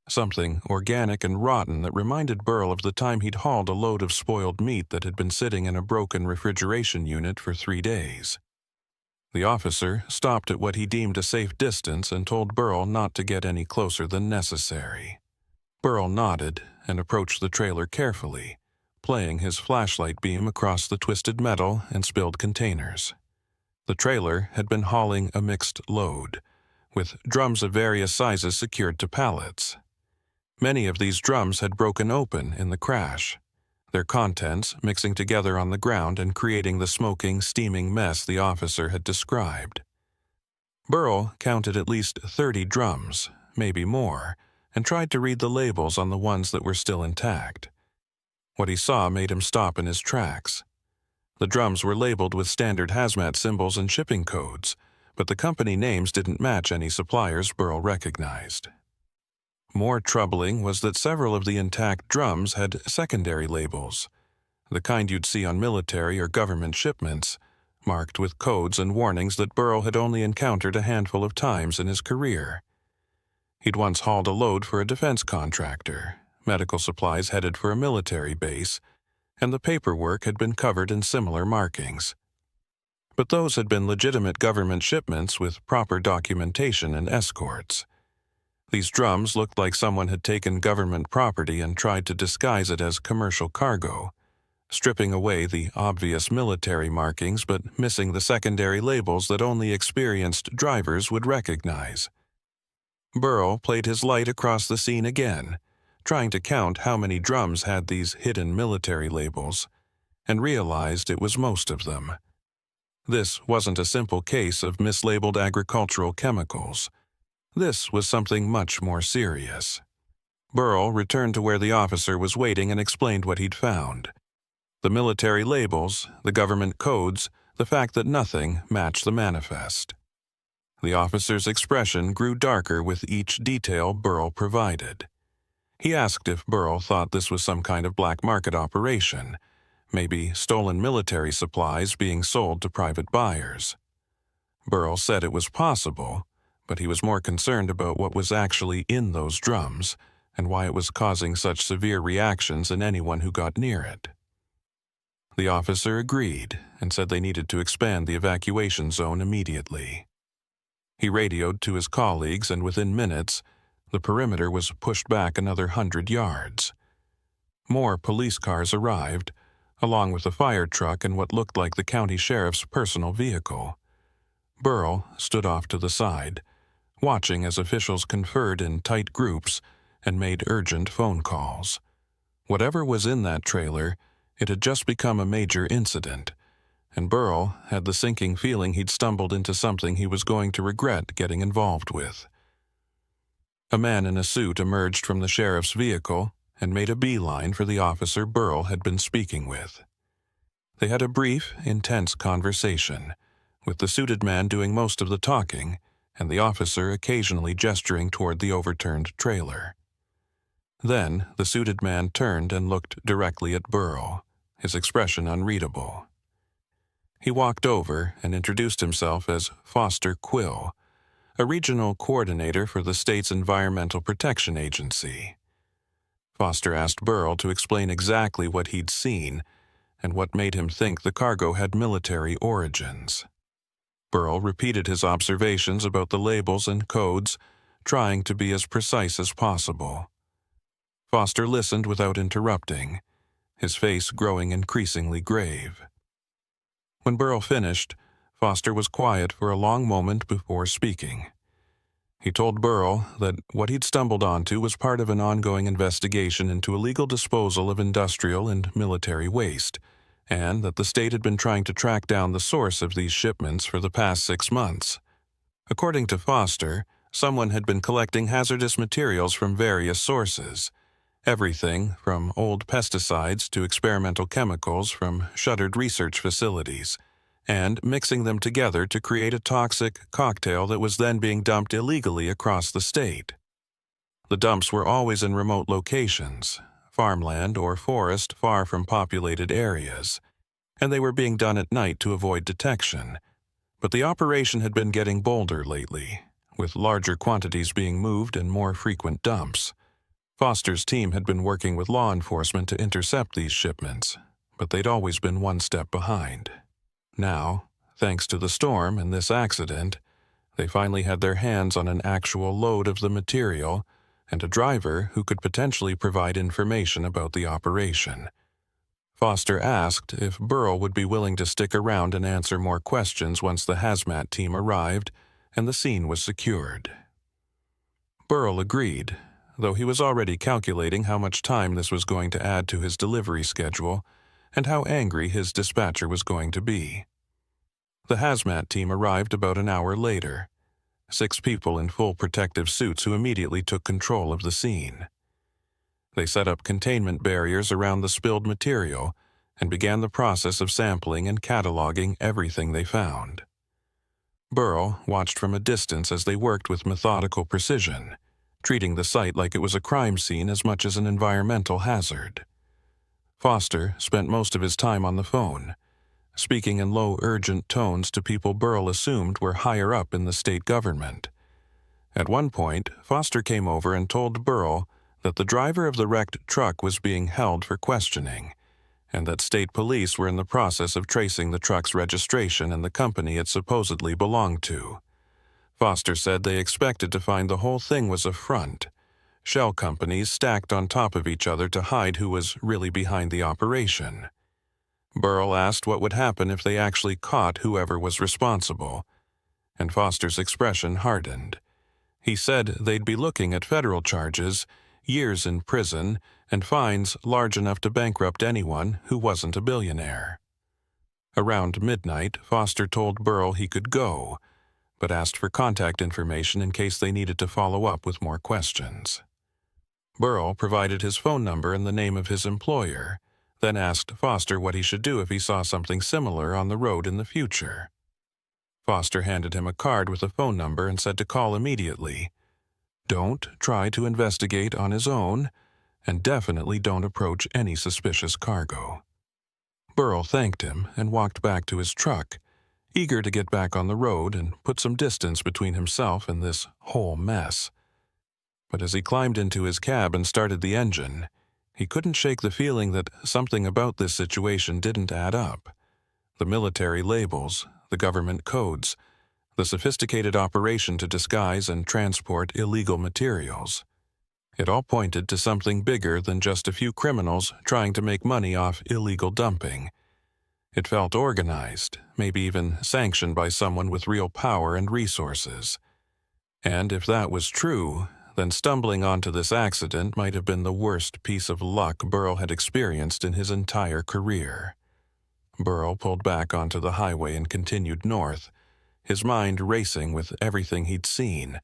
[SPEAKER 1] Something organic and rotten that reminded Burl of the time he'd hauled a load of spoiled meat that had been sitting in a broken refrigeration unit for 3 days. The officer stopped at what he deemed a safe distance and told Burl not to get any closer than necessary. Burl nodded and approached the trailer carefully, playing his flashlight beam across the twisted metal and spilled containers. The trailer had been hauling a mixed load, with drums of various sizes secured to pallets. Many of these drums had broken open in the crash, their contents mixing together on the ground and creating the smoking, steaming mess the officer had described. Burl counted at least 30 drums, maybe more, and tried to read the labels on the ones that were still intact. What he saw made him stop in his tracks. The drums were labeled with standard hazmat symbols and shipping codes, but the company names didn't match any suppliers Burl recognized. More troubling was that several of the intact drums had secondary labels, the kind you'd see on military or government shipments, marked with codes and warnings that Burl had only encountered a handful of times in his career. He'd once hauled a load for a defense contractor, medical supplies headed for a military base, and the paperwork had been covered in similar markings. But those had been legitimate government shipments with proper documentation and escorts. These drums looked like someone had taken government property and tried to disguise it as commercial cargo, stripping away the obvious military markings but missing the secondary labels that only experienced drivers would recognize. Burl played his light across the scene again, trying to count how many drums had these hidden military labels, and realized it was most of them. This wasn't a simple case of mislabeled agricultural chemicals. This was something much more serious. Burl returned to where the officer was waiting and explained what he'd found. The military labels, the government codes, the fact that nothing matched the manifest. The officer's expression grew darker with each detail Burl provided. He asked if Burl thought this was some kind of black market operation, maybe stolen military supplies being sold to private buyers. Burl said it was possible, but he was more concerned about what was actually in those drums and why it was causing such severe reactions in anyone who got near it. The officer agreed and said they needed to expand the evacuation zone immediately. He radioed to his colleagues, and within minutes, the perimeter was pushed back another 100 yards. More police cars arrived, along with a fire truck and what looked like the county sheriff's personal vehicle. Burl stood off to the side, watching as officials conferred in tight groups and made urgent phone calls. Whatever was in that trailer, it had just become a major incident, and Burl had the sinking feeling he'd stumbled into something he was going to regret getting involved with. A man in a suit emerged from the sheriff's vehicle and made a beeline for the officer Burl had been speaking with. They had a brief, intense conversation, with the suited man doing most of the talking and the officer occasionally gesturing toward the overturned trailer. Then the suited man turned and looked directly at Burl, his expression unreadable. He walked over and introduced himself as Foster Quill, a regional coordinator for the state's Environmental Protection Agency. Foster asked Burl to explain exactly what he'd seen, and what made him think the cargo had military origins. Burl repeated his observations about the labels and codes, trying to be as precise as possible. Foster listened without interrupting, his face growing increasingly grave. When Burl finished, Foster was quiet for a long moment before speaking. He told Burl that what he'd stumbled onto was part of an ongoing investigation into illegal disposal of industrial and military waste, and that the state had been trying to track down the source of these shipments for the past 6 months. According to Foster, someone had been collecting hazardous materials from various sources, everything from old pesticides to experimental chemicals from shuttered research facilities, and mixing them together to create a toxic cocktail that was then being dumped illegally across the state. The dumps were always in remote locations, farmland or forest far from populated areas, and they were being done at night to avoid detection. But the operation had been getting bolder lately, with larger quantities being moved and more frequent dumps. Foster's team had been working with law enforcement to intercept these shipments, but they'd always been one step behind. Now, thanks to the storm and this accident, they finally had their hands on an actual load of the material and a driver who could potentially provide information about the operation. Foster asked if Burl would be willing to stick around and answer more questions once the hazmat team arrived and the scene was secured. Burl agreed, though he was already calculating how much time this was going to add to his delivery schedule and how angry his dispatcher was going to be. The hazmat team arrived about an hour later, 6 people in full protective suits who immediately took control of the scene. They set up containment barriers around the spilled material and began the process of sampling and cataloging everything they found. Burl watched from a distance as they worked with methodical precision, treating the site like it was a crime scene as much as an environmental hazard. Foster spent most of his time on the phone, speaking in low, urgent tones to people Burl assumed were higher up in the state government. At one point, Foster came over and told Burl that the driver of the wrecked truck was being held for questioning, and that state police were in the process of tracing the truck's registration and the company it supposedly belonged to. Foster said they expected to find the whole thing was a front, shell companies stacked on top of each other to hide who was really behind the operation. Burl asked what would happen if they actually caught whoever was responsible, and Foster's expression hardened. He said they'd be looking at federal charges, years in prison, and fines large enough to bankrupt anyone who wasn't a billionaire. Around midnight, Foster told Burl he could go, but asked for contact information in case they needed to follow up with more questions. Burl provided his phone number and the name of his employer, then asked Foster what he should do if he saw something similar on the road in the future. Foster handed him a card with a phone number and said to call immediately. Don't try to investigate on his own, and definitely don't approach any suspicious cargo. Burl thanked him and walked back to his truck, eager to get back on the road and put some distance between himself and this whole mess. But as he climbed into his cab and started the engine, he couldn't shake the feeling that something about this situation didn't add up. The military labels, the government codes, the sophisticated operation to disguise and transport illegal materials. It all pointed to something bigger than just a few criminals trying to make money off illegal dumping. It felt organized, maybe even sanctioned by someone with real power and resources. And if that was true, then stumbling onto this accident might have been the worst piece of luck Burl had experienced in his entire career. Burl pulled back onto the highway and continued north, his mind racing with everything he'd seen.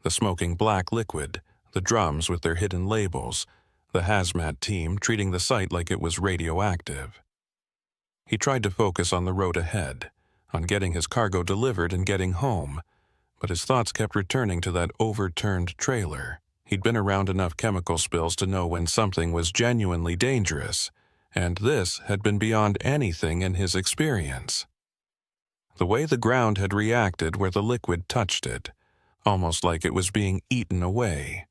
[SPEAKER 1] The smoking black liquid, the drums with their hidden labels, the hazmat team treating the site like it was radioactive. He tried to focus on the road ahead, on getting his cargo delivered and getting home, but his thoughts kept returning to that overturned trailer. He'd been around enough chemical spills to know when something was genuinely dangerous, and this had been beyond anything in his experience. The way the ground had reacted where the liquid touched it, almost like it was being eaten away.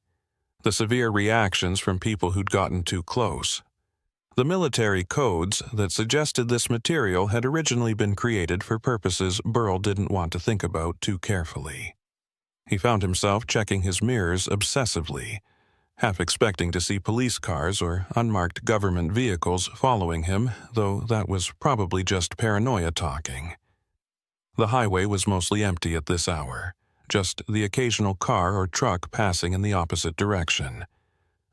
[SPEAKER 1] The severe reactions from people who'd gotten too close. The military codes that suggested this material had originally been created for purposes Burl didn't want to think about too carefully. He found himself checking his mirrors obsessively, half expecting to see police cars or unmarked government vehicles following him, though that was probably just paranoia talking. The highway was mostly empty at this hour, just the occasional car or truck passing in the opposite direction.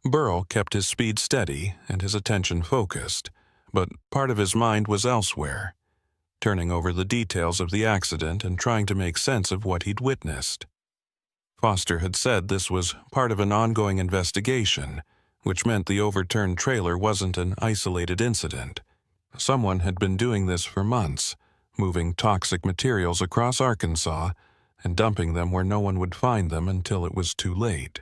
[SPEAKER 1] Burl kept his speed steady and his attention focused, but part of his mind was elsewhere, turning over the details of the accident and trying to make sense of what he'd witnessed. Foster had said this was part of an ongoing investigation, which meant the overturned trailer wasn't an isolated incident. Someone had been doing this for months, moving toxic materials across Arkansas and dumping them where no one would find them until it was too late.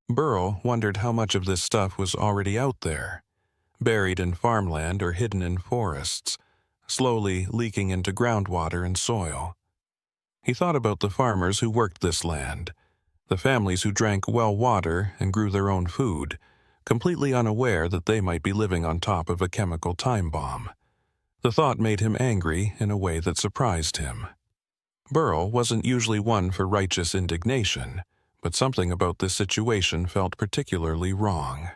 [SPEAKER 1] Burl wondered how much of this stuff was already out there, buried in farmland or hidden in forests, slowly leaking into groundwater and soil. He thought about the farmers who worked this land, the families who drank well water and grew their own food, completely unaware that they might be living on top of a chemical time bomb. The thought made him angry in a way that surprised him. Burl wasn't usually one for righteous indignation, but something about this situation felt particularly wrong.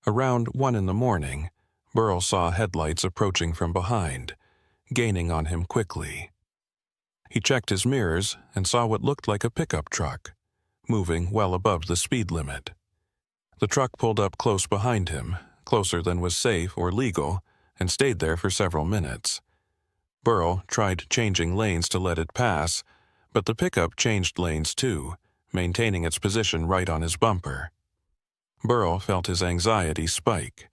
[SPEAKER 1] Around 1 in the morning, Burl saw headlights approaching from behind, gaining on him quickly. He checked his mirrors and saw what looked like a pickup truck, moving well above the speed limit. The truck pulled up close behind him, closer than was safe or legal, and stayed there for several minutes. Burl tried changing lanes to let it pass, but the pickup changed lanes too, maintaining its position right on his bumper. Burl felt his anxiety spike.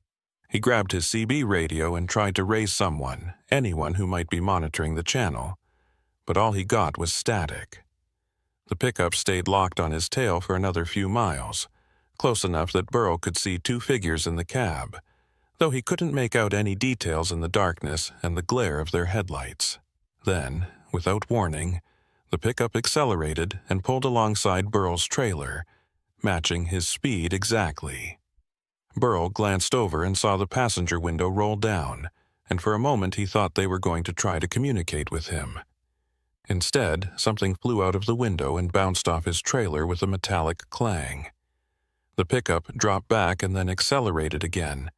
[SPEAKER 1] He grabbed his CB radio and tried to raise someone, anyone who might be monitoring the channel, but all he got was static. The pickup stayed locked on his tail for another few miles, close enough that Burl could see 2 figures in the cab, though he couldn't make out any details in the darkness and the glare of their headlights. Then, without warning, the pickup accelerated and pulled alongside Burl's trailer, matching his speed exactly. Burl glanced over and saw the passenger window roll down, and for a moment he thought they were going to try to communicate with him. Instead, something flew out of the window and bounced off his trailer with a metallic clang. The pickup dropped back and then accelerated again,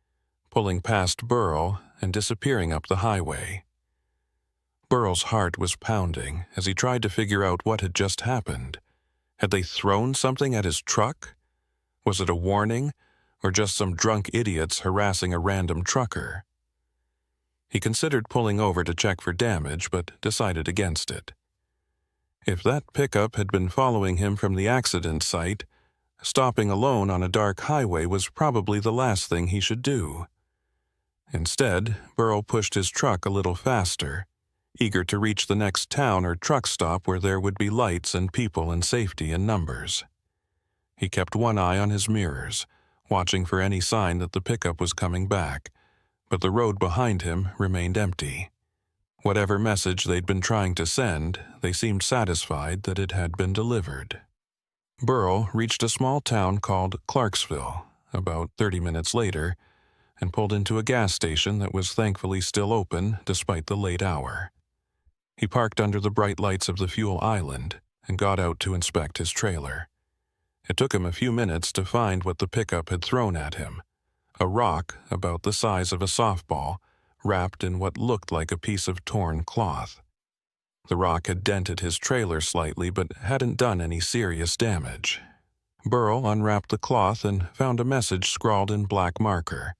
[SPEAKER 1] pulling past Burl and disappearing up the highway. Burl's heart was pounding as he tried to figure out what had just happened. Had they thrown something at his truck? Was it a warning, or just some drunk idiots harassing a random trucker? He considered pulling over to check for damage, but decided against it. If that pickup had been following him from the accident site, stopping alone on a dark highway was probably the last thing he should do. Instead, Burl pushed his truck a little faster, eager to reach the next town or truck stop where there would be lights and people and safety in numbers. He kept one eye on his mirrors, watching for any sign that the pickup was coming back, but the road behind him remained empty. Whatever message they'd been trying to send, they seemed satisfied that it had been delivered. Burl reached a small town called Clarksville about 30 minutes later and pulled into a gas station that was thankfully still open despite the late hour. He parked under the bright lights of the fuel island and got out to inspect his trailer. It took him a few minutes to find what the pickup had thrown at him, a rock about the size of a softball, wrapped in what looked like a piece of torn cloth. The rock had dented his trailer slightly but hadn't done any serious damage. Burl unwrapped the cloth and found a message scrawled in black marker.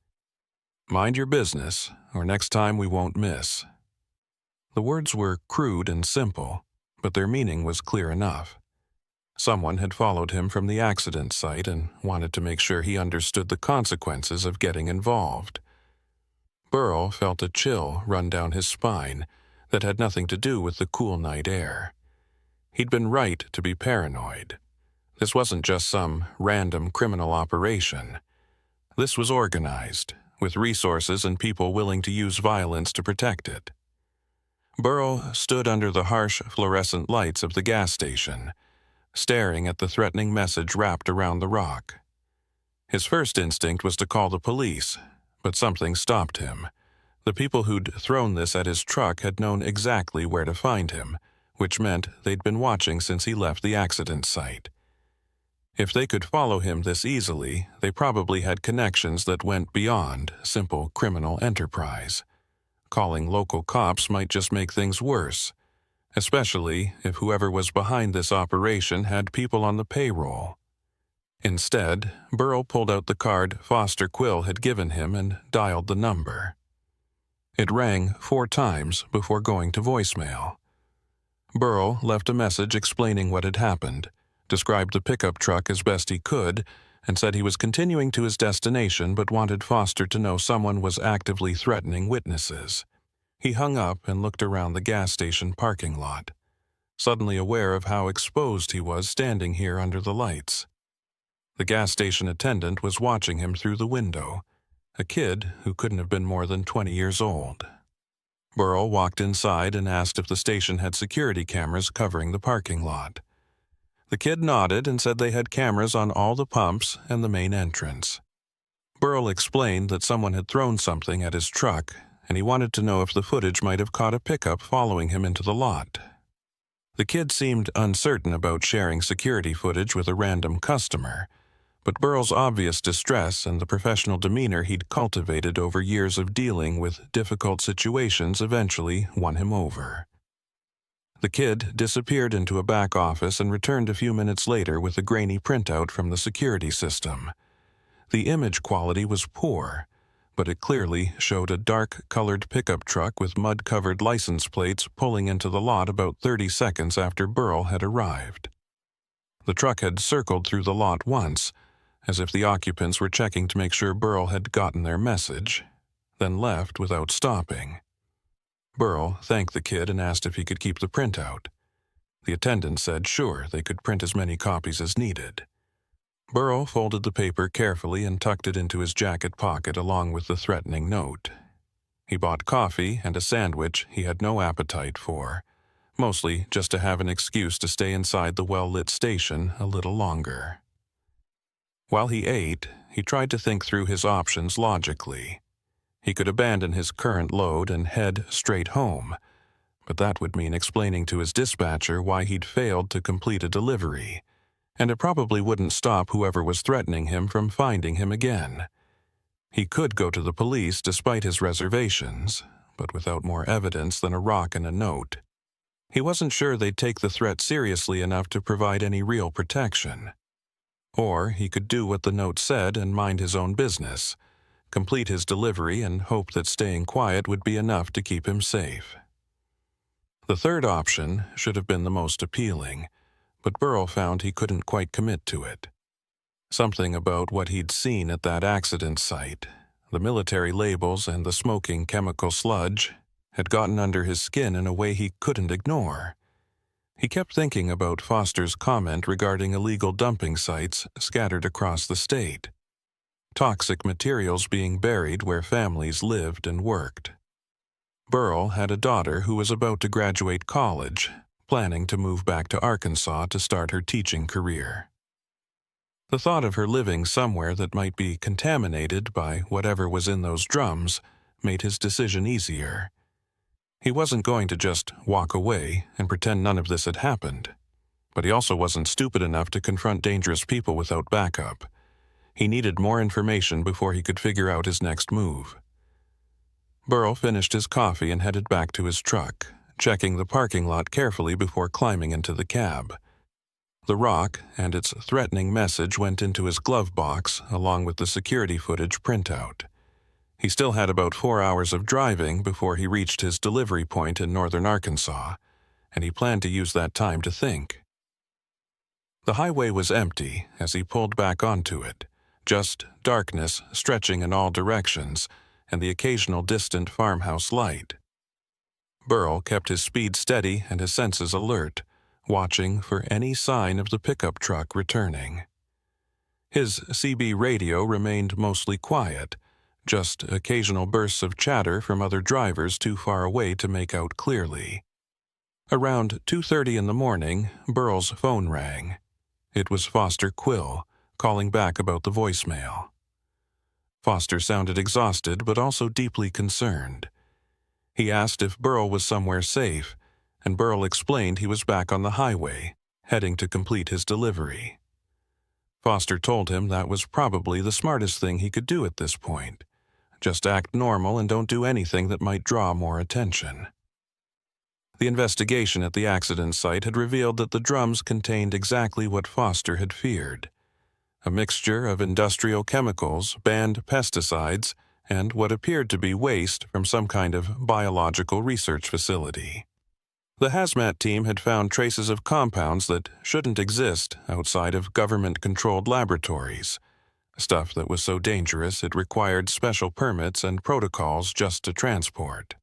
[SPEAKER 1] "Mind your business, or next time we won't miss." The words were crude and simple, but their meaning was clear enough. Someone had followed him from the accident site and wanted to make sure he understood the consequences of getting involved. Burl felt a chill run down his spine that had nothing to do with the cool night air. He'd been right to be paranoid. This wasn't just some random criminal operation. This was organized, with resources and people willing to use violence to protect it. Burl stood under the harsh fluorescent lights of the gas station, staring at the threatening message wrapped around the rock. His first instinct was to call the police, But something stopped him. The people who'd thrown this at his truck had known exactly where to find him, which meant they'd been watching since he left the accident site. If they could follow him this easily, they probably had connections that went beyond simple criminal enterprise. Calling local cops might just make things worse, especially if whoever was behind this operation had people on the payroll. Instead, Burrell pulled out the card Foster Quill had given him and dialed the number. It rang 4 times before going to voicemail. Burrell left a message explaining what had happened, described the pickup truck as best he could, and said he was continuing to his destination but wanted Foster to know someone was actively threatening witnesses. He hung up and looked around the gas station parking lot, suddenly aware of how exposed he was standing here under the lights. The gas station attendant was watching him through the window, a kid who couldn't have been more than 20 years old. Burrell walked inside and asked if the station had security cameras covering the parking lot. The kid nodded and said they had cameras on all the pumps and the main entrance. Burrell explained that someone had thrown something at his truck, and he wanted to know if the footage might have caught a pickup following him into the lot. The kid seemed uncertain about sharing security footage with a random customer, but Burrell's obvious distress and the professional demeanor he'd cultivated over years of dealing with difficult situations eventually won him over. The kid disappeared into a back office and returned a few minutes later with a grainy printout from the security system. The image quality was poor, but it clearly showed a dark-colored pickup truck with mud-covered license plates pulling into the lot about 30 seconds after Burrell had arrived. The truck had circled through the lot once, as if the occupants were checking to make sure Burrell had gotten their message, then left without stopping. Burrell thanked the kid and asked if he could keep the printout. The attendant said sure, they could print as many copies as needed. Burrell folded the paper carefully and tucked it into his jacket pocket along with the threatening note. He bought coffee and a sandwich he had no appetite for, mostly just to have an excuse to stay inside the well-lit station a little longer. While he ate, he tried to think through his options logically. He could abandon his current load and head straight home, but that would mean explaining to his dispatcher why he'd failed to complete a delivery, and it probably wouldn't stop whoever was threatening him from finding him again. He could go to the police despite his reservations, but without more evidence than a rock and a note. He wasn't sure they'd take the threat seriously enough to provide any real protection. Or he could do what the note said and mind his own business, complete his delivery and hope that staying quiet would be enough to keep him safe. The third option should have been the most appealing, but Burrell found he couldn't quite commit to it. Something about what he'd seen at that accident site, the military labels and the smoking chemical sludge, had gotten under his skin in a way he couldn't ignore. He kept thinking about Foster's comment regarding illegal dumping sites scattered across the state, toxic materials being buried where families lived and worked. Burrell had a daughter who was about to graduate college, planning to move back to Arkansas to start her teaching career. The thought of her living somewhere that might be contaminated by whatever was in those drums made his decision easier. He wasn't going to just walk away and pretend none of this had happened, but he also wasn't stupid enough to confront dangerous people without backup. He needed more information before he could figure out his next move. Burrell finished his coffee and headed back to his truck, checking the parking lot carefully before climbing into the cab. The rock and its threatening message went into his glove box along with the security footage printout. He still had about 4 hours of driving before he reached his delivery point in northern Arkansas, and he planned to use that time to think. The highway was empty as he pulled back onto it, just darkness stretching in all directions and the occasional distant farmhouse light. Burrell kept his speed steady and his senses alert, watching for any sign of the pickup truck returning. His CB radio remained mostly quiet, just occasional bursts of chatter from other drivers too far away to make out clearly. Around 2:30 in the morning, Burrell's phone rang. It was Foster Quill, calling back about the voicemail. Foster sounded exhausted but also deeply concerned. He asked if Burl was somewhere safe, and Burl explained he was back on the highway, heading to complete his delivery. Foster told him that was probably the smartest thing he could do at this point. Just act normal and don't do anything that might draw more attention. The investigation at the accident site had revealed that the drums contained exactly what Foster had feared: a mixture of industrial chemicals, banned pesticides, and what appeared to be waste from some kind of biological research facility. The hazmat team had found traces of compounds that shouldn't exist outside of government-controlled laboratories, stuff that was so dangerous it required special permits and protocols just to transport.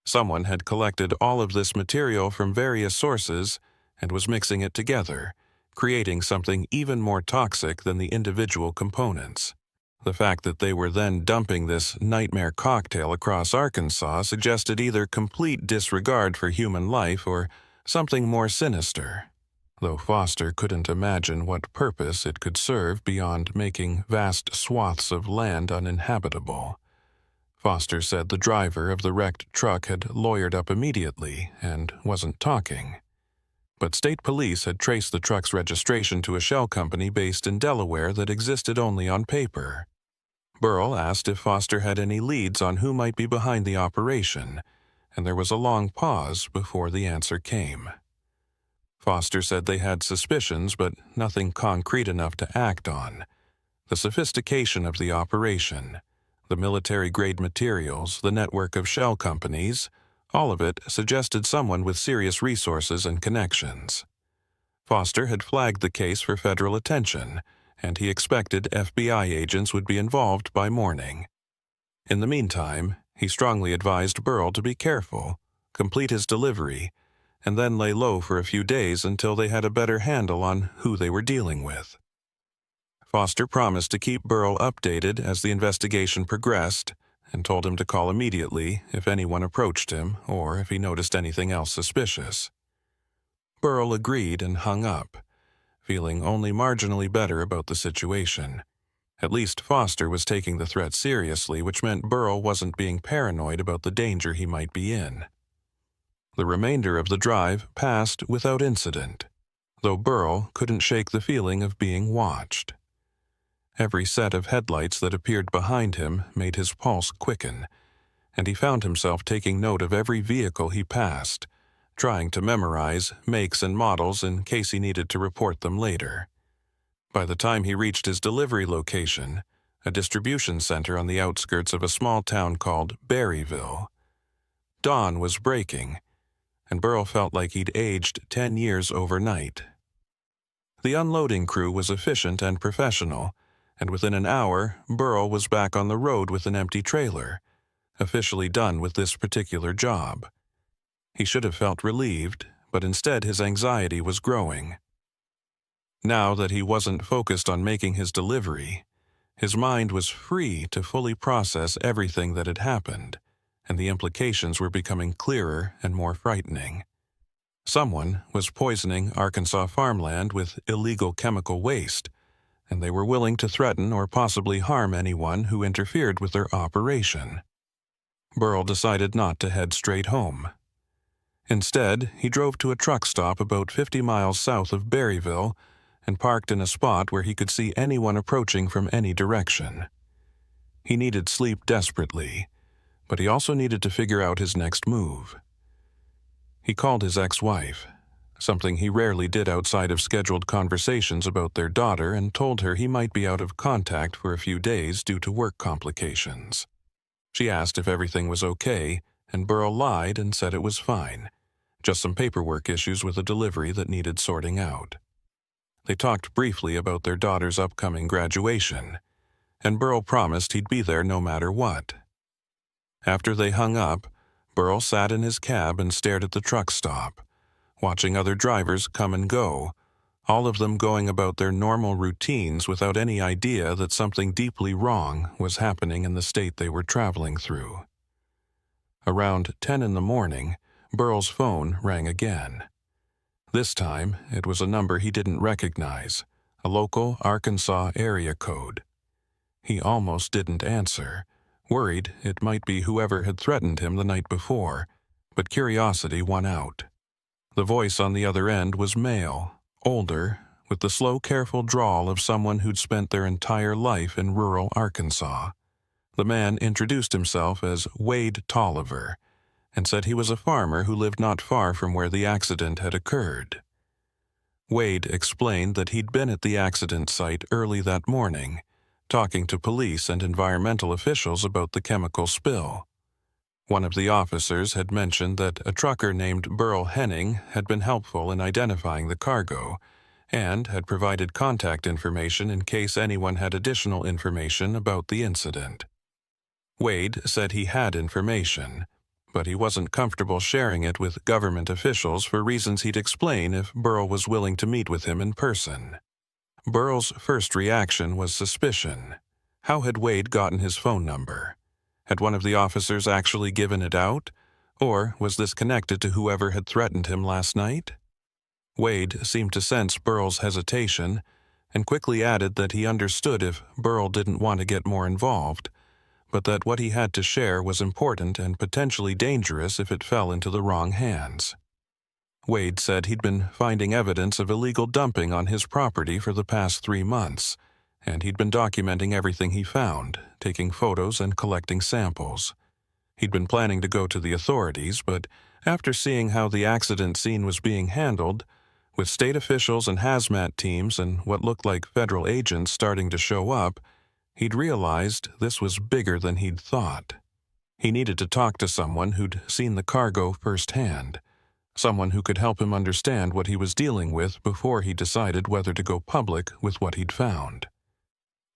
[SPEAKER 1] Someone had collected all of this material from various sources and was mixing it together, creating something even more toxic than the individual components. The fact that they were then dumping this nightmare cocktail across Arkansas suggested either complete disregard for human life or something more sinister, though Foster couldn't imagine what purpose it could serve beyond making vast swaths of land uninhabitable. Foster said the driver of the wrecked truck had lawyered up immediately and wasn't talking. But state police had traced the truck's registration to a shell company based in Delaware that existed only on paper. Burl asked if Foster had any leads on who might be behind the operation, and there was a long pause before the answer came. Foster said they had suspicions, but nothing concrete enough to act on. The sophistication of the operation, the military-grade materials, the network of shell companies, all of it suggested someone with serious resources and connections. Foster had flagged the case for federal attention, and he expected FBI agents would be involved by morning. In the meantime, he strongly advised Burl to be careful, complete his delivery, and then lay low for a few days until they had a better handle on who they were dealing with. Foster promised to keep Burl updated as the investigation progressed, and told him to call immediately if anyone approached him or if he noticed anything else suspicious. Burl agreed and hung up, feeling only marginally better about the situation. At least Foster was taking the threat seriously, which meant Burl wasn't being paranoid about the danger he might be in. The remainder of the drive passed without incident, though Burl couldn't shake the feeling of being watched. Every set of headlights that appeared behind him made his pulse quicken, and he found himself taking note of every vehicle he passed, trying to memorize makes and models in case he needed to report them later. By the time he reached his delivery location, a distribution center on the outskirts of a small town called Berryville, dawn was breaking, and Burl felt like he'd aged 10 years overnight. The unloading crew was efficient and professional, and within an hour, Burl was back on the road with an empty trailer, officially done with this particular job. He should have felt relieved, but instead his anxiety was growing. Now that he wasn't focused on making his delivery, his mind was free to fully process everything that had happened, and the implications were becoming clearer and more frightening. Someone was poisoning Arkansas farmland with illegal chemical waste, and they were willing to threaten or possibly harm anyone who interfered with their operation. Burl decided not to head straight home. Instead, he drove to a truck stop about 50 miles south of Berryville and parked in a spot where he could see anyone approaching from any direction. He needed sleep desperately, but he also needed to figure out his next move. He called his ex-wife, something he rarely did outside of scheduled conversations about their daughter, and told her he might be out of contact for a few days due to work complications. She asked if everything was okay, and Burl lied and said it was fine, just some paperwork issues with a delivery that needed sorting out. They talked briefly about their daughter's upcoming graduation, and Burl promised he'd be there no matter what. After they hung up, Burl sat in his cab and stared at the truck stop, watching other drivers come and go, all of them going about their normal routines without any idea that something deeply wrong was happening in the state they were traveling through. Around 10 in the morning, Burl's phone rang again. This time, it was a number he didn't recognize, a local Arkansas area code. He almost didn't answer, worried it might be whoever had threatened him the night before, but curiosity won out. The voice on the other end was male, older, with the slow, careful drawl of someone who'd spent their entire life in rural Arkansas. The man introduced himself as Wade Tolliver and said he was a farmer who lived not far from where the accident had occurred. Wade explained that he'd been at the accident site early that morning, talking to police and environmental officials about the chemical spill. One of the officers had mentioned that a trucker named Burl Henning had been helpful in identifying the cargo and had provided contact information in case anyone had additional information about the incident. Wade said he had information, but he wasn't comfortable sharing it with government officials for reasons he'd explain if Burl was willing to meet with him in person. Burl's first reaction was suspicion. How had Wade gotten his phone number? Had one of the officers actually given it out? Or was this connected to whoever had threatened him last night? Wade seemed to sense Burl's hesitation and quickly added that he understood if Burl didn't want to get more involved, but that what he had to share was important and potentially dangerous if it fell into the wrong hands. Wade said he'd been finding evidence of illegal dumping on his property for the past 3 months, and he'd been documenting everything he found, taking photos and collecting samples. He'd been planning to go to the authorities, but after seeing how the accident scene was being handled, with state officials and hazmat teams and what looked like federal agents starting to show up, he'd realized this was bigger than he'd thought. He needed to talk to someone who'd seen the cargo firsthand, someone who could help him understand what he was dealing with before he decided whether to go public with what he'd found.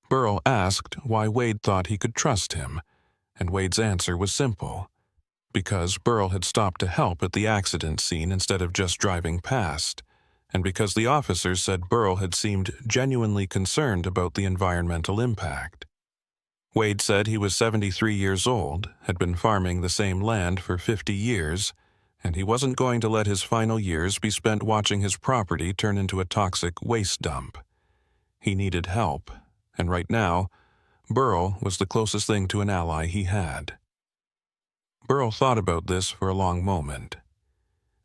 [SPEAKER 1] Burl asked why Wade thought he could trust him, and Wade's answer was simple. Because Burl had stopped to help at the accident scene instead of just driving past, and because the officers said Burl had seemed genuinely concerned about the environmental impact. Wade said he was 73 years old, had been farming the same land for 50 years, and he wasn't going to let his final years be spent watching his property turn into a toxic waste dump. He needed help, and right now, Burl was the closest thing to an ally he had. Burl thought about this for a long moment.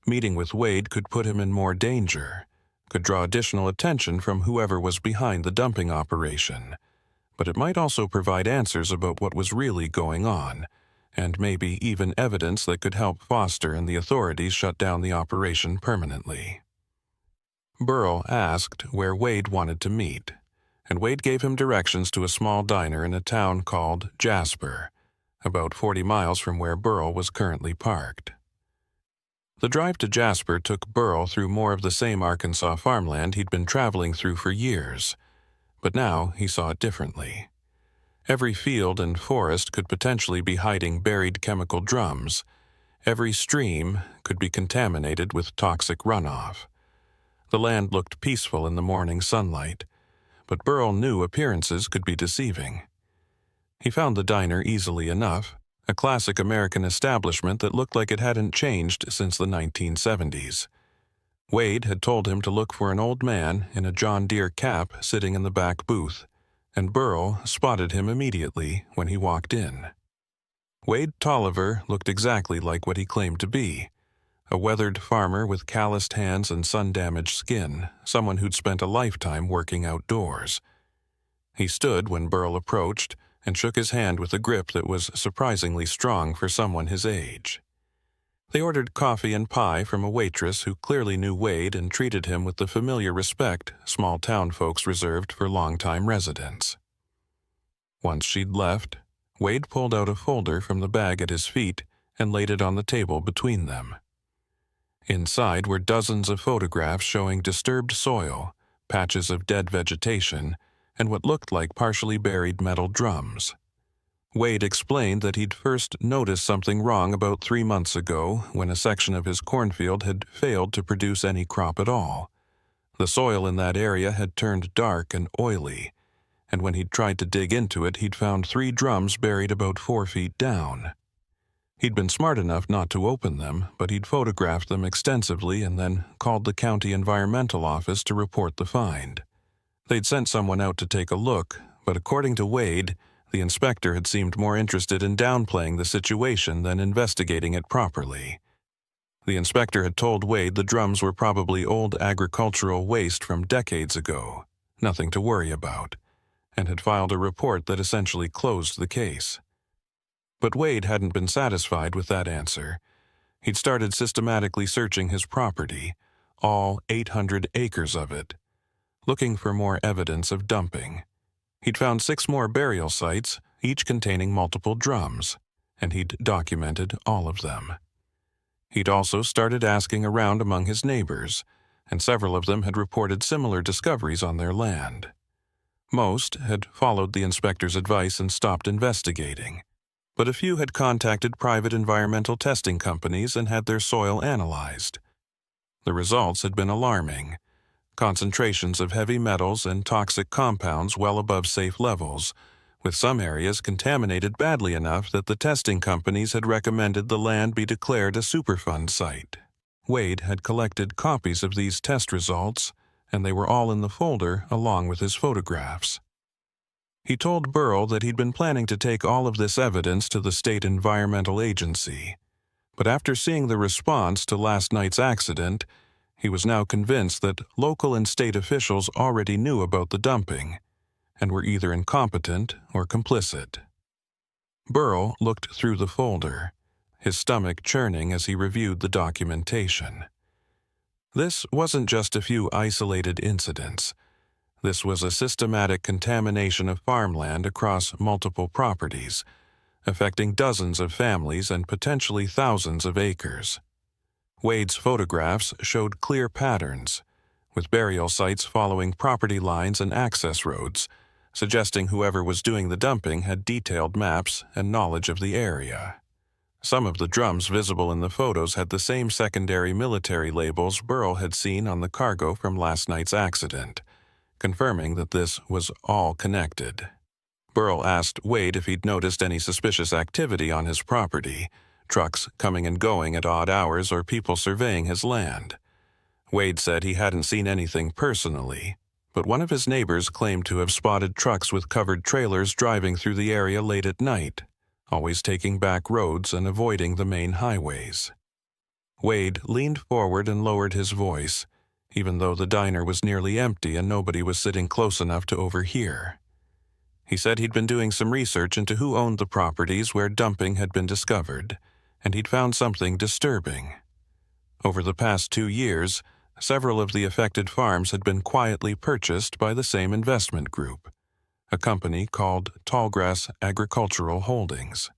[SPEAKER 1] Meeting with Wade could put him in more danger, could draw additional attention from whoever was behind the dumping operation, but it might also provide answers about what was really going on, and maybe even evidence that could help Foster and the authorities shut down the operation permanently. Burl asked where Wade wanted to meet, and Wade gave him directions to a small diner in a town called Jasper, about 40 miles from where Burl was currently parked. The drive to Jasper took Burl through more of the same Arkansas farmland he'd been traveling through for years, but now he saw it differently. Every field and forest could potentially be hiding buried chemical drums. Every stream could be contaminated with toxic runoff. The land looked peaceful in the morning sunlight, but Burl knew appearances could be deceiving. He found the diner easily enough, a classic American establishment that looked like it hadn't changed since the 1970s. Wade had told him to look for an old man in a John Deere cap sitting in the back booth, and Burl spotted him immediately when he walked in. Wade Tolliver looked exactly like what he claimed to be, a weathered farmer with calloused hands and sun-damaged skin, someone who'd spent a lifetime working outdoors. He stood when Burl approached and shook his hand with a grip that was surprisingly strong for someone his age. They ordered coffee and pie from a waitress who clearly knew Wade and treated him with the familiar respect small-town folks reserved for long-time residents. Once she'd left, Wade pulled out a folder from the bag at his feet and laid it on the table between them. Inside were dozens of photographs showing disturbed soil, patches of dead vegetation, and what looked like partially buried metal drums. Wade explained that he'd first noticed something wrong about 3 months ago when a section of his cornfield had failed to produce any crop at all. The soil in that area had turned dark and oily, and when he'd tried to dig into it, he'd found 3 drums buried about 4 feet down. He'd been smart enough not to open them, but he'd photographed them extensively and then called the county environmental office to report the find. They'd sent someone out to take a look, but according to Wade, the inspector had seemed more interested in downplaying the situation than investigating it properly. The inspector had told Wade the drums were probably old agricultural waste from decades ago, nothing to worry about, and had filed a report that essentially closed the case. But Wade hadn't been satisfied with that answer. He'd started systematically searching his property, all 800 acres of it, looking for more evidence of dumping. He'd found 6 more burial sites, each containing multiple drums, and he'd documented all of them. He'd also started asking around among his neighbors, and several of them had reported similar discoveries on their land. Most had followed the inspector's advice and stopped investigating, but a few had contacted private environmental testing companies and had their soil analyzed. The results had been alarming. Concentrations of heavy metals and toxic compounds well above safe levels, with some areas contaminated badly enough that the testing companies had recommended the land be declared a Superfund site. Wade had collected copies of these test results, and they were all in the folder along with his photographs. He told Burl that he'd been planning to take all of this evidence to the state environmental agency, but after seeing the response to last night's accident, he was now convinced that local and state officials already knew about the dumping and were either incompetent or complicit. Burl looked through the folder, his stomach churning as he reviewed the documentation. This wasn't just a few isolated incidents. This was a systematic contamination of farmland across multiple properties, affecting dozens of families and potentially thousands of acres. Wade's photographs showed clear patterns, with burial sites following property lines and access roads, suggesting whoever was doing the dumping had detailed maps and knowledge of the area. Some of the drums visible in the photos had the same secondary military labels Burl had seen on the cargo from last night's accident, confirming that this was all connected. Burl asked Wade if he'd noticed any suspicious activity on his property, trucks coming and going at odd hours or people surveying his land. Wade said he hadn't seen anything personally, but one of his neighbors claimed to have spotted trucks with covered trailers driving through the area late at night, always taking back roads and avoiding the main highways. Wade leaned forward and lowered his voice, even though the diner was nearly empty and nobody was sitting close enough to overhear. He said he'd been doing some research into who owned the properties where dumping had been discovered, and he'd found something disturbing. Over the past 2 years, several of the affected farms had been quietly purchased by the same investment group, a company called Tallgrass Agricultural Holdings.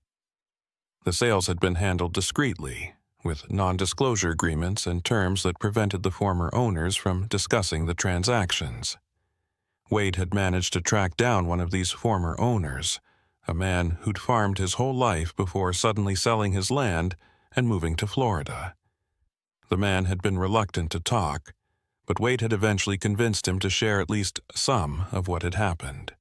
[SPEAKER 1] The sales had been handled discreetly, with non-disclosure agreements and terms that prevented the former owners from discussing the transactions. Wade had managed to track down one of these former owners, a man who'd farmed his whole life before suddenly selling his land and moving to Florida. The man had been reluctant to talk, but Wade had eventually convinced him to share at least some of what had happened.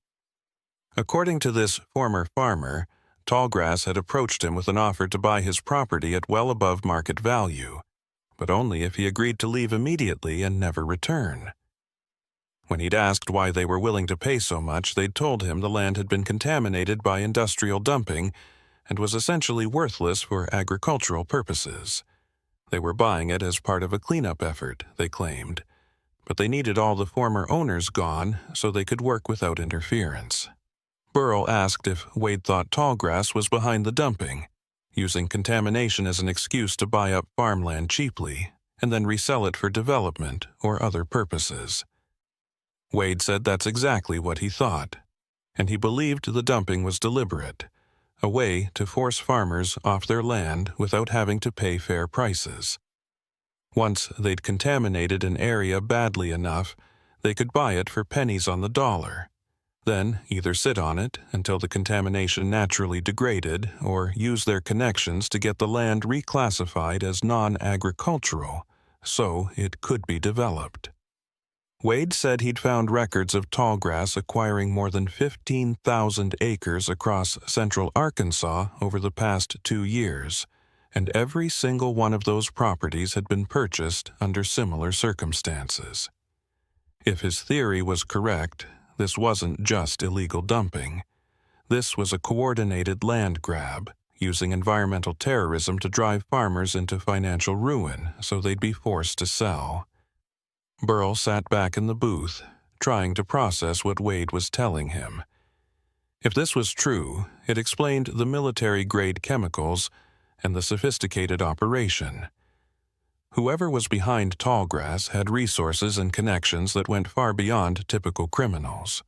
[SPEAKER 1] According to this former farmer, Tallgrass had approached him with an offer to buy his property at well above market value, but only if he agreed to leave immediately and never return. When he'd asked why they were willing to pay so much, they'd told him the land had been contaminated by industrial dumping and was essentially worthless for agricultural purposes. They were buying it as part of a cleanup effort, they claimed, but they needed all the former owners gone so they could work without interference. Burl asked if Wade thought Tallgrass was behind the dumping, using contamination as an excuse to buy up farmland cheaply and then resell it for development or other purposes. Wade said that's exactly what he thought, and he believed the dumping was deliberate, a way to force farmers off their land without having to pay fair prices. Once they'd contaminated an area badly enough, they could buy it for pennies on the dollar, then either sit on it until the contamination naturally degraded or use their connections to get the land reclassified as non-agricultural so it could be developed. Wade said he'd found records of Tallgrass acquiring more than 15,000 acres across central Arkansas over the past 2 years, and every single one of those properties had been purchased under similar circumstances. If his theory was correct, this wasn't just illegal dumping. This was a coordinated land grab, using environmental terrorism to drive farmers into financial ruin so they'd be forced to sell. Burl sat back in the booth, trying to process what Wade was telling him. If this was true, it explained the military-grade chemicals and the sophisticated operation. Whoever was behind Tallgrass had resources and connections that went far beyond typical criminals.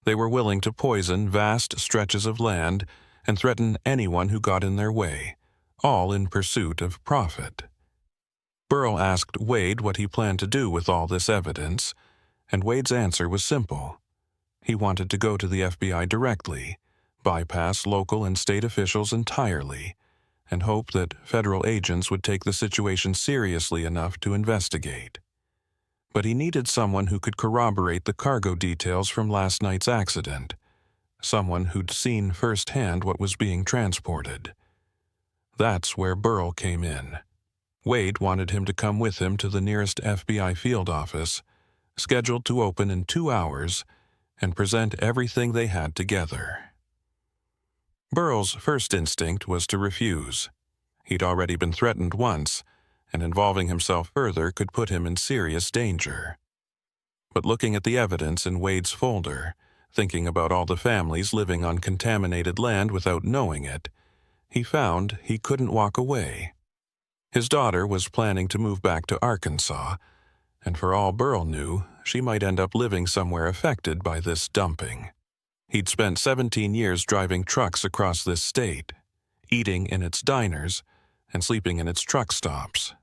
[SPEAKER 1] They were willing to poison vast stretches of land and threaten anyone who got in their way, all in pursuit of profit. Burl asked Wade what he planned to do with all this evidence, and Wade's answer was simple. He wanted to go to the FBI directly, bypass local and state officials entirely, and hope that federal agents would take the situation seriously enough to investigate. But he needed someone who could corroborate the cargo details from last night's accident, someone who'd seen firsthand what was being transported. That's where Burl came in. Wade wanted him to come with him to the nearest FBI field office, scheduled to open in 2 hours, and present everything they had together. Burl's first instinct was to refuse. He'd already been threatened once, and involving himself further could put him in serious danger. But looking at the evidence in Wade's folder, thinking about all the families living on contaminated land without knowing it, he found he couldn't walk away. His daughter was planning to move back to Arkansas, and for all Burl knew, she might end up living somewhere affected by this dumping. He'd spent 17 years driving trucks across this state, eating in its diners, and sleeping in its truck stops.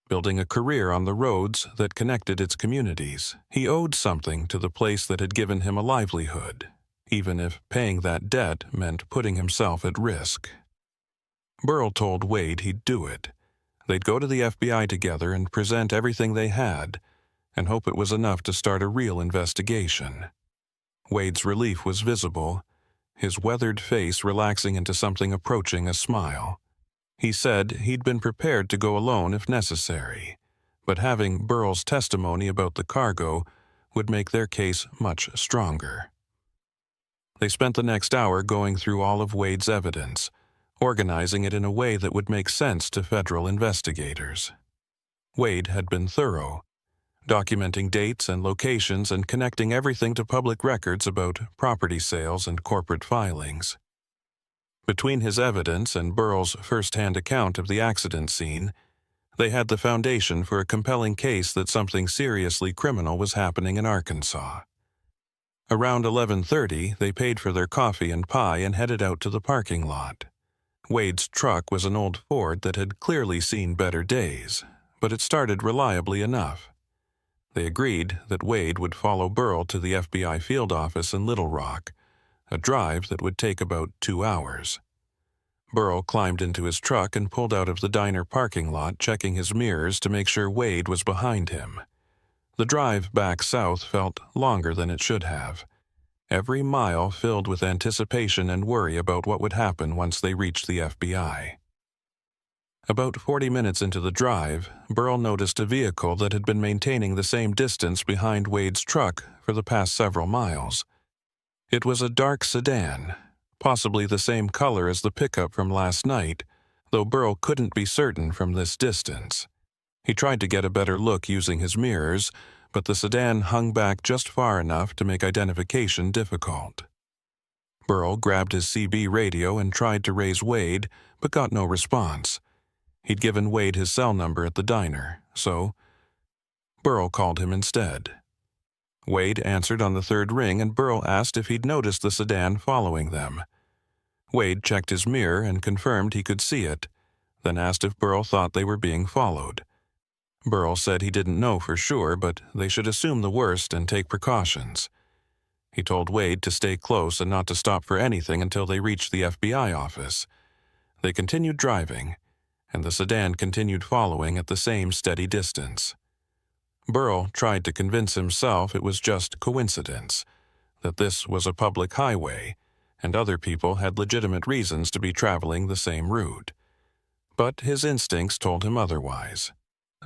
[SPEAKER 1] Building a career on the roads that connected its communities, he owed something to the place that had given him a livelihood, even if paying that debt meant putting himself at risk. Burl told Wade he'd do it. They'd go to the FBI together and present everything they had, and hope it was enough to start a real investigation. Wade's relief was visible, his weathered face relaxing into something approaching a smile. He said he'd been prepared to go alone if necessary, but having Burl's testimony about the cargo would make their case much stronger. They spent the next hour going through all of Wade's evidence, organizing it in a way that would make sense to federal investigators. Wade had been thorough, documenting dates and locations and connecting everything to public records about property sales and corporate filings. Between his evidence and Burl's first-hand account of the accident scene, they had the foundation for a compelling case that something seriously criminal was happening in Arkansas. Around 11:30, they paid for their coffee and pie and headed out to the parking lot. Wade's truck was an old Ford that had clearly seen better days, but it started reliably enough. They agreed that Wade would follow Burl to the FBI field office in Little Rock, a drive that would take about 2 hours. Burl climbed into his truck and pulled out of the diner parking lot, checking his mirrors to make sure Wade was behind him. The drive back south felt longer than it should have, every mile filled with anticipation and worry about what would happen once they reached the FBI. About 40 minutes into the drive, Burl noticed a vehicle that had been maintaining the same distance behind Wade's truck for the past several miles. It was a dark sedan, possibly the same color as the pickup from last night, though Burl couldn't be certain from this distance. He tried to get a better look using his mirrors, but the sedan hung back just far enough to make identification difficult. Burl grabbed his CB radio and tried to raise Wade, but got no response. He'd given Wade his cell number at the diner, so Burl called him instead. Wade answered on the third ring, and Burl asked if he'd noticed the sedan following them. Wade checked his mirror and confirmed he could see it, then asked if Burl thought they were being followed. Burl said he didn't know for sure, but they should assume the worst and take precautions. He told Wade to stay close and not to stop for anything until they reached the FBI office. They continued driving, and the sedan continued following at the same steady distance. Burl tried to convince himself it was just coincidence, that this was a public highway, and other people had legitimate reasons to be traveling the same route. But his instincts told him otherwise.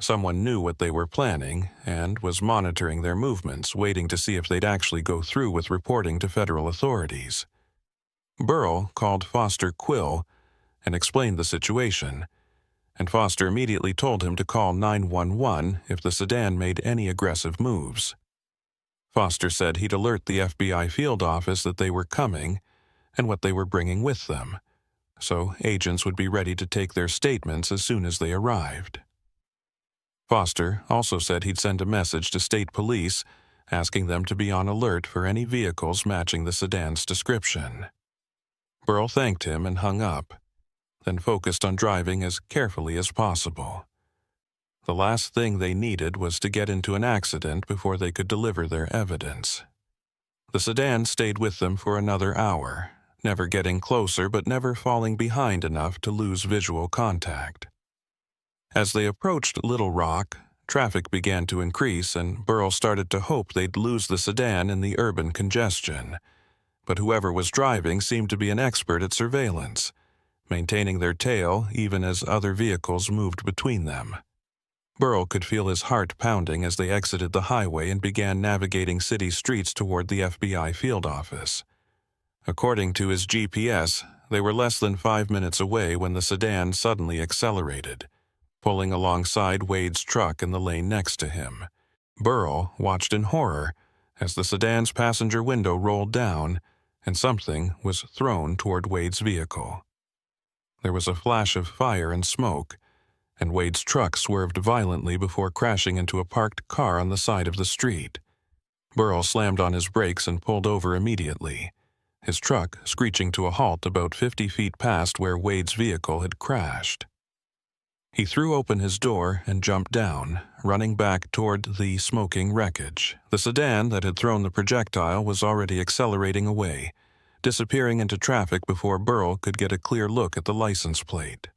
[SPEAKER 1] Someone knew what they were planning and was monitoring their movements, waiting to see if they'd actually go through with reporting to federal authorities. Burl called Foster Quill and explained the situation, and Foster immediately told him to call 911 if the sedan made any aggressive moves. Foster said he'd alert the FBI field office that they were coming and what they were bringing with them, so agents would be ready to take their statements as soon as they arrived. Foster also said he'd send a message to state police asking them to be on alert for any vehicles matching the sedan's description. Burl thanked him and hung up, then focused on driving as carefully as possible. The last thing they needed was to get into an accident before they could deliver their evidence. The sedan stayed with them for another hour, never getting closer but never falling behind enough to lose visual contact. As they approached Little Rock, traffic began to increase and Burl started to hope they'd lose the sedan in the urban congestion. But whoever was driving seemed to be an expert at surveillance, maintaining their tail even as other vehicles moved between them. Burl could feel his heart pounding as they exited the highway and began navigating city streets toward the FBI field office. According to his GPS, they were less than 5 minutes away when the sedan suddenly accelerated, pulling alongside Wade's truck in the lane next to him. Burl watched in horror as the sedan's passenger window rolled down and something was thrown toward Wade's vehicle. There was a flash of fire and smoke, and Wade's truck swerved violently before crashing into a parked car on the side of the street. Burl slammed on his brakes and pulled over immediately, his truck screeching to a halt about 50 feet past where Wade's vehicle had crashed. He threw open his door and jumped down, running back toward the smoking wreckage. The sedan that had thrown the projectile was already accelerating away, disappearing into traffic before Burl could get a clear look at the license plate.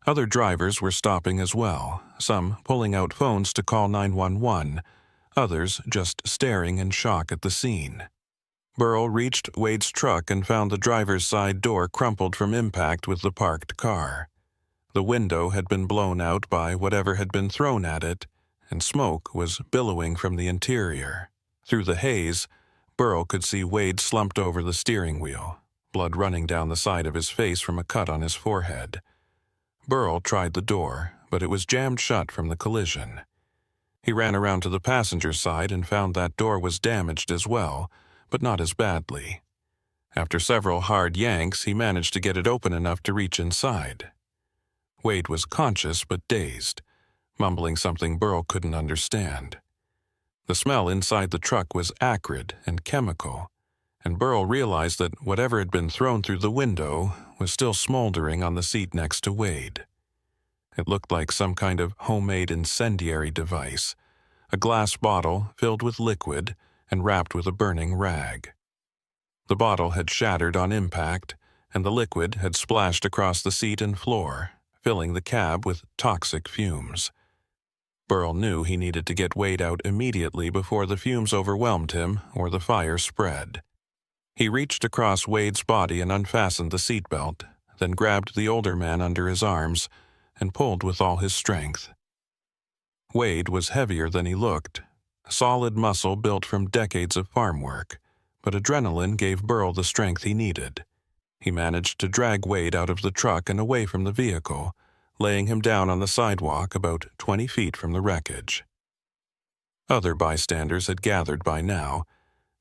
[SPEAKER 1] Other drivers were stopping as well, some pulling out phones to call 911, others just staring in shock at the scene. Burl reached Wade's truck and found the driver's side door crumpled from impact with the parked car. The window had been blown out by whatever had been thrown at it, and smoke was billowing from the interior. Through the haze, Burl could see Wade slumped over the steering wheel, blood running down the side of his face from a cut on his forehead. Burl tried the door, but it was jammed shut from the collision. He ran around to the passenger side and found that door was damaged as well, but not as badly. After several hard yanks, he managed to get it open enough to reach inside. Wade was conscious but dazed, mumbling something Burl couldn't understand. The smell inside the truck was acrid and chemical, and Burl realized that whatever had been thrown through the window was still smoldering on the seat next to Wade. It looked like some kind of homemade incendiary device, a glass bottle filled with liquid and wrapped with a burning rag. The bottle had shattered on impact, and the liquid had splashed across the seat and floor, filling the cab with toxic fumes. Burl knew he needed to get Wade out immediately before the fumes overwhelmed him or the fire spread. He reached across Wade's body and unfastened the seatbelt, then grabbed the older man under his arms and pulled with all his strength. Wade was heavier than he looked, solid muscle built from decades of farm work, but adrenaline gave Burl the strength he needed. He managed to drag Wade out of the truck and away from the vehicle, laying him down on the sidewalk about 20 feet from the wreckage. Other bystanders had gathered by now,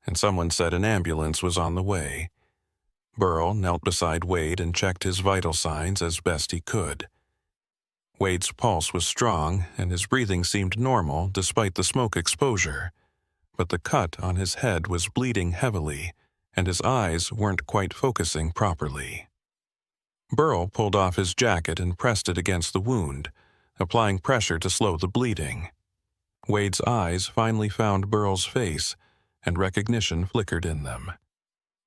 [SPEAKER 1] and someone said an ambulance was on the way. Burl knelt beside Wade and checked his vital signs as best he could. Wade's pulse was strong, and his breathing seemed normal despite the smoke exposure, but the cut on his head was bleeding heavily, and his eyes weren't quite focusing properly. Burl pulled off his jacket and pressed it against the wound, applying pressure to slow the bleeding. Wade's eyes finally found Burl's face, and recognition flickered in them.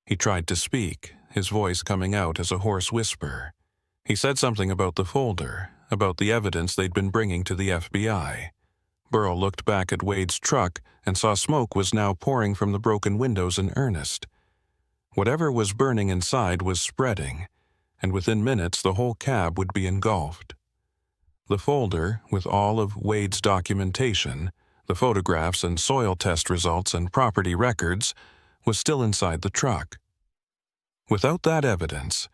[SPEAKER 1] He tried to speak, his voice coming out as a hoarse whisper. He said something about the folder, about the evidence they'd been bringing to the FBI. Burl looked back at Wade's truck and saw smoke was now pouring from the broken windows in earnest. Whatever was burning inside was spreading, and within minutes the whole cab would be engulfed. The folder, with all of Wade's documentation, the photographs and soil test results and property records, was still inside the truck. Without that evidence,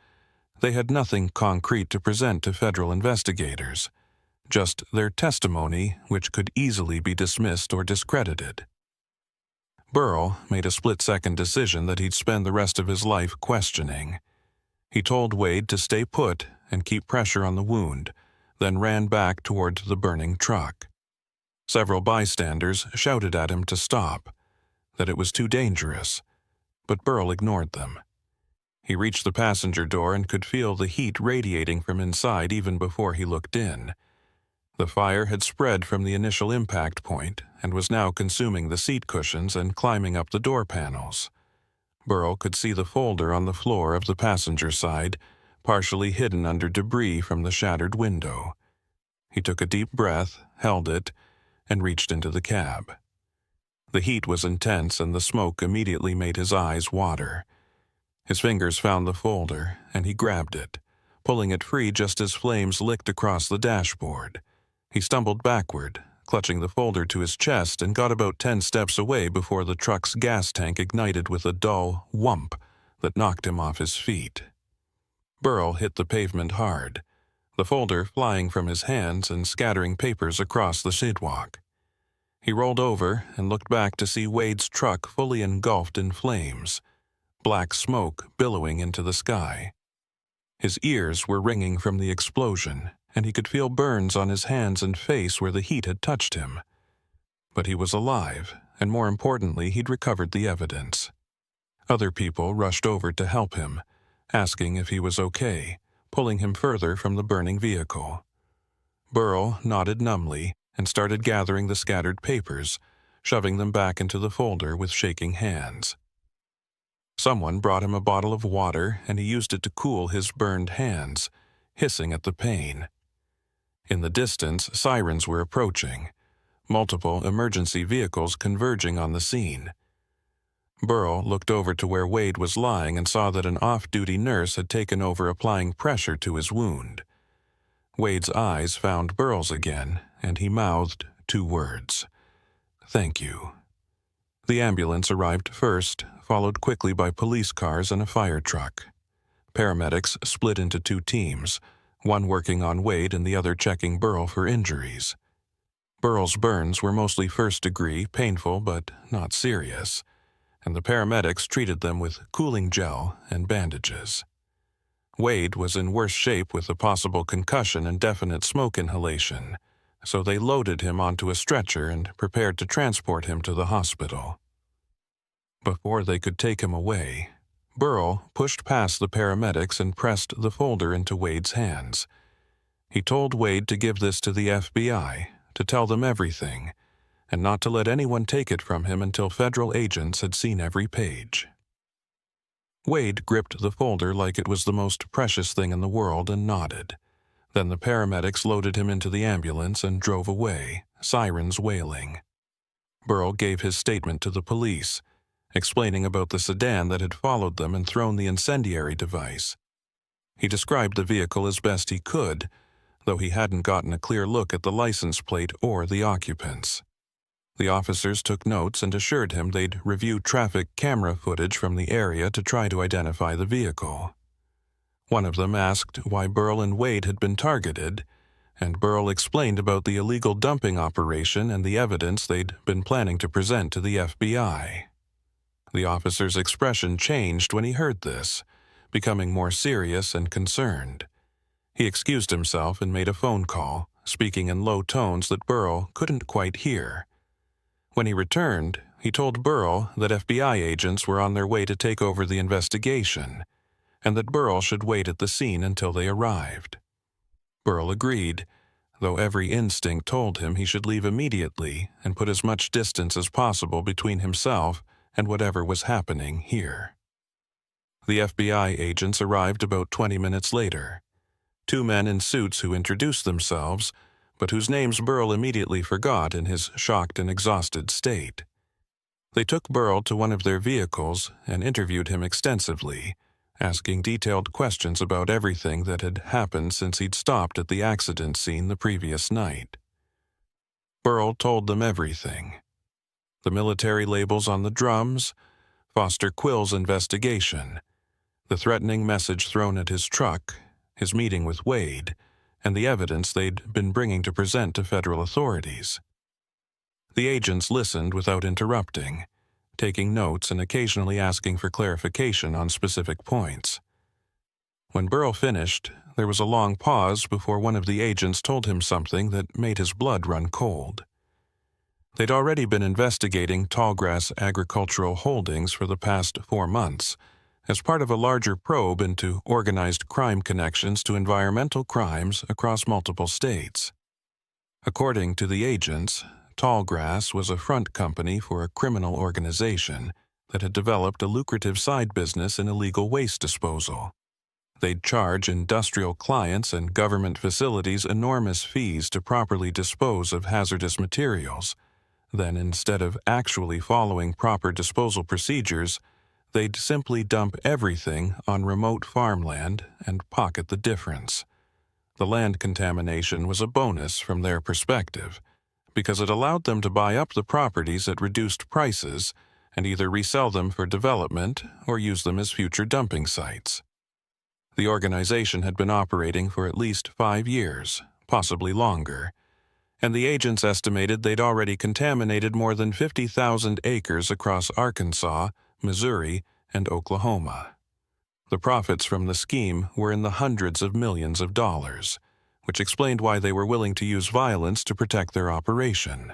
[SPEAKER 1] they had nothing concrete to present to federal investigators, just their testimony, which could easily be dismissed or discredited. Burl made a split-second decision that he'd spend the rest of his life questioning. He told Wade to stay put and keep pressure on the wound, then ran back toward the burning truck. Several bystanders shouted at him to stop, that it was too dangerous, but Burl ignored them. He reached the passenger door and could feel the heat radiating from inside even before he looked in. The fire had spread from the initial impact point and was now consuming the seat cushions and climbing up the door panels. Burl could see the folder on the floor of the passenger side, partially hidden under debris from the shattered window. He took a deep breath, held it, and reached into the cab. The heat was intense and the smoke immediately made his eyes water. His fingers found the folder, and he grabbed it, pulling it free just as flames licked across the dashboard. He stumbled backward, clutching the folder to his chest, and got about 10 steps away before the truck's gas tank ignited with a dull whump that knocked him off his feet. Burl hit the pavement hard, the folder flying from his hands and scattering papers across the sidewalk. He rolled over and looked back to see Wade's truck fully engulfed in flames, black smoke billowing into the sky. His ears were ringing from the explosion, and he could feel burns on his hands and face where the heat had touched him. But he was alive, and more importantly, he'd recovered the evidence. Other people rushed over to help him, asking if he was okay, pulling him further from the burning vehicle. Burl nodded numbly and started gathering the scattered papers, shoving them back into the folder with shaking hands. Someone brought him a bottle of water, and he used it to cool his burned hands, hissing at the pain. In the distance, sirens were approaching, multiple emergency vehicles converging on the scene. Burl looked over to where Wade was lying and saw that an off-duty nurse had taken over applying pressure to his wound. Wade's eyes found Burl's again, and he mouthed 2 words. "Thank you." The ambulance arrived first, followed quickly by police cars and a fire truck. Paramedics split into 2 teams, one working on Wade and the other checking Burl for injuries. Burl's burns were mostly first-degree, painful but not serious, and the paramedics treated them with cooling gel and bandages. Wade was in worse shape with a possible concussion and definite smoke inhalation, so they loaded him onto a stretcher and prepared to transport him to the hospital. Before they could take him away, Burl pushed past the paramedics and pressed the folder into Wade's hands. He told Wade to give this to the FBI, to tell them everything, and not to let anyone take it from him until federal agents had seen every page. Wade gripped the folder like it was the most precious thing in the world and nodded. Then the paramedics loaded him into the ambulance and drove away, sirens wailing. Burl gave his statement to the police, explaining about the sedan that had followed them and thrown the incendiary device. He described the vehicle as best he could, though he hadn't gotten a clear look at the license plate or the occupants. The officers took notes and assured him they'd review traffic camera footage from the area to try to identify the vehicle. One of them asked why Burl and Wade had been targeted, and Burl explained about the illegal dumping operation and the evidence they'd been planning to present to the FBI. The officer's expression changed when he heard this, becoming more serious and concerned. He excused himself and made a phone call, speaking in low tones that Burl couldn't quite hear. When he returned, he told Burl that FBI agents were on their way to take over the investigation, and that Burl should wait at the scene until they arrived. Burl agreed, though every instinct told him he should leave immediately and put as much distance as possible between himself and whatever was happening here. The FBI agents arrived about 20 minutes later. 2 men in suits who introduced themselves, but whose names Burl immediately forgot in his shocked and exhausted state. They took Burl to one of their vehicles and interviewed him extensively, asking detailed questions about everything that had happened since he'd stopped at the accident scene the previous night. Burl told them everything. The military labels on the drums, Foster Quill's investigation, the threatening message thrown at his truck, his meeting with Wade, and the evidence they'd been bringing to present to federal authorities. The agents listened without interrupting, taking notes and occasionally asking for clarification on specific points. When Burl finished, there was a long pause before one of the agents told him something that made his blood run cold. They'd already been investigating Tallgrass Agricultural Holdings for the past 4 months, as part of a larger probe into organized crime connections to environmental crimes across multiple states. According to the agents, Tallgrass was a front company for a criminal organization that had developed a lucrative side business in illegal waste disposal. They'd charge industrial clients and government facilities enormous fees to properly dispose of hazardous materials. Then, instead of actually following proper disposal procedures, they'd simply dump everything on remote farmland and pocket the difference. The land contamination was a bonus from their perspective, because it allowed them to buy up the properties at reduced prices and either resell them for development or use them as future dumping sites. The organization had been operating for at least 5 years, possibly longer, and the agents estimated they'd already contaminated more than 50,000 acres across Arkansas, Missouri, and Oklahoma. The profits from the scheme were in the hundreds of millions of dollars, which explained why they were willing to use violence to protect their operation.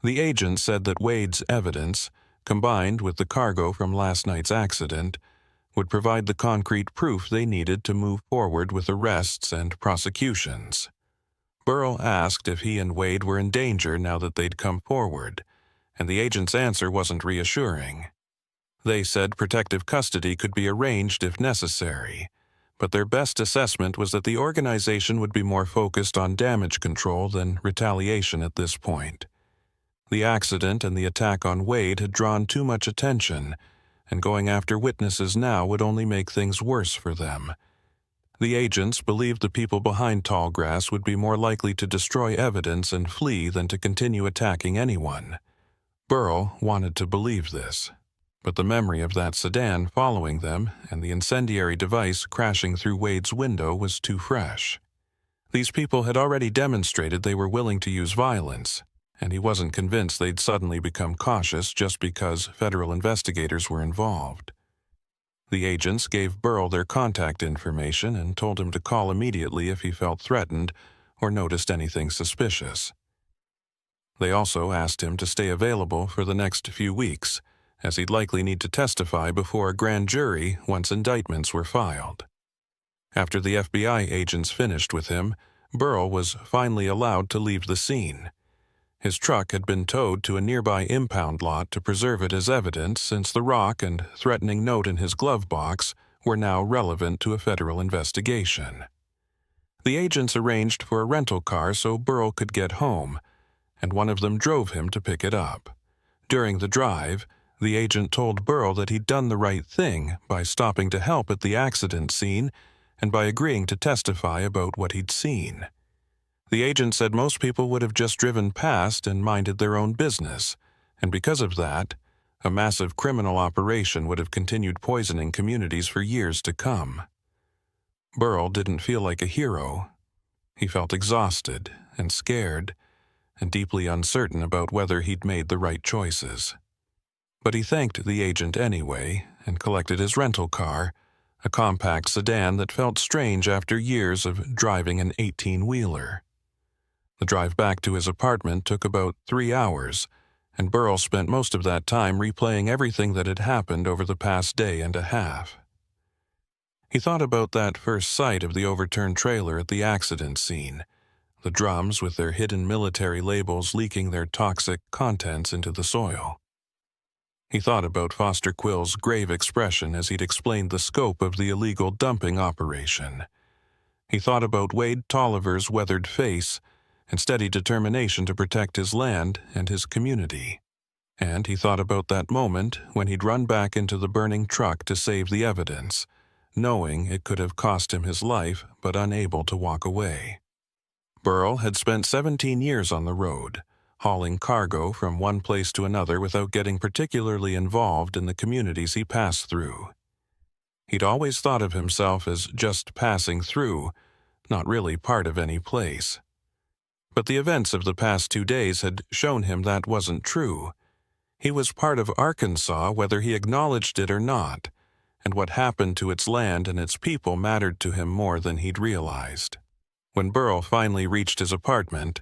[SPEAKER 1] The agent said that Wade's evidence, combined with the cargo from last night's accident, would provide the concrete proof they needed to move forward with arrests and prosecutions. Burl asked if he and Wade were in danger now that they'd come forward, and the agent's answer wasn't reassuring. They said protective custody could be arranged if necessary, but their best assessment was that the organization would be more focused on damage control than retaliation at this point. The accident and the attack on Wade had drawn too much attention, and going after witnesses now would only make things worse for them. The agents believed the people behind Tallgrass would be more likely to destroy evidence and flee than to continue attacking anyone. Burl wanted to believe this, but the memory of that sedan following them and the incendiary device crashing through Wade's window was too fresh. These people had already demonstrated they were willing to use violence, and he wasn't convinced they'd suddenly become cautious just because federal investigators were involved. The agents gave Burl their contact information and told him to call immediately if he felt threatened or noticed anything suspicious. They also asked him to stay available for the next few weeks, as he'd likely need to testify before a grand jury once indictments were filed. After the FBI agents finished with him, Burl was finally allowed to leave the scene. His truck had been towed to a nearby impound lot to preserve it as evidence, since the rock and threatening note in his glove box were now relevant to a federal investigation. The agents arranged for a rental car so Burl could get home, and one of them drove him to pick it up. During the drive, the agent told Burl that he'd done the right thing by stopping to help at the accident scene and by agreeing to testify about what he'd seen. The agent said most people would have just driven past and minded their own business, and because of that, a massive criminal operation would have continued poisoning communities for years to come. Burl didn't feel like a hero. He felt exhausted and scared and deeply uncertain about whether he'd made the right choices. But he thanked the agent anyway and collected his rental car, a compact sedan that felt strange after years of driving an 18-wheeler. The drive back to his apartment took about 3 hours, and Burl spent most of that time replaying everything that had happened over the past day and a half. He thought about that first sight of the overturned trailer at the accident scene, the drums with their hidden military labels leaking their toxic contents into the soil. He thought about Foster Quill's grave expression as he'd explained the scope of the illegal dumping operation. He thought about Wade Tolliver's weathered face and steady determination to protect his land and his community. And he thought about that moment when he'd run back into the burning truck to save the evidence, knowing it could have cost him his life but unable to walk away. Burl had spent 17 years on the road, hauling cargo from one place to another without getting particularly involved in the communities he passed through. He'd always thought of himself as just passing through, not really part of any place. But the events of the past 2 days had shown him that wasn't true. He was part of Arkansas whether he acknowledged it or not, and what happened to its land and its people mattered to him more than he'd realized. When Burl finally reached his apartment,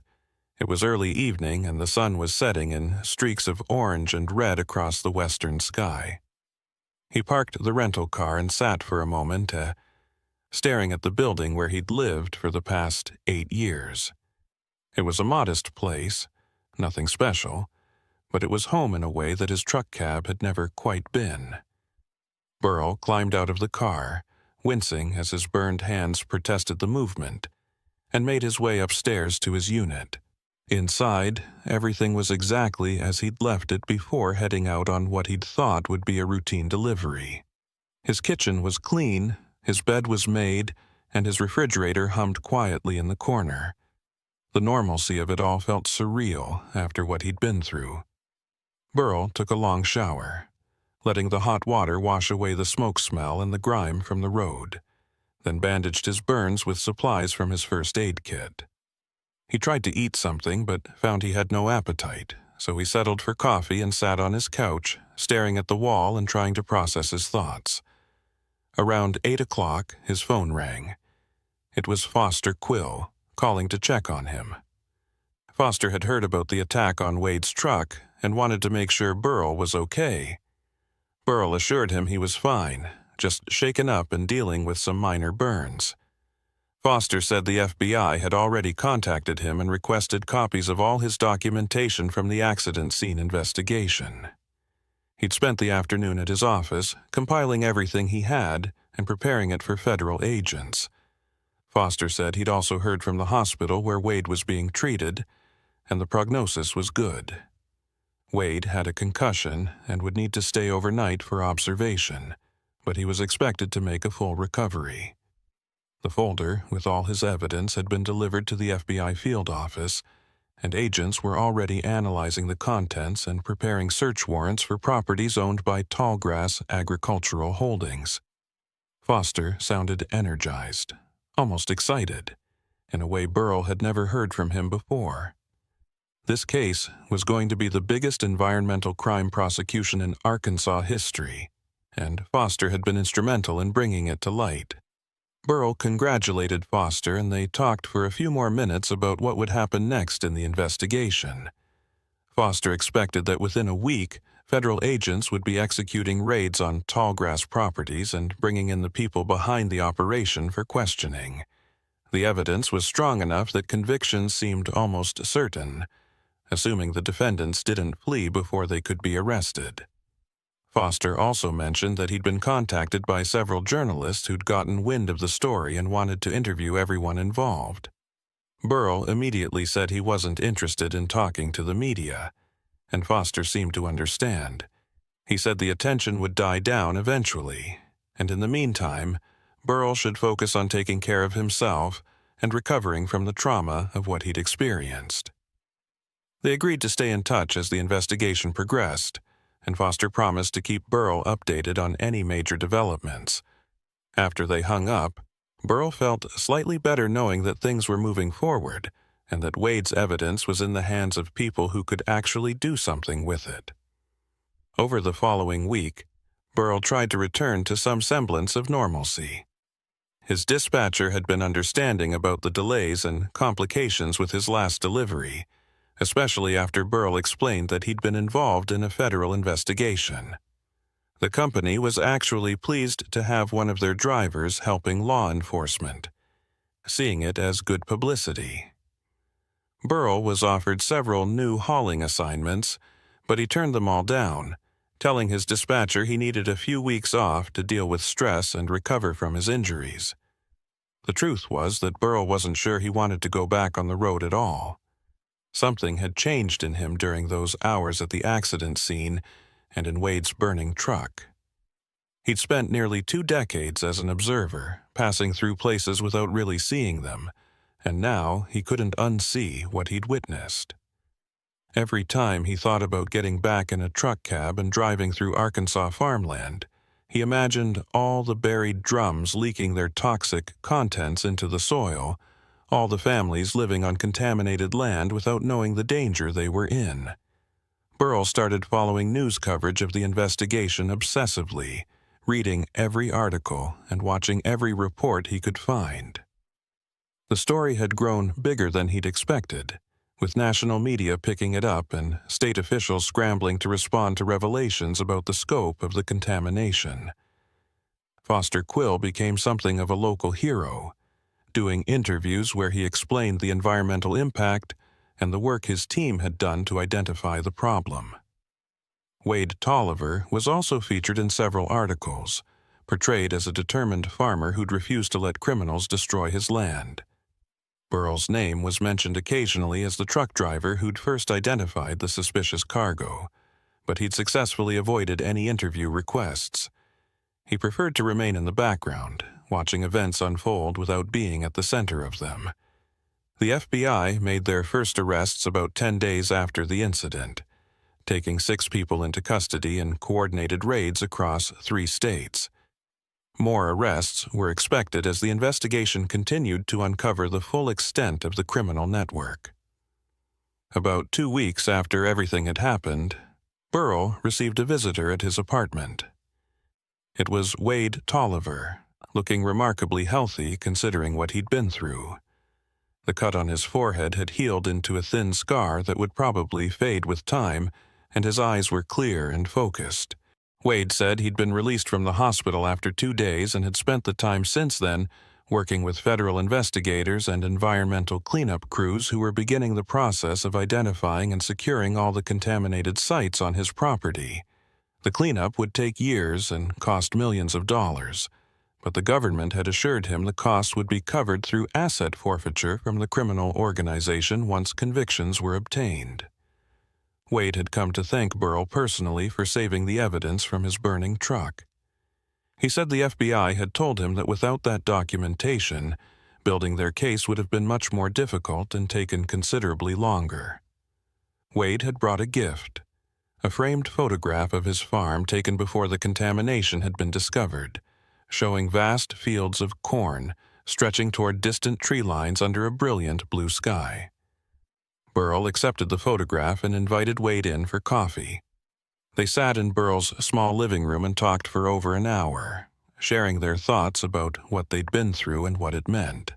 [SPEAKER 1] it was early evening and the sun was setting in streaks of orange and red across the western sky. He parked the rental car and sat for a moment, staring at the building where he'd lived for the past 8 years. It was a modest place, nothing special, but it was home in a way that his truck cab had never quite been. Burl climbed out of the car, wincing as his burned hands protested the movement, and made his way upstairs to his unit. Inside, everything was exactly as he'd left it before heading out on what he'd thought would be a routine delivery. His kitchen was clean, his bed was made, and his refrigerator hummed quietly in the corner. The normalcy of it all felt surreal after what he'd been through. Burl took a long shower, letting the hot water wash away the smoke smell and the grime from the road, then bandaged his burns with supplies from his first aid kit. He tried to eat something but found he had no appetite, so he settled for coffee and sat on his couch, staring at the wall and trying to process his thoughts. Around 8 o'clock, his phone rang. It was Foster Quill, calling to check on him. Foster had heard about the attack on Wade's truck and wanted to make sure Burl was okay. Burl assured him he was fine, just shaken up and dealing with some minor burns. Foster said the FBI had already contacted him and requested copies of all his documentation from the accident scene investigation. He'd spent the afternoon at his office, compiling everything he had and preparing it for federal agents. Foster said he'd also heard from the hospital where Wade was being treated, and the prognosis was good. Wade had a concussion and would need to stay overnight for observation, but he was expected to make a full recovery. The folder with all his evidence had been delivered to the FBI field office, and agents were already analyzing the contents and preparing search warrants for properties owned by Tallgrass Agricultural Holdings. Foster sounded energized, almost excited, in a way Burl had never heard from him before. This case was going to be the biggest environmental crime prosecution in Arkansas history, and Foster had been instrumental in bringing it to light. Burl congratulated Foster and they talked for a few more minutes about what would happen next in the investigation. Foster expected that within a week, federal agents would be executing raids on Tallgrass properties and bringing in the people behind the operation for questioning. The evidence was strong enough that conviction seemed almost certain, assuming the defendants didn't flee before they could be arrested. Foster also mentioned that he'd been contacted by several journalists who'd gotten wind of the story and wanted to interview everyone involved. Burl immediately said he wasn't interested in talking to the media, and Foster seemed to understand. He said the attention would die down eventually, and in the meantime, Burl should focus on taking care of himself and recovering from the trauma of what he'd experienced. They agreed to stay in touch as the investigation progressed, and Foster promised to keep Burl updated on any major developments. After they hung up, Burl felt slightly better knowing that things were moving forward and that Wade's evidence was in the hands of people who could actually do something with it. Over the following week, Burl tried to return to some semblance of normalcy. His dispatcher had been understanding about the delays and complications with his last delivery, especially after Burl explained that he'd been involved in a federal investigation. The company was actually pleased to have one of their drivers helping law enforcement, seeing it as good publicity. Burl was offered several new hauling assignments, but he turned them all down, telling his dispatcher he needed a few weeks off to deal with stress and recover from his injuries. The truth was that Burl wasn't sure he wanted to go back on the road at all. Something had changed in him during those hours at the accident scene and in Wade's burning truck. He'd spent nearly 2 decades as an observer, passing through places without really seeing them, and now he couldn't unsee what he'd witnessed. Every time he thought about getting back in a truck cab and driving through Arkansas farmland, he imagined all the buried drums leaking their toxic contents into the soil, all the families living on contaminated land without knowing the danger they were in. Burl started following news coverage of the investigation obsessively, reading every article and watching every report he could find. The story had grown bigger than he'd expected, with national media picking it up and state officials scrambling to respond to revelations about the scope of the contamination. Foster Quill became something of a local hero, doing interviews where he explained the environmental impact and the work his team had done to identify the problem. Wade Tolliver was also featured in several articles, portrayed as a determined farmer who'd refused to let criminals destroy his land. Burl's name was mentioned occasionally as the truck driver who'd first identified the suspicious cargo, but he'd successfully avoided any interview requests. He preferred to remain in the background, watching events unfold without being at the center of them. The FBI made their first arrests about 10 days after the incident, taking 6 people into custody in coordinated raids across 3 states. More arrests were expected as the investigation continued to uncover the full extent of the criminal network. About 2 weeks after everything had happened, Burl received a visitor at his apartment. It was Wade Tolliver, looking remarkably healthy considering what he'd been through. The cut on his forehead had healed into a thin scar that would probably fade with time, and his eyes were clear and focused. Wade said he'd been released from the hospital after 2 days and had spent the time since then working with federal investigators and environmental cleanup crews who were beginning the process of identifying and securing all the contaminated sites on his property. The cleanup would take years and cost millions of dollars, but the government had assured him the costs would be covered through asset forfeiture from the criminal organization once convictions were obtained. Wade had come to thank Burl personally for saving the evidence from his burning truck. He said the FBI had told him that without that documentation, building their case would have been much more difficult and taken considerably longer. Wade had brought a gift, a framed photograph of his farm taken before the contamination had been discovered, showing vast fields of corn stretching toward distant tree lines under a brilliant blue sky. Burl accepted the photograph and invited Wade in for coffee. They sat in Burl's small living room and talked for over an hour, sharing their thoughts about what they'd been through and what it meant.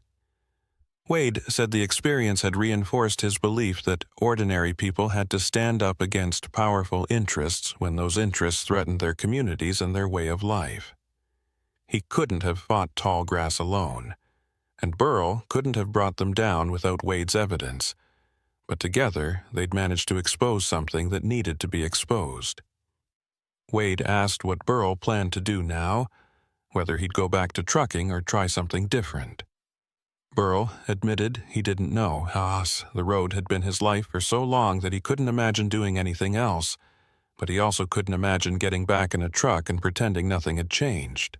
[SPEAKER 1] Wade said the experience had reinforced his belief that ordinary people had to stand up against powerful interests when those interests threatened their communities and their way of life. He couldn't have fought tall grass alone, and Burl couldn't have brought them down without Wade's evidence, but together they'd managed to expose something that needed to be exposed. Wade asked what Burl planned to do now, whether he'd go back to trucking or try something different. Burl admitted he didn't know. The road had been his life for so long that he couldn't imagine doing anything else, but he also couldn't imagine getting back in a truck and pretending nothing had changed.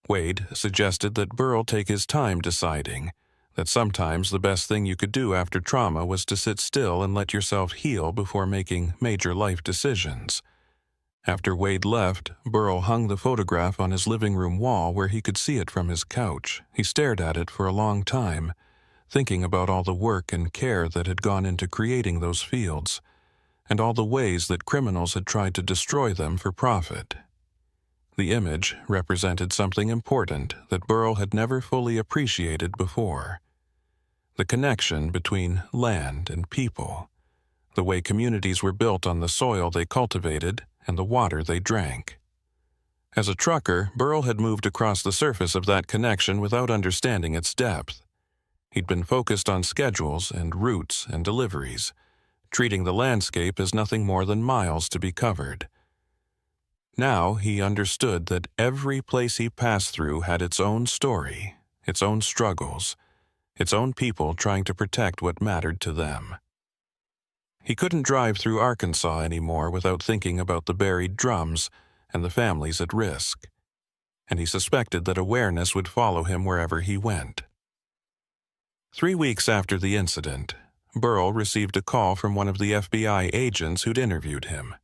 [SPEAKER 1] Wade suggested that Burl take his time deciding, that sometimes the best thing you could do after trauma was to sit still and let yourself heal before making major life decisions. After Wade left, Burl hung the photograph on his living room wall where he could see it from his couch. He stared at it for a long time, thinking about all the work and care that had gone into creating those fields, and all the ways that criminals had tried to destroy them for profit. The image represented something important that Burl had never fully appreciated before: the connection between land and people, the way communities were built on the soil they cultivated and the water they drank. As a trucker, Burl had moved across the surface of that connection without understanding its depth. He'd been focused on schedules and routes and deliveries, treating the landscape as nothing more than miles to be covered. Now he understood that every place he passed through had its own story, its own struggles, its own people trying to protect what mattered to them. He couldn't drive through Arkansas anymore without thinking about the buried drums and the families at risk, and he suspected that awareness would follow him wherever he went. 3 weeks after the incident, Burl received a call from one of the FBI agents who'd interviewed him.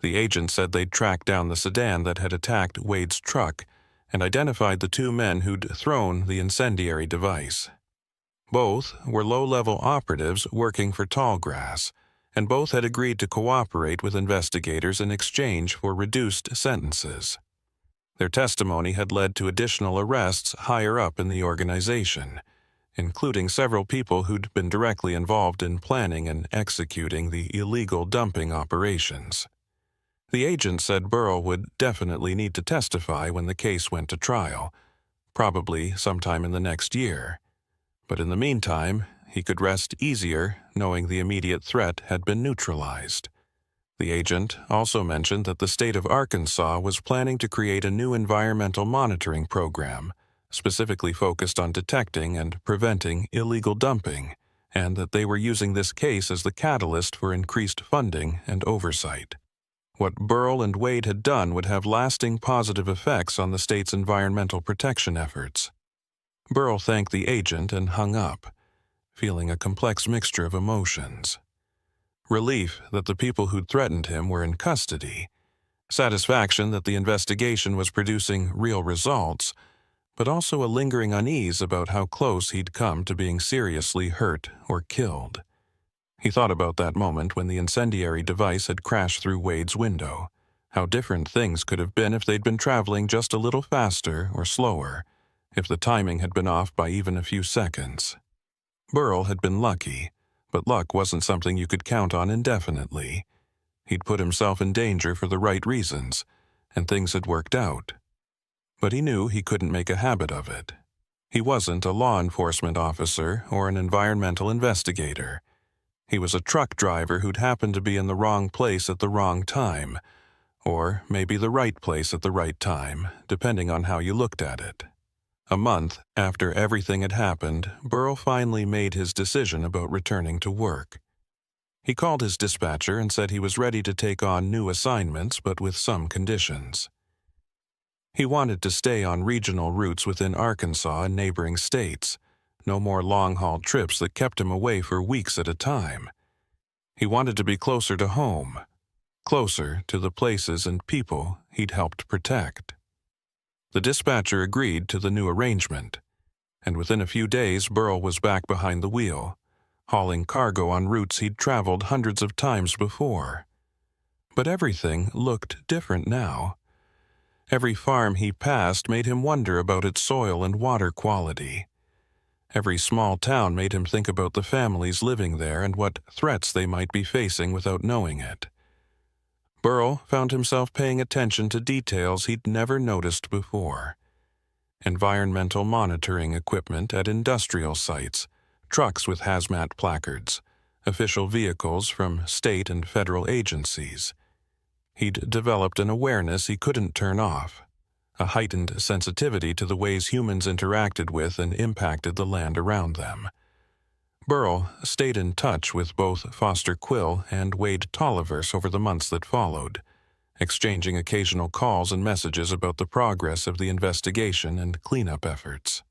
[SPEAKER 1] The agent said they'd tracked down the sedan that had attacked Wade's truck and identified the 2 men who'd thrown the incendiary device. Both were low-level operatives working for Tallgrass, and both had agreed to cooperate with investigators in exchange for reduced sentences. Their testimony had led to additional arrests higher up in the organization, including several people who'd been directly involved in planning and executing the illegal dumping operations. The agent said Burl would definitely need to testify when the case went to trial, probably sometime in the next year. But in the meantime, he could rest easier knowing the immediate threat had been neutralized. The agent also mentioned that the state of Arkansas was planning to create a new environmental monitoring program, specifically focused on detecting and preventing illegal dumping, and that they were using this case as the catalyst for increased funding and oversight. What Burl and Wade had done would have lasting positive effects on the state's environmental protection efforts. Burl thanked the agent and hung up, feeling a complex mixture of emotions. Relief that the people who'd threatened him were in custody, satisfaction that the investigation was producing real results, but also a lingering unease about how close he'd come to being seriously hurt or killed. He thought about that moment when the incendiary device had crashed through Wade's window, how different things could have been if they'd been traveling just a little faster or slower, if the timing had been off by even a few seconds. Burl had been lucky, but luck wasn't something you could count on indefinitely. He'd put himself in danger for the right reasons, and things had worked out. But he knew he couldn't make a habit of it. He wasn't a law enforcement officer or an environmental investigator. He was a truck driver who'd happened to be in the wrong place at the wrong time, or maybe the right place at the right time, depending on how you looked at it. A month after everything had happened, Burl finally made his decision about returning to work. He called his dispatcher and said he was ready to take on new assignments, but with some conditions. He wanted to stay on regional routes within Arkansas and neighboring states, no more long-haul trips that kept him away for weeks at a time. He wanted to be closer to home, closer to the places and people he'd helped protect. The dispatcher agreed to the new arrangement, and within a few days Burl was back behind the wheel, hauling cargo on routes he'd traveled hundreds of times before. But everything looked different now. Every farm he passed made him wonder about its soil and water quality. Every small town made him think about the families living there and what threats they might be facing without knowing it. Burl found himself paying attention to details he'd never noticed before. Environmental monitoring equipment at industrial sites, trucks with hazmat placards, official vehicles from state and federal agencies. He'd developed an awareness he couldn't turn off, a heightened sensitivity to the ways humans interacted with and impacted the land around them. Burl stayed in touch with both Foster Quill and Wade Tolliver's over the months that followed, exchanging occasional calls and messages about the progress of the investigation and cleanup efforts.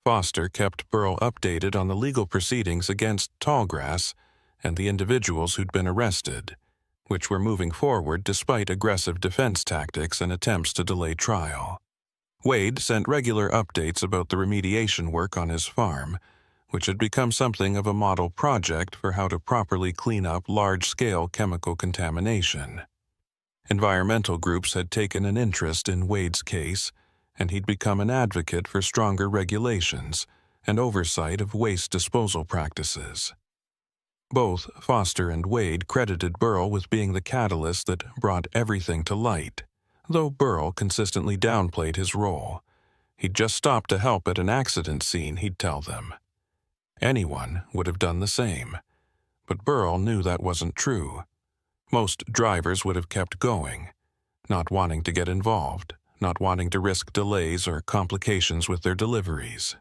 [SPEAKER 1] Foster kept Burl updated on the legal proceedings against Tallgrass and the individuals who'd been arrested, which were moving forward despite aggressive defense tactics and attempts to delay trial. Wade sent regular updates about the remediation work on his farm, which had become something of a model project for how to properly clean up large-scale chemical contamination. Environmental groups had taken an interest in Wade's case, and he'd become an advocate for stronger regulations and oversight of waste disposal practices. Both Foster and Wade credited Burl with being the catalyst that brought everything to light, though Burl consistently downplayed his role. He'd just stopped to help at an accident scene, he'd tell them. Anyone would have done the same, but Burl knew that wasn't true. Most drivers would have kept going, not wanting to get involved, not wanting to risk delays or complications with their deliveries.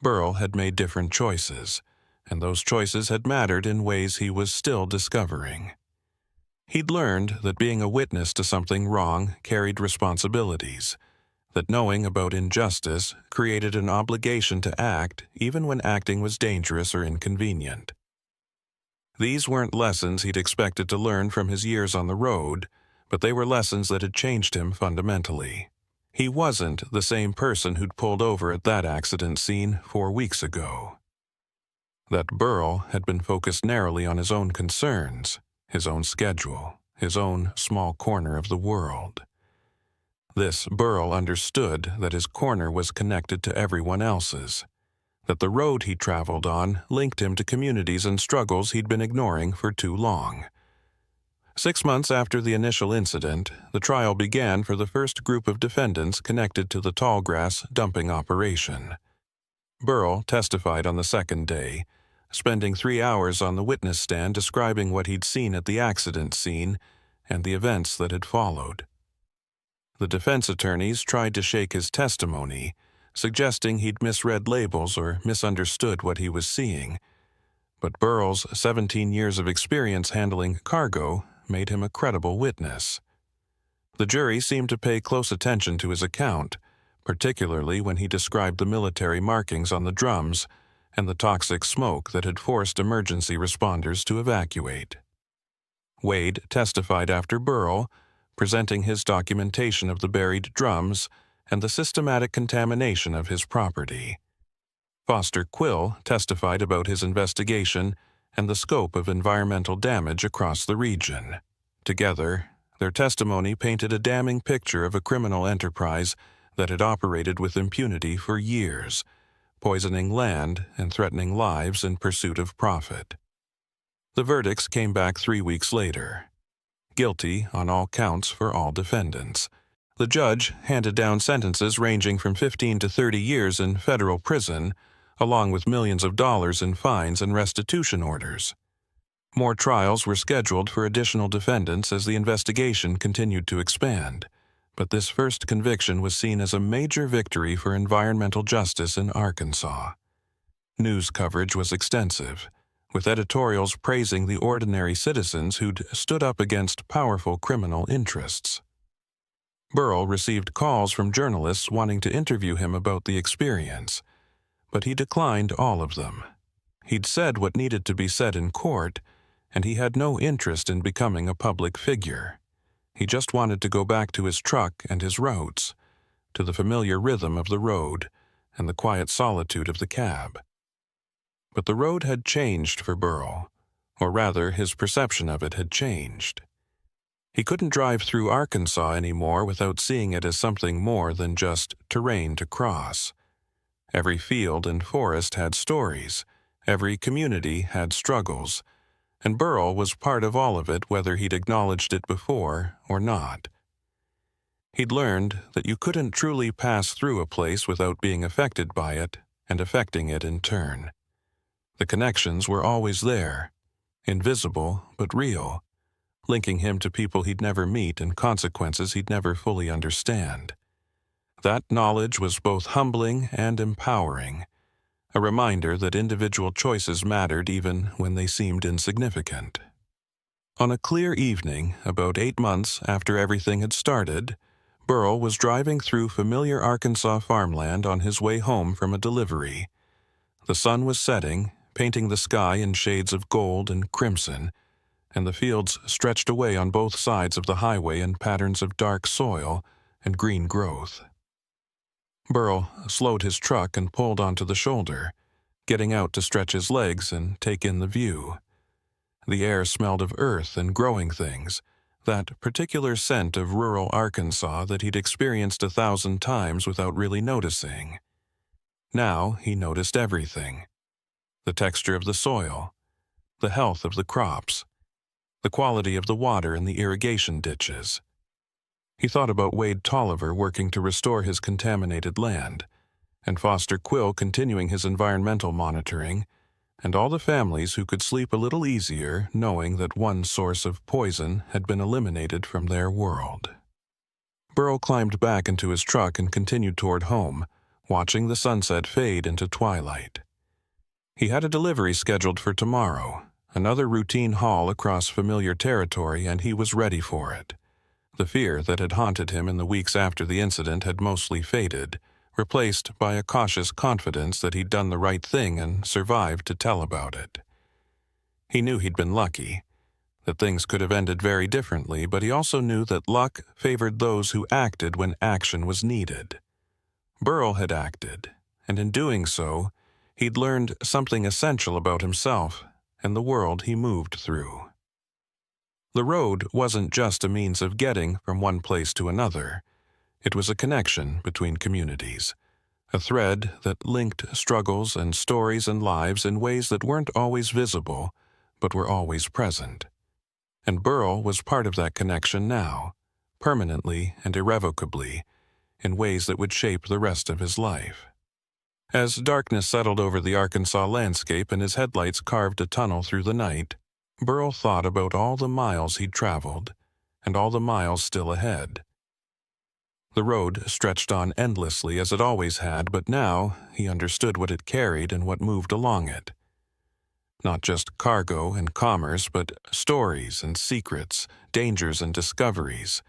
[SPEAKER 1] Burl had made different choices, and those choices had mattered in ways he was still discovering. He'd learned that being a witness to something wrong carried responsibilities, that knowing about injustice created an obligation to act even when acting was dangerous or inconvenient. These weren't lessons he'd expected to learn from his years on the road, but they were lessons that had changed him fundamentally. He wasn't the same person who'd pulled over at that accident scene 4 weeks ago. That Burl had been focused narrowly on his own concerns, his own schedule, his own small corner of the world. This Burl understood that his corner was connected to everyone else's, that the road he traveled on linked him to communities and struggles he'd been ignoring for too long. 6 months after the initial incident, the trial began for the first group of defendants connected to the tallgrass dumping operation. Burl testified on the second day, spending 3 hours on the witness stand describing what he'd seen at the accident scene and the events that had followed. The defense attorneys tried to shake his testimony, suggesting he'd misread labels or misunderstood what he was seeing, but Burl's 17 years of experience handling cargo made him a credible witness. The jury seemed to pay close attention to his account, particularly when he described the military markings on the drums and the toxic smoke that had forced emergency responders to evacuate. Wade testified after Burl, presenting his documentation of the buried drums and the systematic contamination of his property. Foster Quill testified about his investigation and the scope of environmental damage across the region. Together, their testimony painted a damning picture of a criminal enterprise that had operated with impunity for years, poisoning land and threatening lives in pursuit of profit. The verdicts came back 3 weeks later. Guilty on all counts for all defendants. The judge handed down sentences ranging from 15 to 30 years in federal prison, along with millions of dollars in fines and restitution orders. More trials were scheduled for additional defendants as the investigation continued to expand, but this first conviction was seen as a major victory for environmental justice in Arkansas. News coverage was extensive, with editorials praising the ordinary citizens who'd stood up against powerful criminal interests. Burl received calls from journalists wanting to interview him about the experience, but he declined all of them. He'd said what needed to be said in court, and he had no interest in becoming a public figure. He just wanted to go back to his truck and his routes, to the familiar rhythm of the road and the quiet solitude of the cab. But the road had changed for Burl, or rather his perception of it had changed. He couldn't drive through Arkansas anymore without seeing it as something more than just terrain to cross. Every field and forest had stories, every community had struggles, and Burl was part of all of it whether he'd acknowledged it before or not. He'd learned that you couldn't truly pass through a place without being affected by it and affecting it in turn. The connections were always there, invisible but real, linking him to people he'd never meet and consequences he'd never fully understand. That knowledge was both humbling and empowering, a reminder that individual choices mattered even when they seemed insignificant. On a clear evening, about 8 months after everything had started, Burl was driving through familiar Arkansas farmland on his way home from a delivery. The sun was setting, painting the sky in shades of gold and crimson, and the fields stretched away on both sides of the highway in patterns of dark soil and green growth. Burl slowed his truck and pulled onto the shoulder, getting out to stretch his legs and take in the view. The air smelled of earth and growing things, that particular scent of rural Arkansas that he'd experienced 1,000 times without really noticing. Now he noticed everything: the texture of the soil, the health of the crops, the quality of the water in the irrigation ditches. He thought about Wade Tolliver working to restore his contaminated land, and Foster Quill continuing his environmental monitoring, and all the families who could sleep a little easier knowing that one source of poison had been eliminated from their world. Burl climbed back into his truck and continued toward home, watching the sunset fade into twilight. He had a delivery scheduled for tomorrow, Another routine haul across familiar territory, and he was ready for it. The fear that had haunted him in the weeks after the incident had mostly faded, replaced by a cautious confidence that he'd done the right thing and survived to tell about it. He knew he'd been lucky, that things could have ended very differently, but he also knew that luck favored those who acted when action was needed. Burl had acted, and in doing so, he'd learned something essential about himself and the world he moved through. The road wasn't just a means of getting from one place to another. It was a connection between communities, a thread that linked struggles and stories and lives in ways that weren't always visible, but were always present. And Burl was part of that connection now, permanently and irrevocably, in ways that would shape the rest of his life. As darkness settled over the Arkansas landscape and his headlights carved a tunnel through the night, Burl thought about all the miles he'd traveled, and all the miles still ahead. The road stretched on endlessly as it always had, but now he understood what it carried and what moved along it. Not just cargo and commerce, but stories and secrets, dangers and discoveries,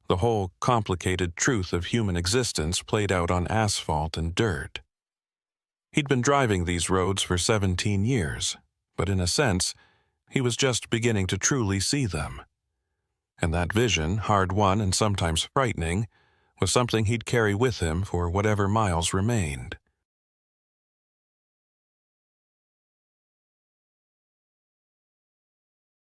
[SPEAKER 1] the whole complicated truth of human existence played out on asphalt and dirt. He'd been driving these roads for 17 years, but in a sense, he was just beginning to truly see them. And that vision, hard-won and sometimes frightening, was something he'd carry with him for whatever miles remained.